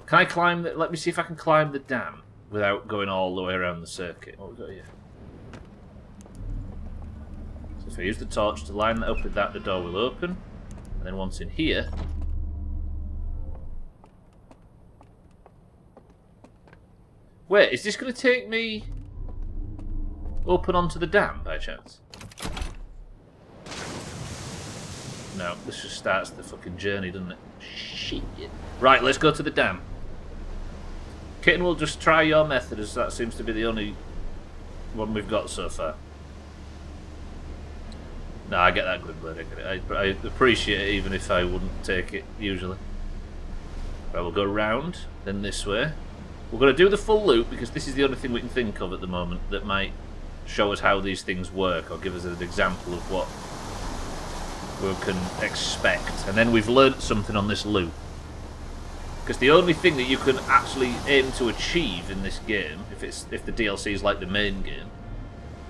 Can I climb the... Let me see if I can climb the dam without going all the way around the circuit. What have we got here? So if I use the torch to line that up with that, the door will open. And then once in here... Wait, is this going to take me open onto the dam by chance? No, this just starts the fucking journey, doesn't it? Shit. Right, let's go to the dam. Kitten will just try your method, as that seems to be the only one we've got so far. No, I get that good word. I appreciate it, even if I wouldn't take it usually. Right, we'll go round, then this way. We're going to do the full loop because this is the only thing we can think of at the moment that might show us how these things work or give us an example of what we can expect. And then we've learnt something on this loop. Because the only thing that you can actually aim to achieve in this game, if the DLC is like the main game,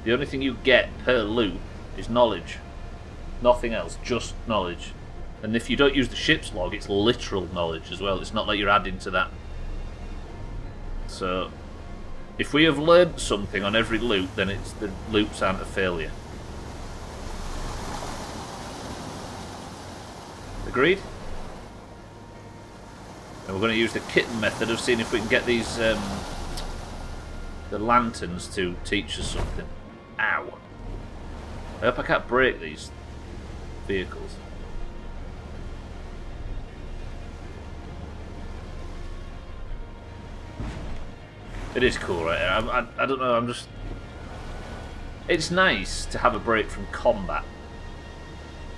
the only thing you get per loop is knowledge. Nothing else, just knowledge. And if you don't use the ship's log, it's literal knowledge as well. It's not like you're adding to that. So, if we have learned something on every loop, then the loops aren't a failure. Agreed? And we're going to use the kitten method of seeing if we can get these the lanterns to teach us something. Ow. I hope I can't break these vehicles. It is cool right here. I don't know, I'm just... It's nice to have a break from combat.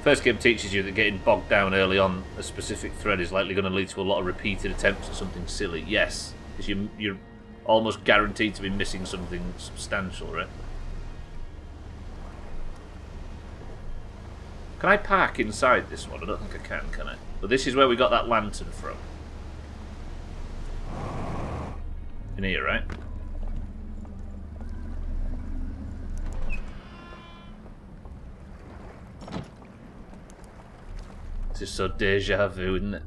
First game teaches you that getting bogged down early on a specific thread is likely going to lead to a lot of repeated attempts at something silly. Yes, because you're almost guaranteed to be missing something substantial, right? Can I park inside this one? I don't think I can I? But this is where we got that lantern from. In here, right? This is so deja vu, isn't it?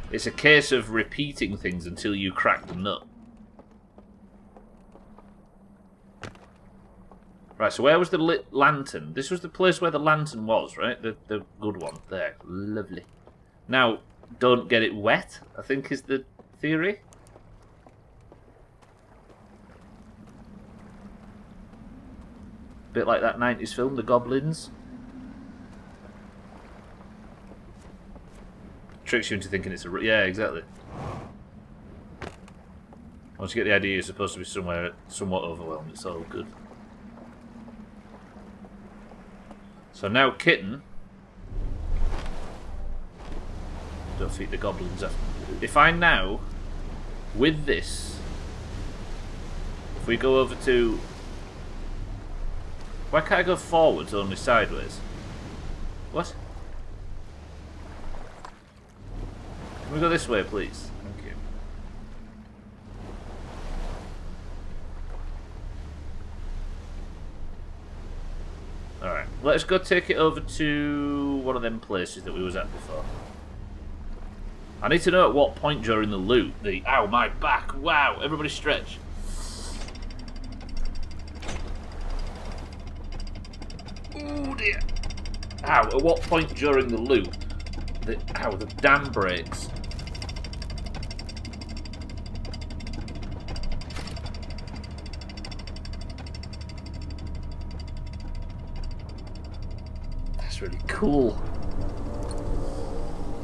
It's a case of repeating things until you crack the nut. Right, so where was the lit lantern? This was the place where the lantern was, right? The good one. There. Lovely. Now, don't get it wet, I think is the theory. Bit like that 90s film, The Goblins. Tricks you into thinking it's a... Yeah, exactly. Once you get the idea you're supposed to be somewhere somewhat overwhelmed, it's all good. So now Kitten... Don't feed the goblins after. If I now, with this, if we go over to... Why can't I go forwards, only sideways? What? Can we go this way, please? Thank you. Alright, let's go take it over to one of them places that we was at before. I need to know at what point during the loop the... Ow, my back! Wow, everybody stretch. Oh dear. Ow, at what point during the loop the dam breaks. That's really cool.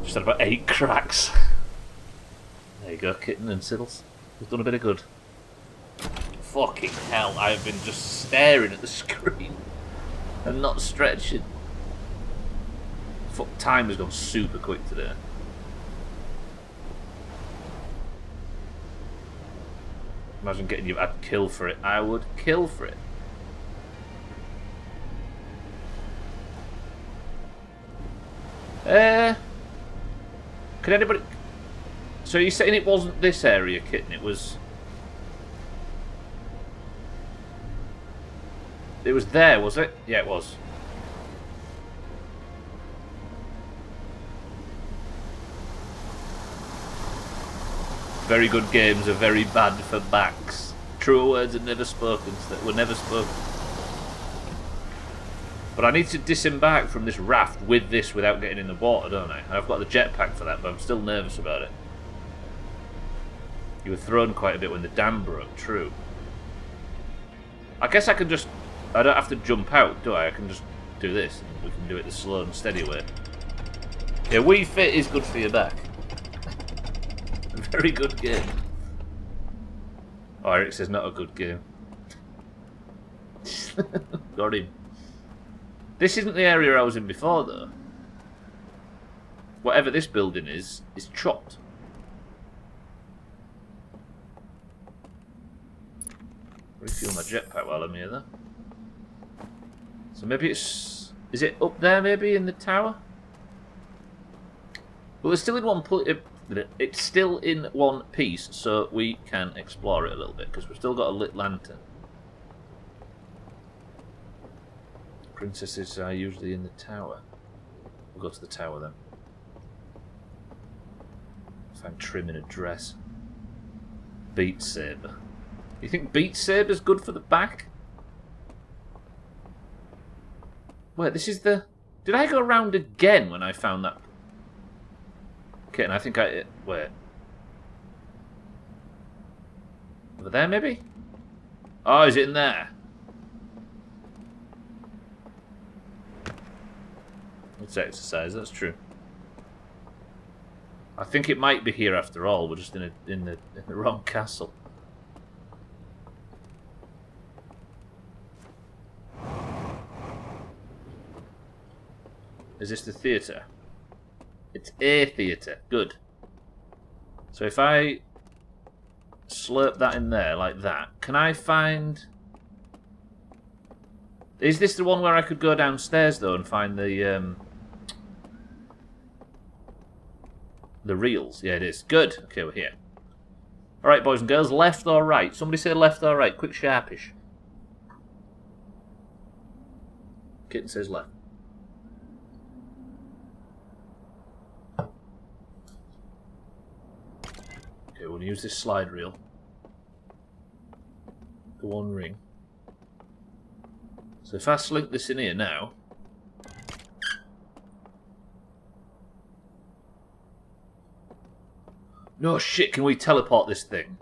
Just had about 8 cracks. There you go, Kitten and Siddles. We've done a bit of good. Fucking hell, I have been just staring at the screen and not stretching. Fuck, time has gone super quick today. Imagine getting you... I'd kill for it. I would kill for it. Can anybody... So you're saying it wasn't this area, Kitten? It was... It was there, was it? Yeah, it was. Very good games are very bad for backs. Truer words are never spoken. That were never spoken. But I need to disembark from this raft with this without getting in the water, don't I? And I've got the jetpack for that, but I'm still nervous about it. You were thrown quite a bit when the dam broke. True. I guess I can just... I don't have to jump out, do I? I can just do this, and we can do it the slow and steady way. Yeah, Wii Fit is good for your back. Very good game. Oh, Eric says not a good game. Got him. This isn't the area I was in before, though. Whatever this building is chopped. Refuel my jetpack while I'm here, though. So maybe it's... Is it up there, maybe, in the tower? Well, it's still in one... It's still in one piece, so we can explore it a little bit, because we've still got a lit lantern. Princesses are usually in the tower. We'll go to the tower, then. Find Trim in a dress. Beat Saber. You think Beat Saber's good for the back? Wait, this is the... Did I go around again when I found that? Okay, and I think I... Wait. Over there, maybe? Oh, is it in there? It's exercise, that's true. I think it might be here after all. We're just in the wrong castle. Is this the theatre? It's a theatre. Good. So if I slurp that in there like that, can I find... Is this the one where I could go downstairs though and find the reels? Yeah, it is. Good. Okay, we're here. Alright, boys and girls, left or right? Somebody say left or right. Quick, sharpish. Kitten says left. Okay, we'll use this slide reel. The one ring. So if I slink this in here now... No shit, can we teleport this thing?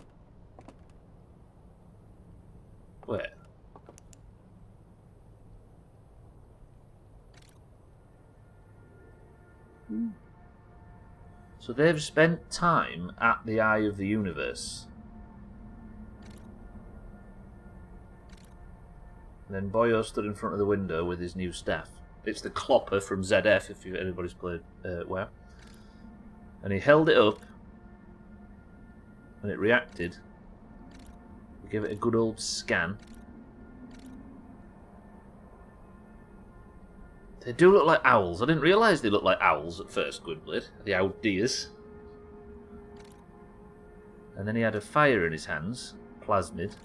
Wait. So they've spent time at the Eye of the Universe. And then Boyo stood in front of the window with his new staff. It's the Clopper from ZF, if anybody's played WoW. And he held it up, and it reacted. We gave it a good old scan. They do look like owls. I didn't realise they looked like owls at first, Gwynblade. The owl deers. And then he had a fire in his hands. Plasmid.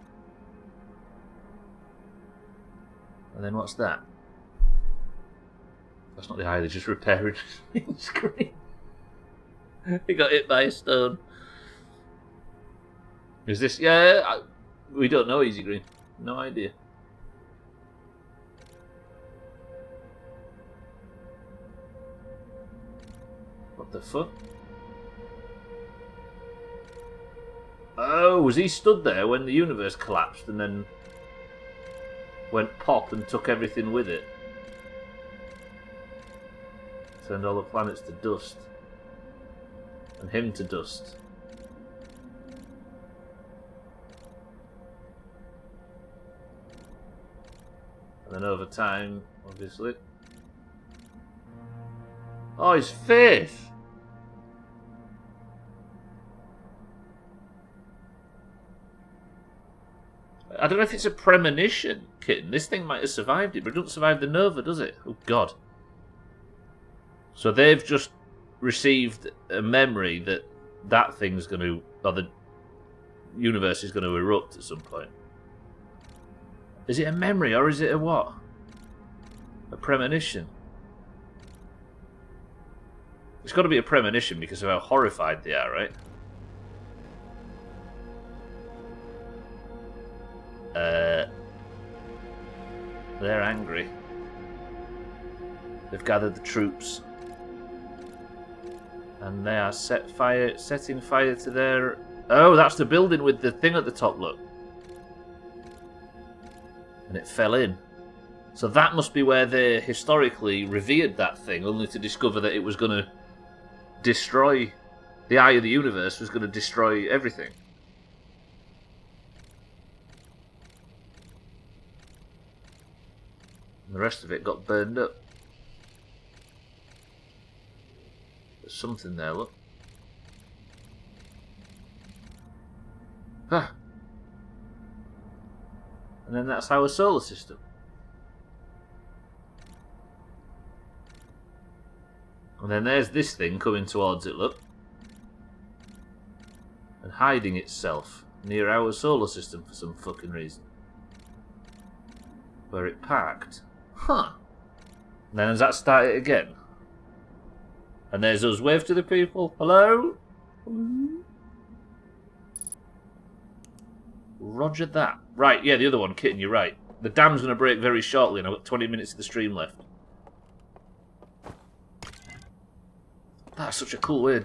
And then what's that? That's not the eye, they're just repairing the screen. He got hit by a stone. Is this... Yeah, we don't know, Easy Green. No idea. What the fuck? Oh, was he stood there when the universe collapsed and then went pop and took everything with it? Turned all the planets to dust. And him to dust. And then over time, obviously. Oh, his face! I don't know if it's a premonition, Kitten. This thing might have survived it, but it doesn't survive the Nova, does it? Oh, God. So they've just received a memory that that thing's going to... or the universe is going to erupt at some point. Is it a memory, or is it a what? A premonition? It's got to be a premonition because of how horrified they are, right? They're angry. They've gathered the troops. And they are setting fire to their... Oh, that's the building with the thing at the top, look. And it fell in. So that must be where they historically revered that thing, only to discover that it was going to destroy... The eye of the universe was going to destroy everything. And the rest of it got burned up. There's something there, look. Ah. And then that's our solar system. And then there's this thing coming towards it, look. And hiding itself near our solar system for some fucking reason. Where it parked. Huh. And then does that start it again? And there's us. Wave to the people. Hello? Roger that. Right, yeah, the other one, Kitten, you're right. The dam's going to break very shortly, and I've got 20 minutes of the stream left. That's such a cool way of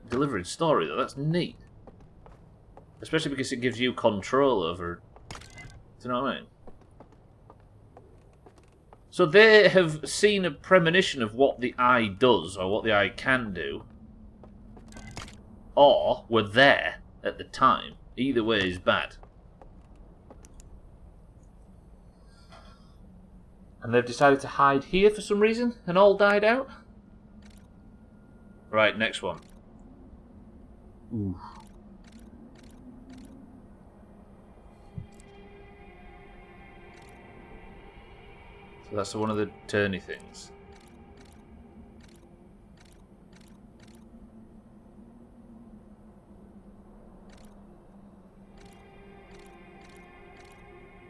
delivering story, though. That's neat. Especially because it gives you control over... Do you know what I mean? So they have seen a premonition of what the eye does, or what the eye can do. Or were there at the time. Either way is bad. And they've decided to hide here for some reason, and all died out? Right, next one. Ooh. So that's one of the turny things.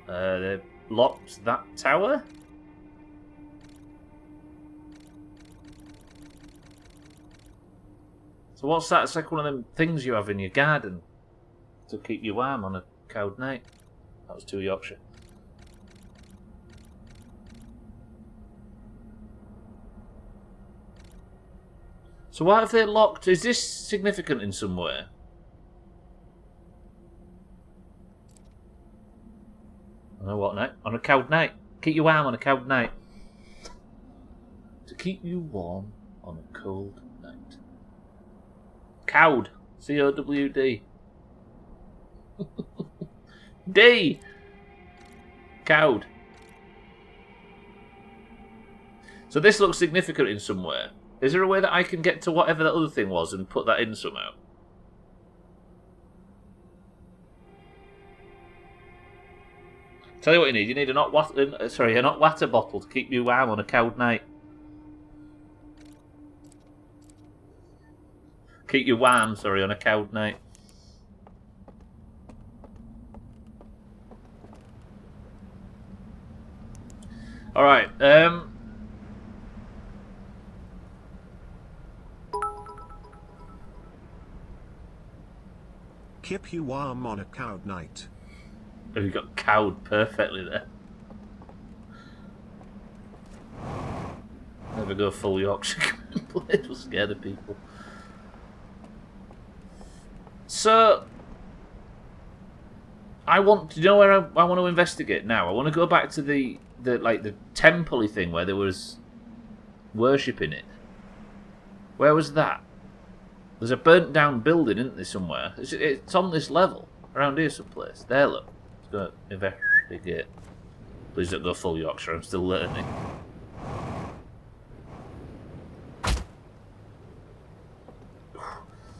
They locked that tower? So what's that? It's like one of them things you have in your garden to keep you warm on a cold night. That was too Yorkshire. So why have they locked? Is this significant in some way? I know what night? On a cold night. Keep you warm on a cold night. To keep you warm on a cold night. Cowd. C-O-W-D. D. Cowd. So this looks significant in some way. Is there a way that I can get to whatever that other thing was and put that in somehow? Tell you what you need. You need an hot water bottle to keep you warm on a cold night. Keep you warm, sorry, on a cold night. Alright, Keep you warm on a cold night. You got cowed perfectly there. Never go full Yorkshire. It will scare the people. So, I want to know where I want to investigate now. I want to go back to the temple-y thing where there was worshipping it. Where was that? There's a burnt down building, isn't there, somewhere? It's on this level. Around here someplace. There, look. Let's go investigate. Please don't go full Yorkshire, I'm still learning.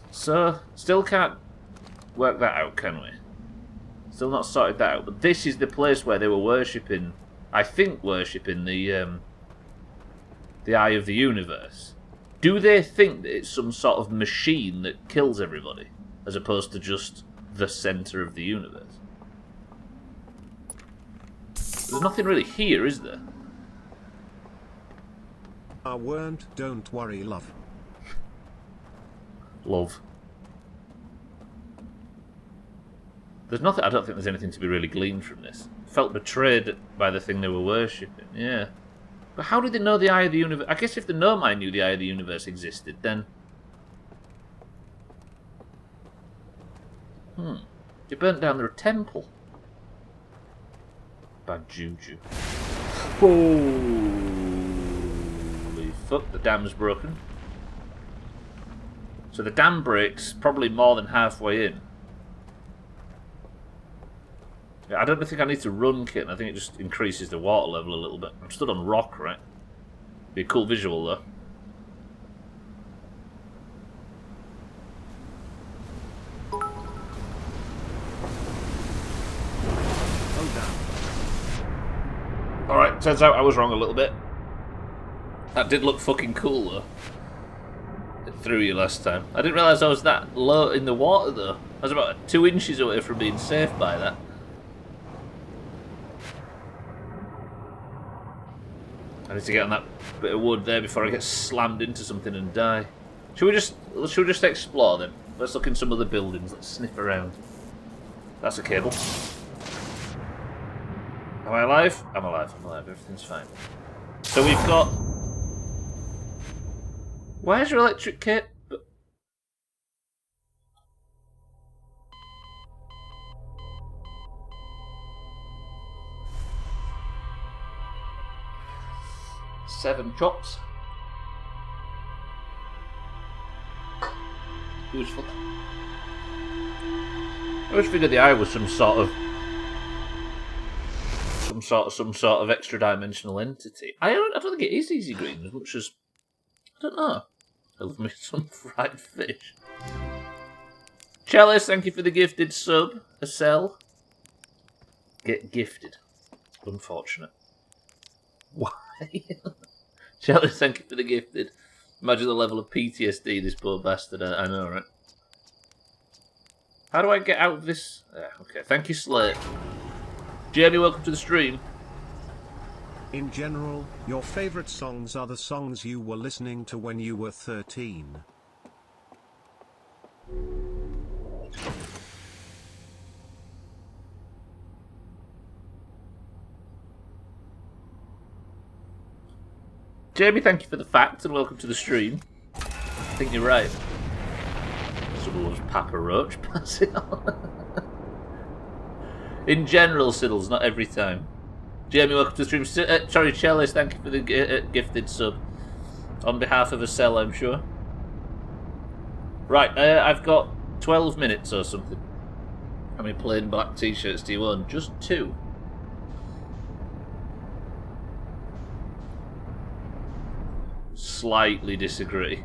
So, still can't work that out, can we? Still not sorted that out. But this is the place where they were worshipping, I think worshipping the Eye of the Universe. Do they think that it's some sort of machine that kills everybody, as opposed to just the centre of the universe? There's nothing really here, is there? I weren't, don't worry, love. Love. There's nothing. I don't think there's anything to be really gleaned from this. Felt betrayed by the thing they were worshipping. Yeah. But how did they know the Eye of the Universe? I guess if the Nomai knew the Eye of the Universe existed, then... They burnt down their temple. Bad juju. Holy fuck, the dam's broken. So the dam breaks probably more than halfway in. Yeah, I don't think I need to run, Kit. I think it just increases the water level a little bit. I'm stood on rock, right? Be a cool visual, though. Alright, turns out I was wrong a little bit. That did look fucking cool, though. It threw you last time. I didn't realise I was that low in the water, though. I was about 2 inches away from being safe by that. I need to get on that bit of wood there before I get slammed into something and die. Should we just explore then? Let's look in some other buildings. Let's sniff around. That's a cable. Am I alive? I'm alive. I'm alive. Everything's fine. So we've got. Where's your electric kit? Seven chops. Useful. I always figured the eye was some sort of extra dimensional entity. I don't think it is easy green as much as I don't know. I love me some fried fish. Chalice, thank you for the gifted sub. A cell. Get gifted. Unfortunate. Why? Chalice, thank you for the gifted. Imagine the level of PTSD this poor bastard. I know, right? How do I get out of this? Okay, thank you, Slate. Jamie, welcome to the stream. In general, your favorite songs are the songs you were listening to when you were 13. Jamie, thank you for the fact and welcome to the stream. I think you're right. Someone loves Papa Roach. Pass it on. In general, Siddles, not every time. Jamie, welcome to the stream. Sorry, Chalice, thank you for the gifted sub. On behalf of a cell, I'm sure. Right, I've got 12 minutes or something. How many plain black t-shirts do you own? Just 2. Slightly disagree.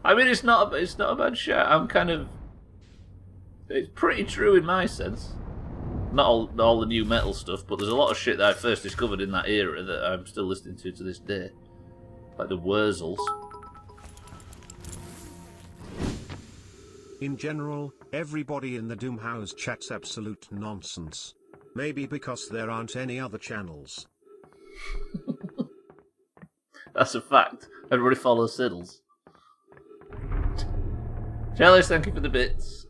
I mean, it's not a bad shirt. I'm kind of... It's pretty true in my sense. Not all the new metal stuff, but there's a lot of shit that I first discovered in that era that I'm still listening to this day. Like the Wurzels. In general, everybody in the Doomhaus chats absolute nonsense. Maybe because there aren't any other channels. That's a fact. Everybody follows Siddles. Chalice, thank you for the bits.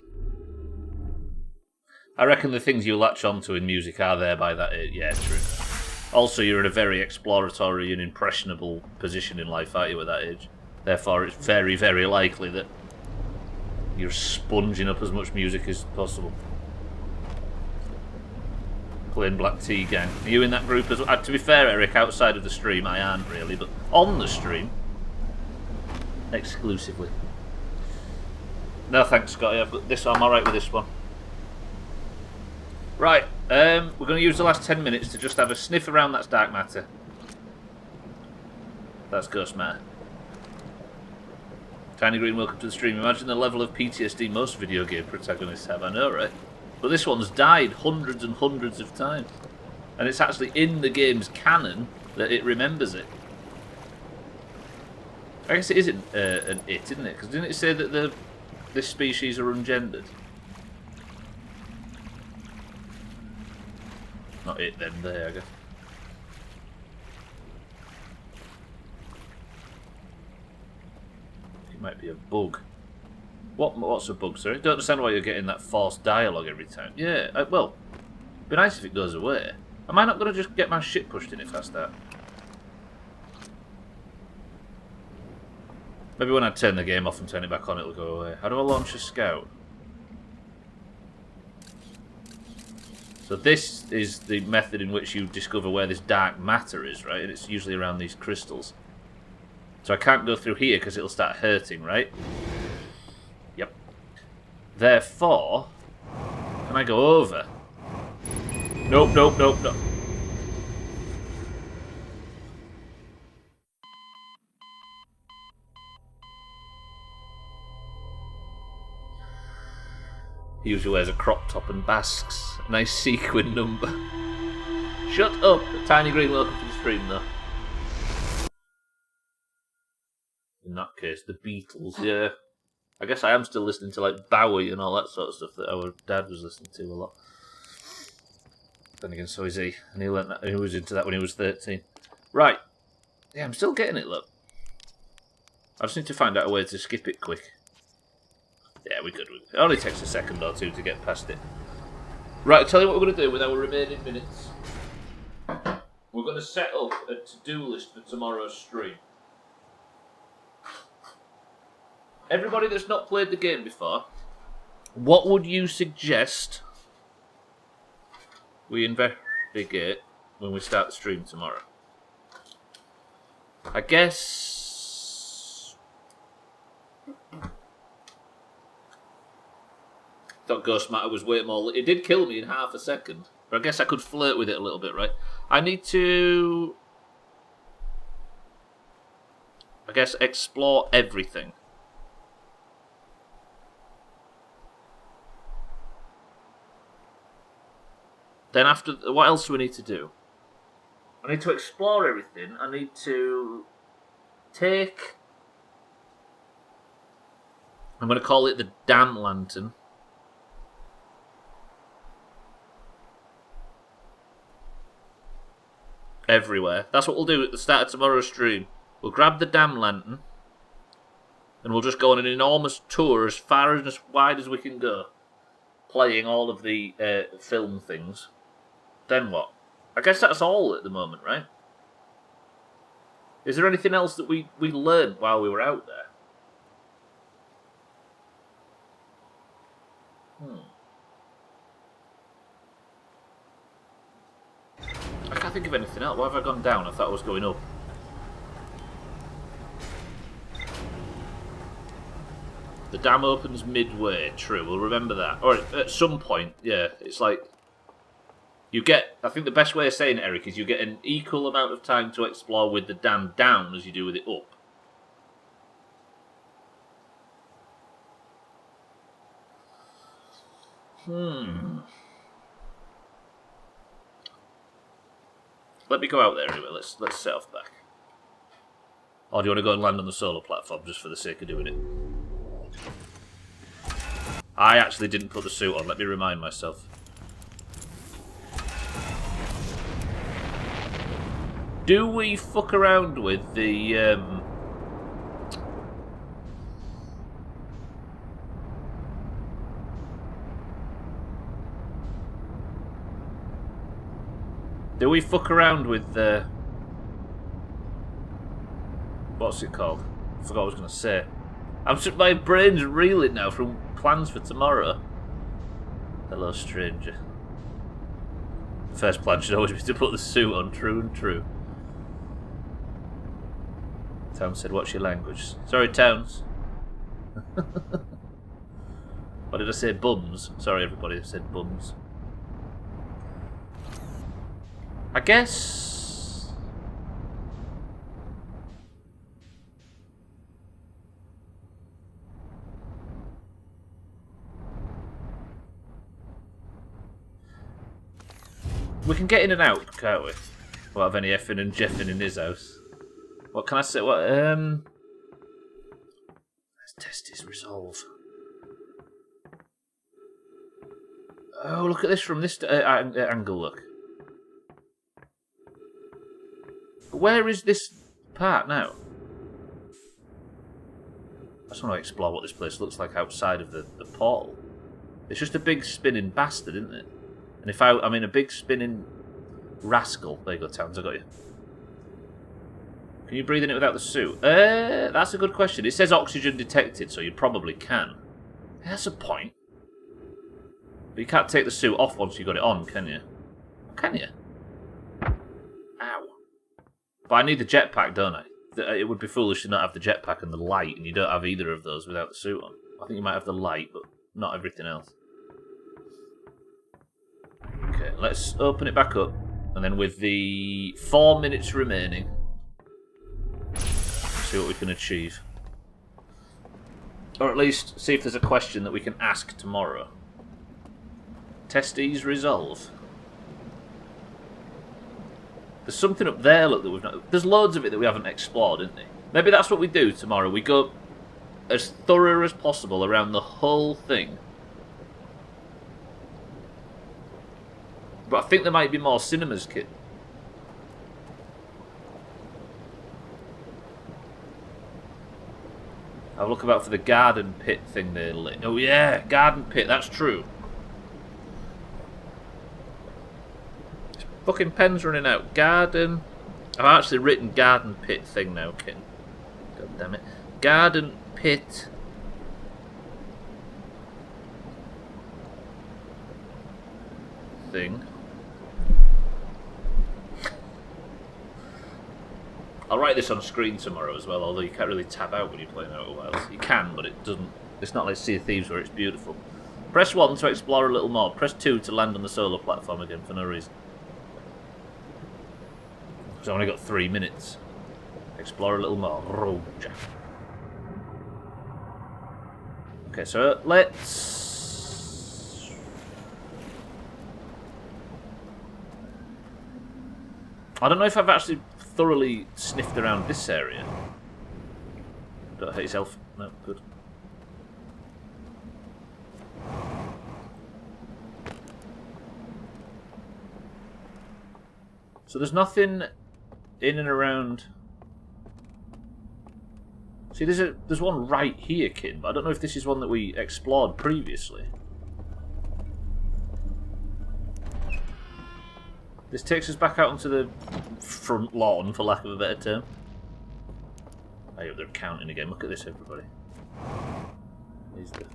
I reckon the things you latch onto in music are there by that age. Yeah, true. Also, you're in a very exploratory and impressionable position in life, aren't you, at that age? Therefore, it's very, very likely that you're sponging up as much music as possible. Plain Black Tea Gang. Are you in that group as well? To be fair, Eric, outside of the stream, I aren't really, but on the stream, exclusively. No thanks, Scotty. I've got this. I'm alright with this one. Right, we're going to use the last 10 minutes to just have a sniff around. That's dark matter. That's ghost matter. Tiny Green, welcome to the stream. Imagine the level of PTSD most video game protagonists have. I know, right? But this one's died hundreds and hundreds of times. And it's actually in the game's canon that it remembers it. I guess it isn't an it, isn't it? Because didn't it say that this species are ungendered? Not it then, there, I guess. It might be a bug. What's a bug, sorry? Don't understand why you're getting that forced dialogue every time. Yeah, well, it'd be nice if it goes away. Am I not going to just get my shit pushed in if I start? Maybe when I turn the game off and turn it back on, it'll go away. How do I launch a scout? So this is the method in which you discover where this dark matter is, right? And it's usually around these crystals. So I can't go through here because it'll start hurting, right? Yep. Therefore, can I go over? Nope, nope, nope, nope. He usually wears a crop top and basks. A nice sequin number. Shut up! Tiny Green, welcome to the stream, though. In that case, the Beatles, yeah. I guess I am still listening to, like, Bowie and all that sort of stuff that our dad was listening to a lot. Then again, so is he. And he learnt that, he was into that when he was 13. Right. Yeah, I'm still getting it, look. I just need to find out a way to skip it quick. Yeah, we could. It only takes a second or two to get past it. Right, I'll tell you what we're going to do with our remaining minutes. We're going to set up a to-do list for tomorrow's stream. Everybody that's not played the game before, what would you suggest we investigate when we start the stream tomorrow? I guess... Thought Ghost Matter was way more... It did kill me in half a second. But I guess I could flirt with it a little bit, right? I need to... I guess explore everything. Then after... What else do we need to do? I need to explore everything. I need to take... I'm going to call it the Damn Lantern. Everywhere. That's what we'll do at the start of tomorrow's stream. We'll grab the Damn Lantern and we'll just go on an enormous tour as far and as wide as we can go, playing all of the film things. Then what? I guess that's all at the moment, right? Is there anything else that we learned while we were out there? I can't think of anything else. Why have I gone down? I thought I was going up. The dam opens midway. True, we'll remember that. Or at some point, yeah. It's like... You get... I think the best way of saying it, Eric, is you get an equal amount of time to explore with the dam down as you do with it up. Let me go out there anyway. Let's set off back. Or do you want to go and land on the solar platform just for the sake of doing it? I actually didn't put the suit on. Let me remind myself. Do we fuck around with the... Do we fuck around with the... What's it called? I forgot what I was going to say. My brain's reeling now from plans for tomorrow. Hello, stranger. First plan should always be to put the suit on, true and true. Towns said, what's your language? Sorry, Towns. What did I say? Bums? Sorry, everybody, I said bums. I guess... We can get in and out, can't we? Without have any effing and jeffing in his house. What can I say? What? Let's test his resolve. Oh, look at this from this angle, look. Where is this part now? just want to explore what this place looks like outside of the portal. It's just a big spinning bastard, isn't it? And if I mean a big spinning rascal. There you go, Towns, I got you. Can you breathe in it without the suit? That's a good question. It says oxygen detected, so you probably can. That's a point. But you can't take the suit off once you've got it on, can you? Can you? Ow. But I need the jetpack, don't I? It would be foolish to not have the jetpack and the light, and you don't have either of those without the suit on. I think you might have the light, but not everything else. Okay, let's open it back up, and then with the 4 minutes remaining, see what we can achieve. Or at least see if there's a question that we can ask tomorrow. Testes resolve. There's something up there, look, that we've not... There's loads of it that we haven't explored, isn't there? Maybe that's what we do tomorrow. We go as thorough as possible around the whole thing. But I think there might be more cinemas, kid. I'll look about for the garden pit thing there. Oh yeah, garden pit, that's true. Fucking pen's running out. Garden. I've actually written garden pit thing now, kid. God damn it. Garden pit. Thing. I'll write this on screen tomorrow as well, although you can't really tab out when you're playing Outer Wilds. You can, but it doesn't. It's not like Sea of Thieves where it's beautiful. Press 1 to explore a little more. Press 2 to land on the solar platform again for no reason. Because I've only got 3 minutes. Explore a little more. Roger. Okay, so let's... I don't know if I've actually thoroughly sniffed around this area. Don't hurt yourself. No, good. So there's nothing in and around. See, there's one right here, kid, but I don't know if this is one that we explored previously. This takes us back out onto the front lawn, for lack of a better term. I hope they're counting again. Look at this, everybody.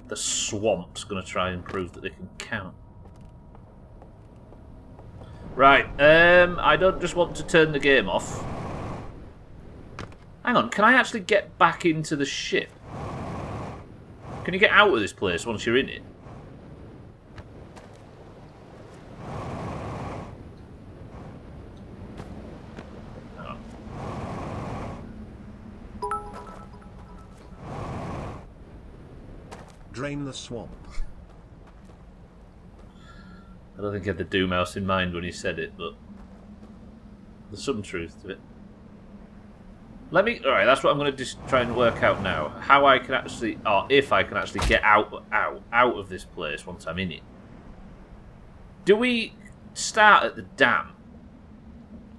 The swamp's going to try and prove that they can count. Right, I don't just want to turn the game off. Hang on, can I actually get back into the ship? Can you get out of this place once you're in it? Hang on. Drain the swamp. I don't think he had the Doomhaus in mind when he said it, but there's some truth to it. Alright, that's what I'm going to just try and work out now. How I can actually, or if I can actually get out of this place once I'm in it. Do we start at the dam?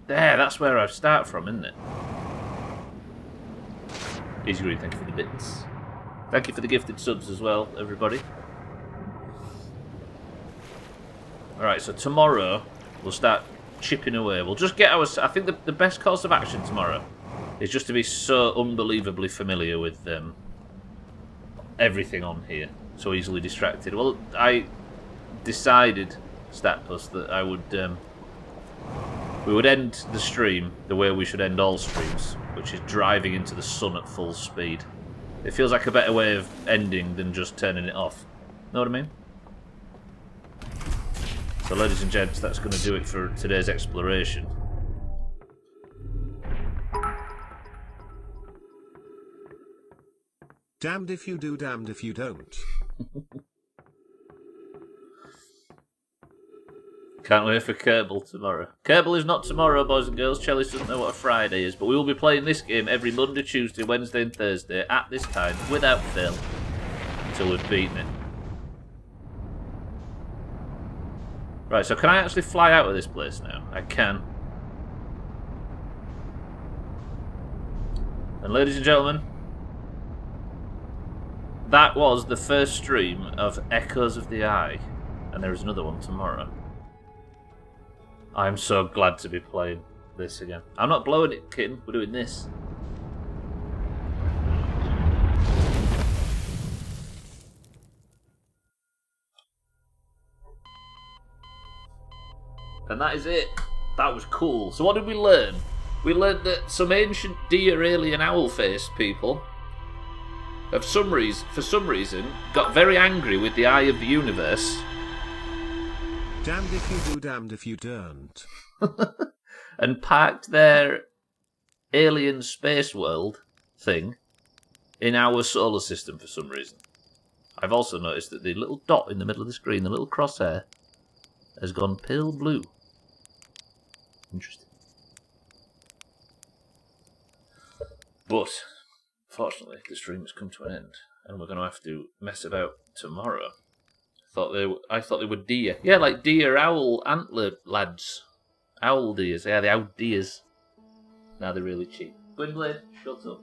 There, that's where I start from, isn't it? Easy Green, thank you for the bits. Thank you for the gifted subs as well, everybody. Alright, so tomorrow we'll start chipping away. We'll just get our... I think the best course of action tomorrow is just to be so unbelievably familiar with everything on here. So easily distracted. Well, I decided, Statpus, that I would... we would end the stream the way we should end all streams, which is driving into the sun at full speed. It feels like a better way of ending than just turning it off. Know what I mean? So, ladies and gents, that's going to do it for today's exploration. Damned if you do, damned if you don't. Can't wait for Kerbal tomorrow. Kerbal is not tomorrow, boys and girls. Chalice doesn't know what a Friday is, but we will be playing this game every Monday, Tuesday, Wednesday and Thursday at this time, without fail, until we've beaten it. Right, so can I actually fly out of this place now? I can. And ladies and gentlemen, that was the first stream of Echoes of the Eye, and there is another one tomorrow. I'm so glad to be playing this again. I'm not blowing it, kitten. We're doing this. And that is it. That was cool. So what did we learn? We learned that some ancient deer, alien, owl-faced people, for some reason, got very angry with the eye of the universe. Damned if you do, damned if you don't. And parked their alien space world thing in our solar system for some reason. I've also noticed that the little dot in the middle of the screen, the little crosshair, has gone pale blue. Interesting. But, fortunately, the stream has come to an end, and we're going to have to mess about tomorrow. I thought they were deer. Yeah, like deer, owl, antler lads. Owl deers. Yeah, the owl deers. Now they're really cheap. Gwynblade, shut up.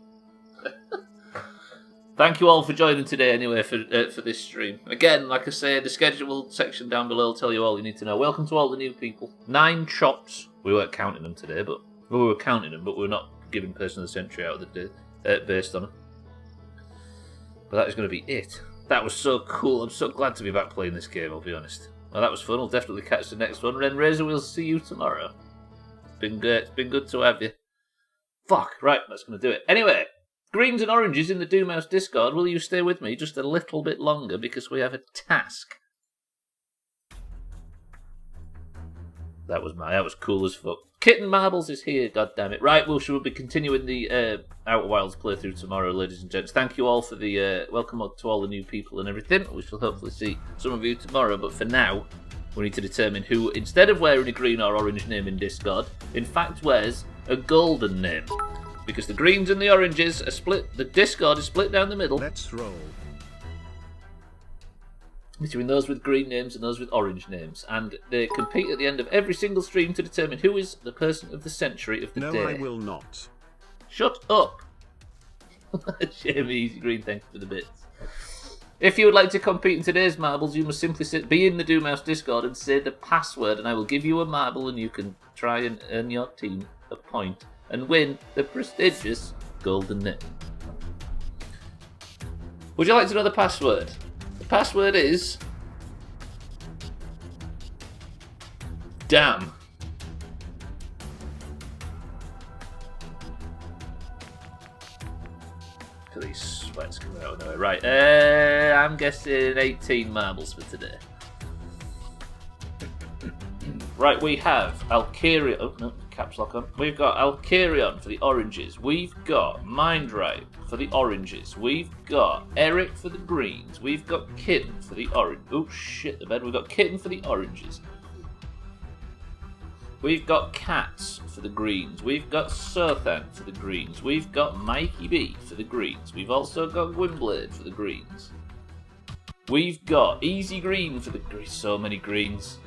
Thank you all for joining today anyway for this stream. Again, like I say, the schedule section down below will tell you all you need to know. Welcome to all the new people. 9 chops. We weren't counting them today, but we were counting them, but we're not giving Person of the Century out of the day based on them. But that is going to be it. That was so cool. I'm so glad to be back playing this game, I'll be honest. Well, that was fun. I'll definitely catch the next one. Ren Razor, we'll see you tomorrow. Been good. It's been good to have you. Fuck. Right, that's going to do it. Anyway, greens and oranges in the Doomhaus Discord. Will you stay with me just a little bit longer because we have a task? That was cool as fuck. Kitten Marbles is here, goddammit. Right, well, we'll be continuing the Outer Wilds playthrough tomorrow, ladies and gents. Thank you all for the welcome to all the new people and everything. We shall hopefully see some of you tomorrow, but for now, we need to determine who, instead of wearing a green or orange name in Discord, in fact wears a golden name. Because the greens and the oranges are split, the Discord is split down the middle. Let's roll. Between those with green names and those with orange names. And they compete at the end of every single stream to determine who is the person of the century of the day. No, I will not. Shut up! Jamie, easy green, thank you for the bits. If you would like to compete in today's marbles, you must simply be in the Doomhaus Discord and say the password, and I will give you a marble and you can try and earn your team a point and win the prestigious golden name. Would you like to know the password? The password is... damn. Look at these sweats coming out of nowhere. Right, I'm guessing 18 marbles for today. Right, we have Alkarion. Oh, no, caps lock on. We've got Alkarion for the oranges. We've got Mindripe for the oranges. We've got Eric for the greens. We've got Kitten for the orange. Oh, shit, the bed. We've got Kitten for the oranges. We've got Cats for the greens. We've got Sothan for the greens. We've got Mikey B for the greens. We've also got Gwynblade for the greens. We've got Easy Green for the greens. So many greens.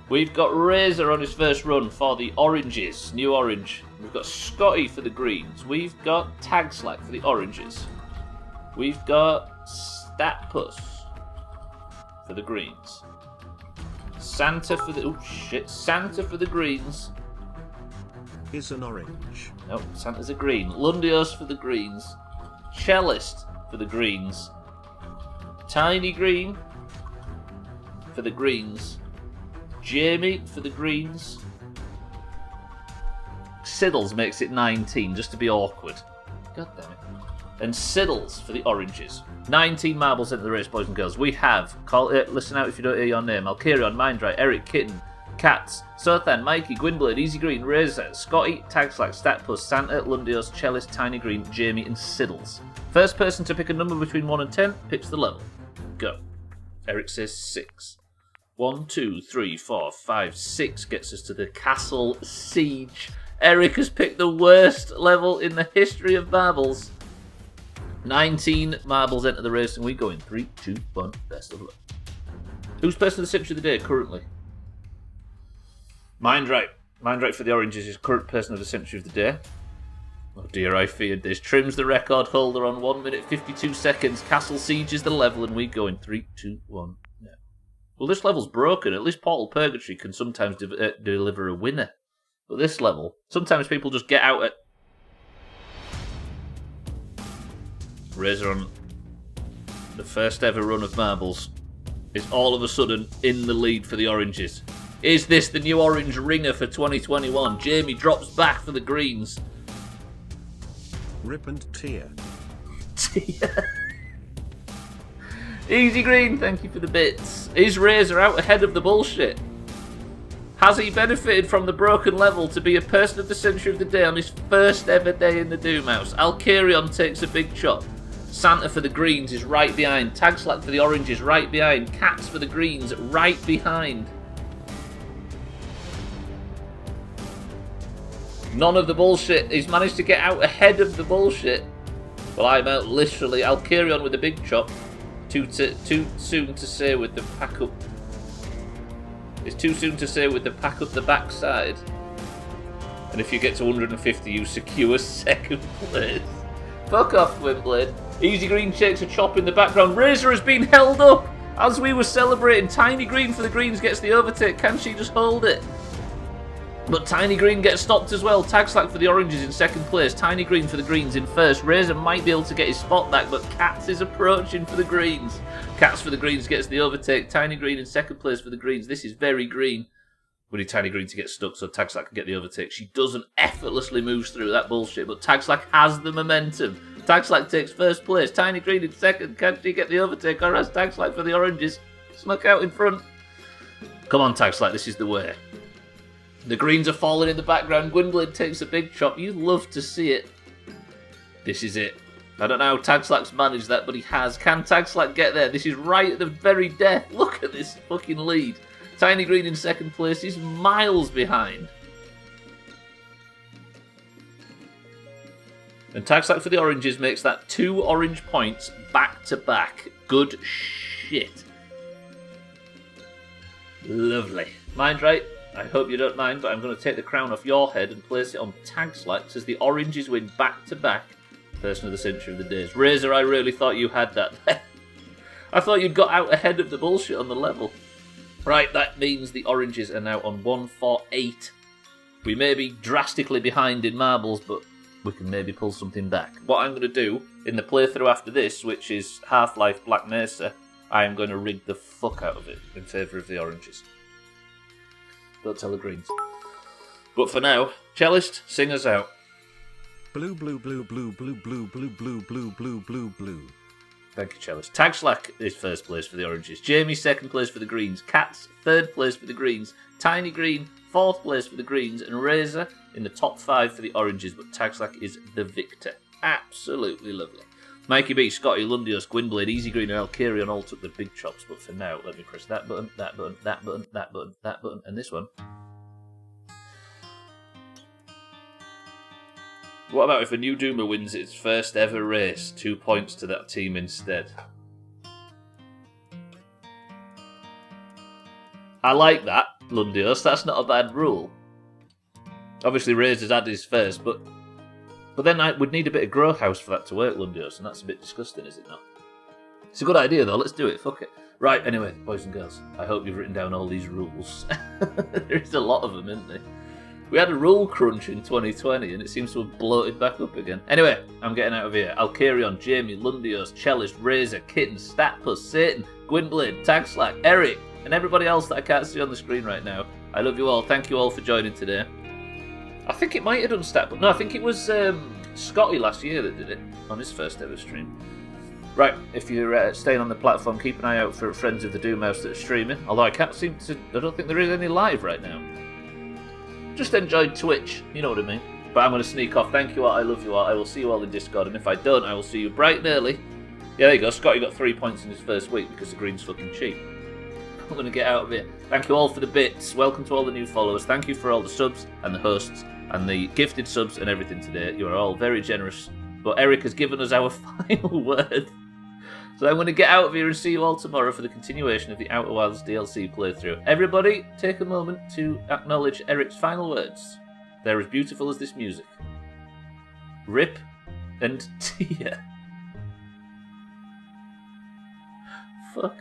We've got Razor on his first run for the oranges. New orange. We've got Scotty for the greens. We've got Tag Slack for the oranges. We've got Statpuss for the greens. Santa for the... oh, shit. Santa for the greens. Is an orange. Nope, Santa's a green. Lundios for the greens. Cellist for the greens. Tiny Green for the greens. Jamie for the greens. Siddles makes it 19, just to be awkward. God damn it. And Siddles for the oranges. 19 marbles into the race, boys and girls. We have, listen out if you don't hear your name, Alkarion, Mindripe, Eric, Kitten, Cats, Sothan, Mikey, Gwynblade, Easy Green, Razor, Scotty, Tagslack, Statpuss, Santa, Lundios, Cellist, Tiny Green, Jamie, and Siddles. First person to pick a number between 1 and 10 picks the level. Go. Eric says 6. 1, 2, 3, 4, 5, 6 gets us to the Castle Siege. Eric has picked the worst level in the history of marbles. 19 marbles enter the race, and we go in 3, 2, 1. Best of luck. Who's person of the century of the day currently? Mindripe. Mindripe for the oranges is current person of the century of the day. Oh dear, I feared this. Trims the record holder on 1 minute 52 seconds. Castle sieges the level and we go in 3, 2, 1. Yeah. Well, this level's broken. At least Portal Purgatory can sometimes deliver a winner. But this level, sometimes people just get out at... Razor on the first ever run of marbles is all of a sudden in the lead for the oranges. Is this the new orange ringer for 2021? Jamie drops back for the greens. Rip and tear. Tear. Easy Green, thank you for the bits. Is Razor out ahead of the bullshit? Has he benefited from the broken level to be a person of the century of the day on his first ever day in the Doomhaus? Alkarion takes a big chop. Santa for the greens is right behind. Tagslack for the oranges right behind. Cats for the greens right behind. None of the bullshit. He's managed to get out ahead of the bullshit. Well, I'm out literally. Alkarion with a big chop. Too soon to say with the pack up. It's too soon to say with the pack up the backside. And if you get to 150, you secure second place. Fuck off, Gwynblade. Easy Green takes a chop in the background. Razor has been held up as we were celebrating. Tiny Green for the greens gets the overtake. Can she just hold it? But Tiny Green gets stopped as well. Tagslack for the oranges in second place. Tiny Green for the greens in first. Razor might be able to get his spot back, but Cats is approaching for the greens. Cats for the greens gets the overtake. Tiny Green in second place for the greens. This is very green. We need Tiny Green to get stuck so Tagslack can get the overtake. She doesn't effortlessly moves through that bullshit, but Tagslack has the momentum. Tagslack takes first place. Tiny Green in second. Can she get the overtake, or has Tagslack for the oranges snuck out in front? Come on, Tagslack, this is the way. The greens are falling in the background. Gwynblade takes a big chop. You love to see it. This is it. I don't know how Tagslack's managed that, but he has. Can Tagslack get there? This is right at the very death. Look at this fucking lead. Tiny Green in second place. He's miles behind. And Tagslack for the oranges makes that 2 orange points back to back. Good shit. Lovely. Mind right? I hope you don't mind, but I'm going to take the crown off your head and place it on Tagslack as the oranges win back-to-back Person of the Century of the Days. Razor, I really thought you had that. I thought you'd got out ahead of the bullshit on the level. Right, that means the oranges are now on 148. We may be drastically behind in marbles, but we can maybe pull something back. What I'm going to do in the playthrough after this, which is Half-Life Black Mesa, I am going to rig the fuck out of it in favour of the oranges. Don't tell the greens. But for now, cellist, sing us out. Blue, blue, blue, blue, blue, blue, blue, blue, blue, blue, blue, blue. Thank you, cellist. Tagslack is first place for the oranges. Jamie second place for the greens. Cats third place for the greens. Tiny Green fourth place for the greens, and Razor in the top 5 for the oranges. But Tagslack is the victor. Absolutely lovely. Mikey B, Scotty, Lundios, Gwynblade, Easy Green, and Alkarion all took the big chops, but for now, let me press that button, that button, that button, that button, that button, and this one. What about if a new Doomer wins its first ever race? 2 points to that team instead. I like that, Lundios. That's not a bad rule. Obviously, Razor's had his first, but then I would need a bit of grow house for that to work, Lundios, and that's a bit disgusting, is it not? It's a good idea, though. Let's do it. Fuck it. Right, anyway, boys and girls, I hope you've written down all these rules. There's a lot of them, isn't there? We had a rule crunch in 2020, and it seems to have bloated back up again. Anyway, I'm getting out of here. Alkarion, Jamie, Lundios, Cellist, Razor, Kitten, Statpus, Satan, Gwynblade, Tagslack, Eric, and everybody else that I can't see on the screen right now. I love you all. Thank you all for joining today. I think it might have done Statpus. No, I think it was Scotty last year that did it on his first ever stream. Right, if you're staying on the platform, keep an eye out for friends of the Doomhaus that are streaming. Although I don't think there is any live right now. Just enjoy Twitch, you know what I mean. But I'm going to sneak off. Thank you all, I love you all. I will see you all in Discord, and if I don't, I will see you bright and early. Yeah, there you go. Scotty got 3 points in his first week because the green's fucking cheap. I'm going to get out of here. Thank you all for the bits. Welcome to all the new followers. Thank you for all the subs and the hosts and the gifted subs and everything today. You are all very generous. But Eric has given us our final word. So I'm going to get out of here and see you all tomorrow for the continuation of the Outer Wilds DLC playthrough. Everybody, take a moment to acknowledge Eric's final words. They're as beautiful as this music. Rip and tear. Fuck.